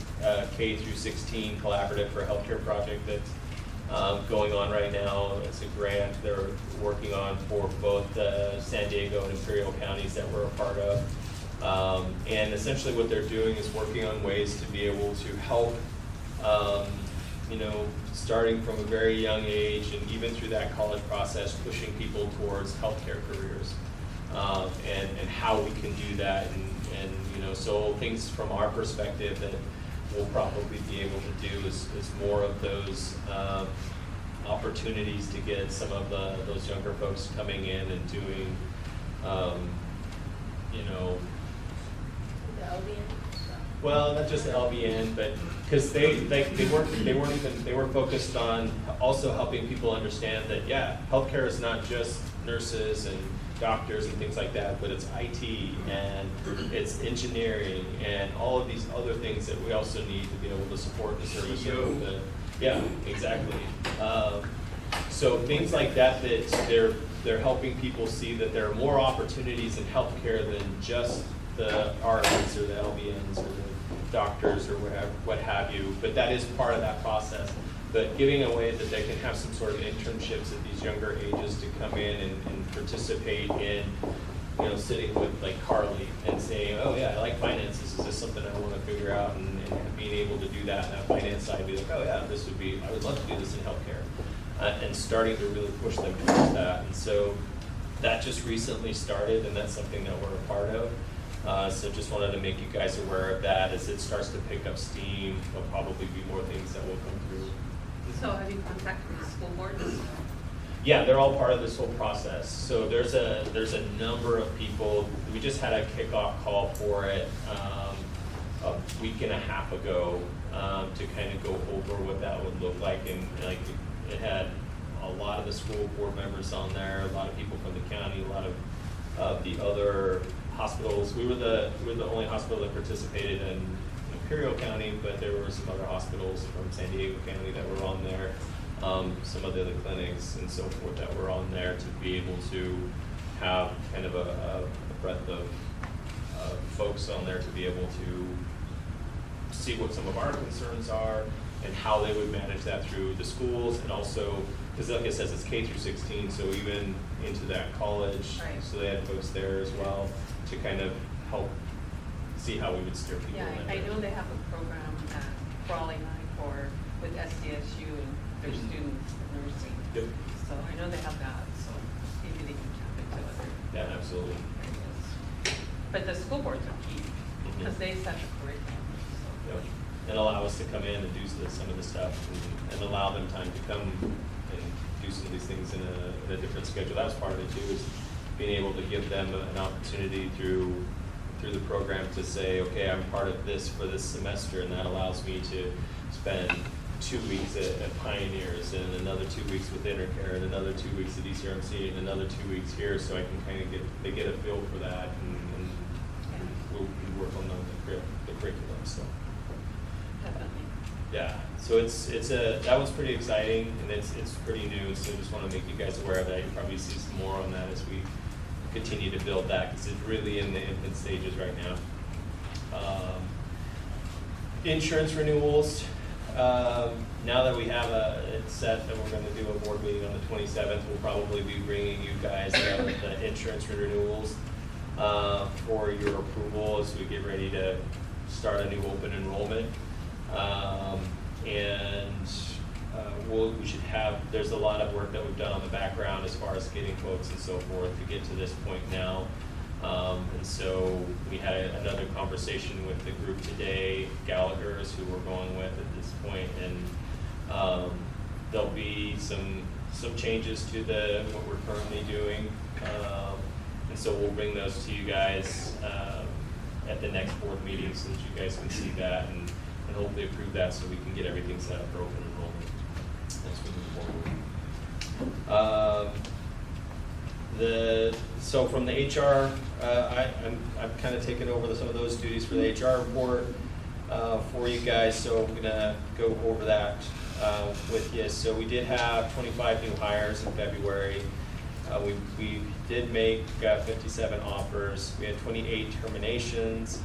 K through 16 collaborative for healthcare project that's going on right now. It's a grant they're working on for both San Diego and Imperial counties that we're a part of. And essentially what they're doing is working on ways to be able to help, starting from a very young age and even through that college process, pushing people towards healthcare careers. And how we can do that, and so things from our perspective that we'll probably be able to do is more of those opportunities to get some of those younger folks coming in and doing, the LVN stuff. well, not just the LVN, but because they were focused on also helping people understand that healthcare is not just nurses and doctors and things like that, but it's IT and it's engineering and all of these other things that we also need to be able to support the service. Yeah, exactly. So things like that they're helping people see that there are more opportunities in healthcare than just the RNs or the LVNs or the doctors or what have you, but that is part of that process. But giving a way that they can have some sort of internships at these younger ages to come in and participate in, sitting with like Carly and saying, oh yeah, I like finances, is this something I want to figure out, and being able to do that on that finance side, be like, oh yeah, I would love to do this in healthcare, and starting to really push them towards that. And so that just recently started, and that's something that we're a part of. So just wanted to make you guys aware of that. As it starts to pick up steam, there'll probably be more things that will come through. So have you contacted the school board? Yeah, they're all part of this whole process. So there's a number of people. We just had a kickoff call for it a week and a half ago to kind of go over what that would look like, and like it had a lot of the school board members on there, a lot of people from the county, a lot of the other hospitals. We were the only hospital that participated in Imperial County, but there were some other hospitals from San Diego County that were on there, some of the other clinics and so forth that were on there, to be able to have kind of a breadth of folks on there to be able to see what some of our concerns are and how they would manage that through the schools, and also, because like it says, it's K through 16, so even into that college, Right. So they had folks there as well to kind of help see how we would steer people Yeah, in that I know direction. they have a program at Raleigh High with SDSU and their students in nursing. Yep. So I know they have that, so maybe they can tap into other Yeah, absolutely. areas. But the school boards are key, because they set the curriculum, so. Yep. And allow us to come in and do some of the stuff, and allow them time to come and do some of these things in a different schedule. That was part of it too, is being able to give them an opportunity through the program to say, okay, I'm part of this for this semester, and that allows me to spend 2 weeks at Pioneers, and another 2 weeks with Intercare, and another 2 weeks at ECRMC, and another 2 weeks here, so I can kind of get a feel for that, and we'll work on the curriculum, so. Definitely. Yeah, so that was pretty exciting, and it's pretty new, so just want to make you guys aware of that. You'll probably see some more on that as we continue to build that, because it's really in the infant stages right now. Insurance renewals, now that we have it set that we're going to do a board meeting on the 27th, we'll probably be bringing you guys the insurance renewals for your approval as we get ready to start a new open enrollment. We should have, there's a lot of work that we've done on the background as far as getting quotes and so forth to get to this point now. And so we had another conversation with the group today, Gallagher's, who we're going with at this point, and there'll be some changes to what we're currently doing. And so we'll bring those to you guys at the next board meeting so that you guys can see that and hopefully approve that so we can get everything set up for open enrollment as we move forward. So from the HR, I've kind of taken over some of those duties for the HR report for you guys, so I'm gonna go over that with you. So we did have 25 new hires in February. We did make 57 offers. We had 28 terminations.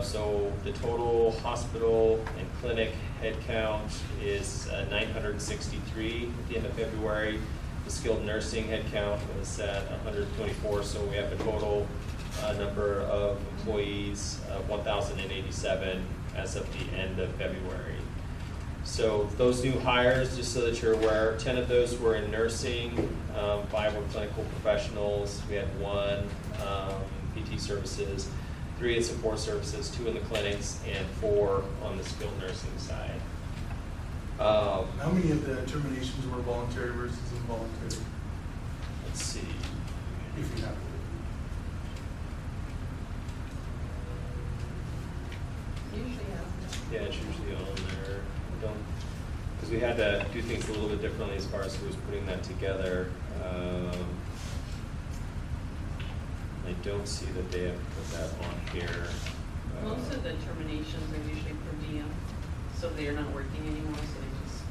So the total hospital and clinic headcount is 963 at the end of February. The skilled nursing headcount was at 124, so we have a total number of employees of 1,087 as of the end of February. So those new hires, just so that you're aware, 10 of those were in nursing, 5 were clinical professionals, we had 1 PT services, 3 in support services, 2 in the clinics, and 4 on the skilled nursing side. How many of the terminations were voluntary versus involuntary? Let's see. If you have Usually, Yeah, it's usually on there. Because we had to do things a little bit differently as far as who was putting that together. I don't see that they have put that on here. most of the terminations are usually per diem, so they're not working anymore, so they just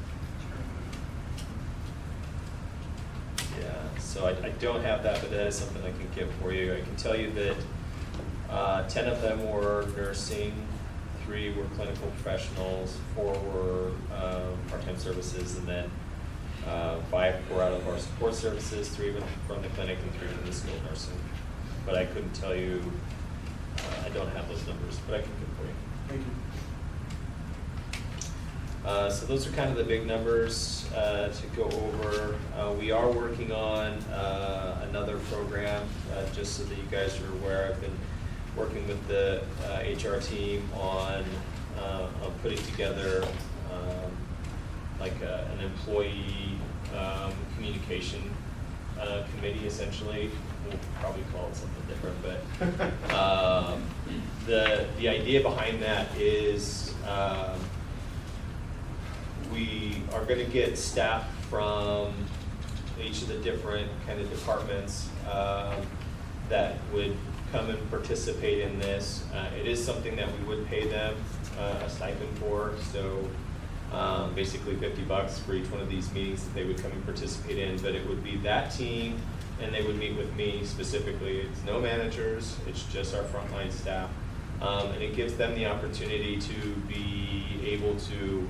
terminate. Yeah, so I don't have that, but that is something I can get for you. I can tell you that 10 of them were nursing, 3 were clinical professionals, 4 were part-time services, and then 5 were out of our support services, 3 from the clinic, and 3 from the skilled nursing. But I couldn't tell you, I don't have those numbers, but I can get for you. Thank you. So those are kind of the big numbers to go over. We are working on another program, just so that you guys are aware. I've been working with the HR team on putting together like an employee communication committee, essentially. We'll probably call it something different, but the idea behind that is we are going to get staff from each of the different kind of departments that would come and participate in this. It is something that we would pay them a stipend for, so basically $50 for each one of these meetings that they would come and participate in, but it would be that team and they would meet with me specifically. It's no managers, it's just our frontline staff. And it gives them the opportunity to be able to,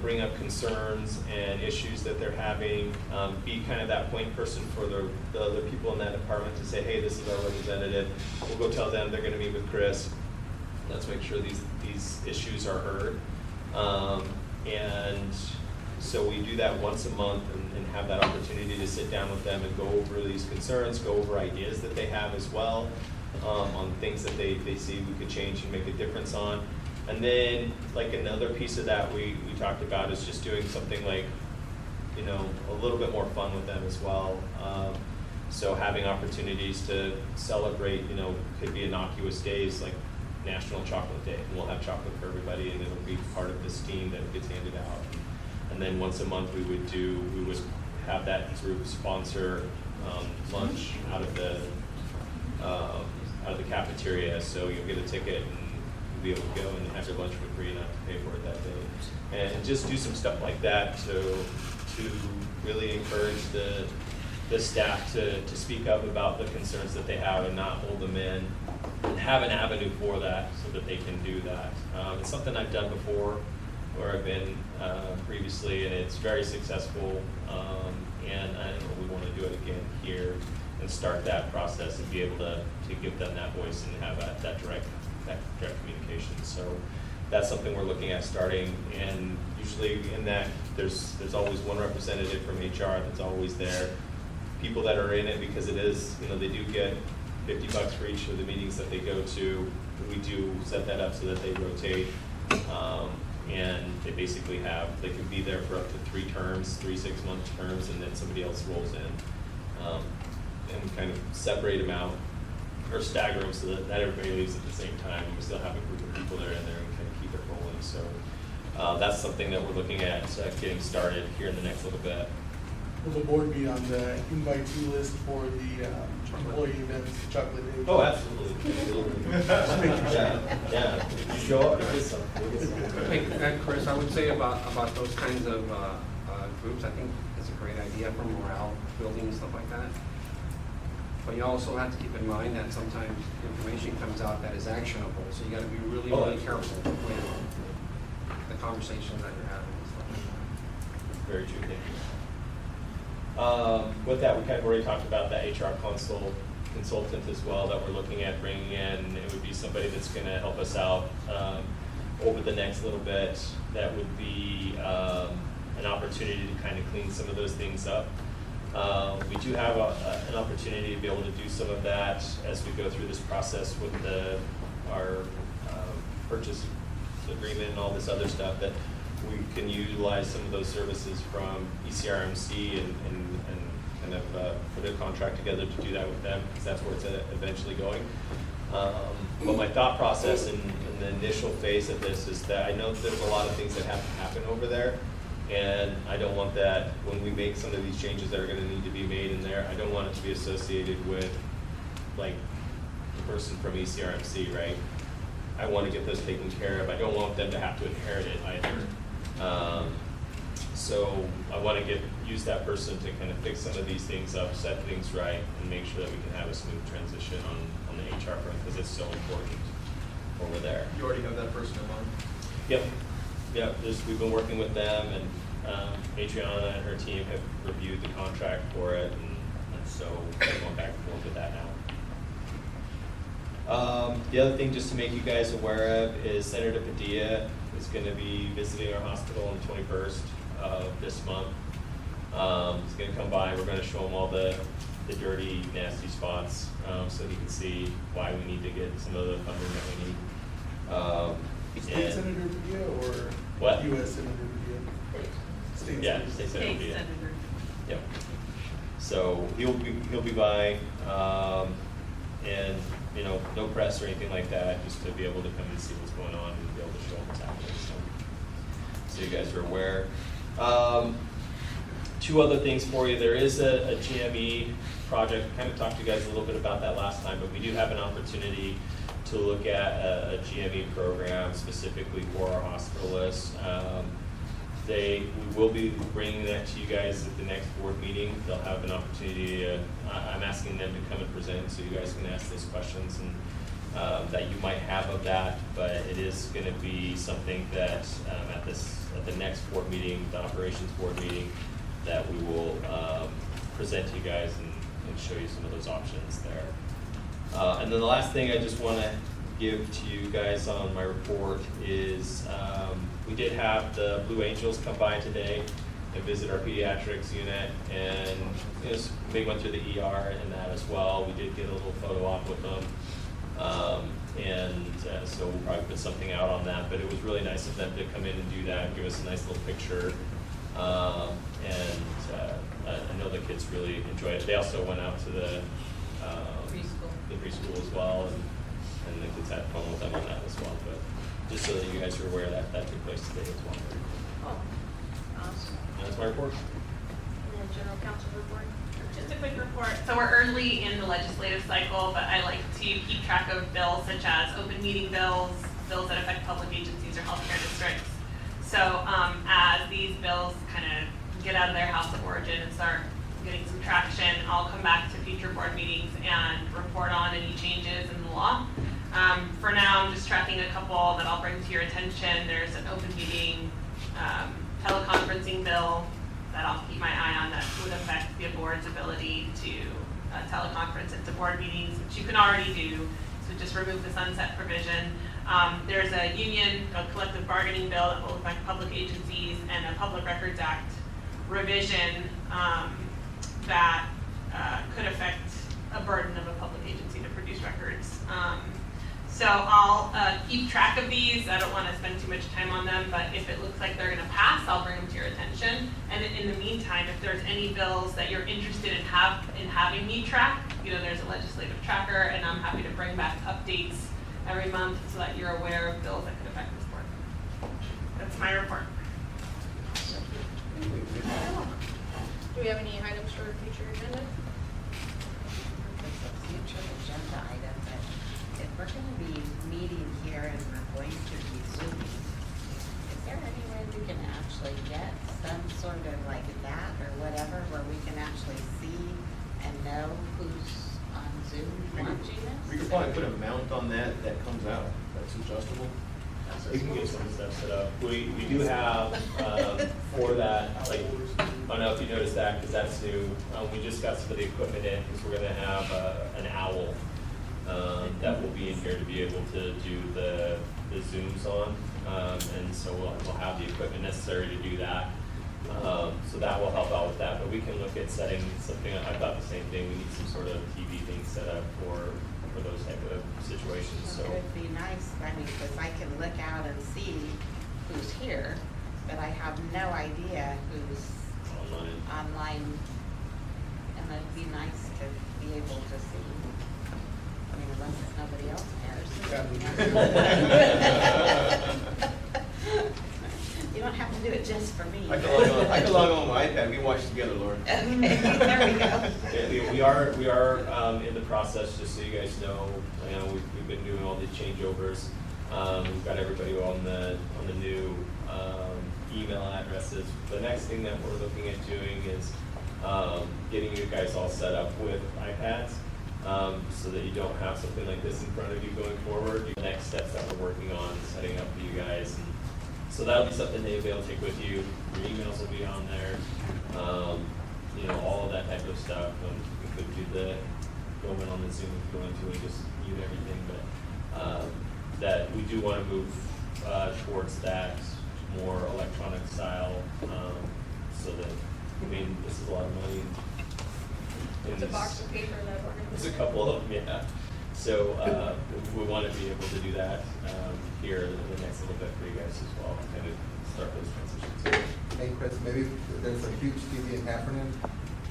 bring up concerns and issues that they're having, be kind of that point person for the other people in that department to say, hey, this is our representative. We'll go tell them they're gonna meet with Chris. Let's make sure these issues are heard. And so we do that once a month and have that opportunity to sit down with them and go over these concerns, go over ideas that they have as well, on things that they see we could change and make a difference on. And then like another piece of that we talked about is just doing something like you know, a little bit more fun with them as well. So having opportunities to celebrate, you know, could be innocuous days like National Chocolate Day, and we'll have chocolate for everybody, and it'll be part of this team that gets handed out. And then once a month we would have that group sponsor lunch out of the cafeteria, so you'll get a ticket and you'll be able to go and have your lunch for free and not have to pay for it that day. And just do some stuff like that to really encourage the staff to speak up about the concerns that they have and not hold them in, and have an avenue for that so that they can do that. It's something I've done before where I've been previously, and it's very successful, and I know we want to do it again here and start that process and be able to give them that voice and have that direct communication. So that's something we're looking at starting, and usually in that there's always one representative from HR that's always there. People that are in it because it is, you know, they do get $50 for each of the meetings that they go to. We do set that up so that they rotate, and they basically they can be there for up to 3 6-month terms, and then somebody else rolls in. And we kind of separate them out or stagger them so that not everybody leaves at the same time. We still have a group of people that are in there and kind of keep it rolling. So that's something that we're looking at getting started here in the next little bit. Will the board be on the invitee list for the employee events, chocolate day? Oh, absolutely. Yeah. You show up, you'll get some. Hey, Chris, I would say about those kinds of groups, I think it's a great idea for morale building and stuff like that. But you also have to keep in mind that sometimes information comes out that is actionable, so you got to be really, really careful with the conversations that you're having and stuff like that. Very true, thank you. With that, we kind of already talked about the HR consultant as well that we're looking at bringing in. It would be somebody that's going to help us out over the next little bit. That would be an opportunity to kind of clean some of those things up. We do have an opportunity to be able to do some of that as we go through this process with our purchase agreement and all this other stuff, that we can utilize some of those services from ECRMC and kind of put a contract together to do that with them, because that's where it's eventually going. But my thought process in the initial phase of this is that I know there's a lot of things that have to happen over there, and I don't want that when we make some of these changes that are going to need to be made in there, I don't want it to be associated with like the person from ECRMC, right? I want to get those taken care of. I don't want them to have to inherit it either. So I want to use that person to kind of fix some of these things up, set things right, and make sure that we can have a smooth transition on the HR front, because it's so important over there. You already have that person in mind? Yep. We've been working with them, and Adriana and her team have reviewed the contract for it, and so we're going back and forth with that now. The other thing just to make you guys aware of is Senator Padilla is going to be visiting our hospital on the 21st of this month. He's going to come by. We're going to show him all the dirty, nasty spots so he can see why we need to get some of the funding that we need. State Senator Padilla or what? U.S. Senator Padilla? State State Senator Padilla. Senator. Yep. So he'll be by, and no press or anything like that, just to be able to come and see what's going on and be able to show them what's happening. So you guys are aware. 2 other things for you. There is a GME project. I kind of talked to you guys a little bit about that last time, but we do have an opportunity to look at a GME program specifically for our hospitalists. We will be bringing that to you guys at the next board meeting. They'll have an opportunity. I'm asking them to come and present so you guys can ask those questions and that you might have of that. But it is going to be something that at the next board meeting, the operations board meeting, that we will present to you guys and show you some of those options there. And then the last thing I just want to give to you guys on my report is we did have the Blue Angels come by today and visit our pediatrics unit, and they went through the ER and that as well. We did get a little photo op with them, so we'll probably put something out on that. But it was really nice of them to come in and do that, give us a nice little picture. I know the kids really enjoy it. They also went out to the preschool as well, and the kids had fun with them on that as well. But just so that you guys are aware that took place today as well. Oh, awesome. That's my report. And then general counsel report. Just a quick report. So we're early in the legislative cycle, but I like to keep track of bills such as open meeting bills, bills that affect public agencies or healthcare districts. So as these bills kind of get out of their house of origin and start getting some traction, I'll come back to future board meetings and report on any changes in the law. For now, I'm just tracking a couple that I'll bring to your attention. There's an open meeting teleconferencing bill that I'll keep my eye on that would affect the board's ability to teleconference into board meetings, which you can already do. So just remove the sunset provision. There's a collective bargaining bill that will affect public agencies, and a Public Records Act revision that could affect a burden of a public agency to produce records. So I'll keep track of these. I don't want to spend too much time on them, but if it looks like they're going to pass, I'll bring them to your attention. And in the meantime, if there's any bills that you're interested in having me track, there's a legislative tracker, and I'm happy to bring back updates every month so that you're aware of bills that could affect this board. That's my report. Do we have any items for future agenda? It's a future agenda item, but if we're going to be meeting here and we're going to be Zooming, is there any way we can actually get some sort of like that or whatever where we can actually see and know who's on Zoom watching us? We could probably put a mount on that comes out, that's adjustable. You can get some of the stuff set up. We do have, for that, like, I don't know if you noticed that, because that's new. We just got some of the equipment in, because we're gonna have an owl that will be in here to be able to do the Zooms on. And so we'll have the equipment necessary to do that. So that will help out with that, but we can look at setting something, I thought the same thing, we need some sort of TV thing set up for those type of situations, so. It would be nice, because I can look out and see who's here, but I have no idea who's online. And it'd be nice to be able to see. I mean, unless nobody else cares. You don't have to do it just for me. I can log on my iPad, we watch together, Laura. Okay, there we go. Yeah, we are in the process, just so you guys know, we've been doing all the changeovers. We've got everybody on the new email addresses. The next thing that we're looking at doing is getting you guys all set up with iPads, so that you don't have something like this in front of you going forward. The next steps that we're working on, setting up for you guys. So that'll be something that you'll be able to take with you. Your emails will be on there. All of that type of stuff. We could do the going on the Zoom, go into it, just mute everything. But that we do want to move towards that more electronic style, so that, this is a lot of money. It's a box of paper that we're going to. There's a couple of them, yeah. So we want to be able to do that here in the next little bit for you guys as well, kind of start those transitions. Hey Chris, maybe there's a huge TV in Heffernan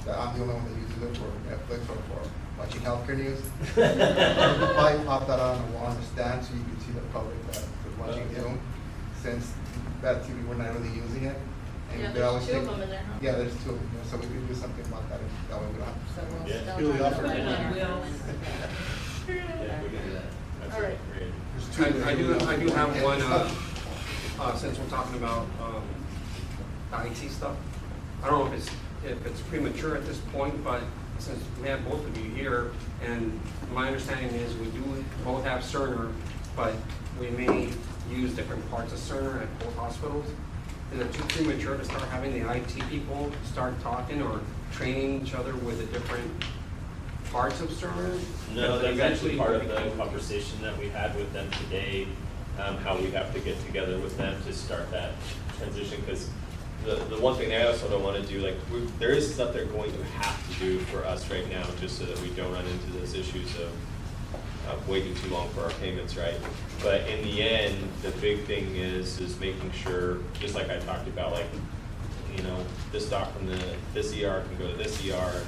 that I'm the only one that uses it for Netflix or for watching healthcare news. You could probably pop that on the stand so you can see the public that is watching Zoom, since that TV we're not really using it. And Yeah, they there's always two of take- them in there, huh? Yeah, there's two of them, so we could do something about that, that way we don't have to. So we'll Yeah. still Really have offer to it. put it on Wheels. Yeah, we can do that. All right. Great. I do have one, since we're talking about the IT stuff. I don't know if it's premature at this point, but since we have both of you here, and my understanding is we do both have Cerner, but we may use different parts of Cerner at both hospitals. Is it too premature to start having the IT people start talking or training each other with the different parts of Cerner? No, that's actually part of the conversation that we had with them today, how we have to get together with them to start that transition, because the one thing I also don't want to do, there is stuff they're going to have to do for us right now, just so that we don't run into those issues of waiting too long for our payments, right? But in the end, the big thing is making sure, just like I talked about, you know, this doc from this ER can go to this ER,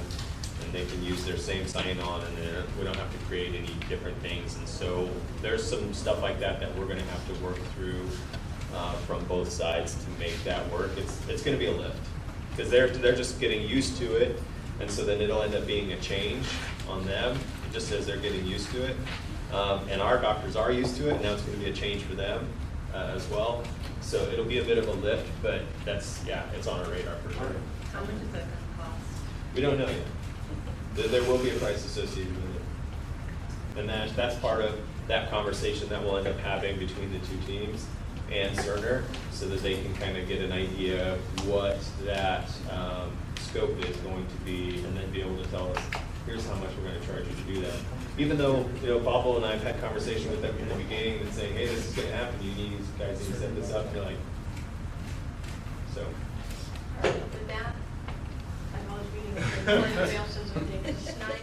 and they can use their same sign-on, and then we don't have to create any different things. And so there's some stuff like that that we're gonna have to work through from both sides to make that work. It's gonna be a lift, because they're just getting used to it, and so then it'll end up being a change on them, just as they're getting used to it. And our doctors are used to it, and now it's gonna be a change for them as well. So it'll be a bit of a lift, but that's, yeah, it's on our radar for sure. How much is that gonna cost? We don't know yet. There will be a price associated with it. And that's part of that conversation that we'll end up having between the two teams and Cerner, so that they can kind of get an idea of what that scope is going to be, and then be able to tell us, here's how much we're going to charge you to do that. Even though, you know, Pablo and I have had conversation with them in the beginning and saying, hey, this is going to happen, you guys need to set this up, and they're like, so. With that, I acknowledge meeting. Anybody else has anything tonight?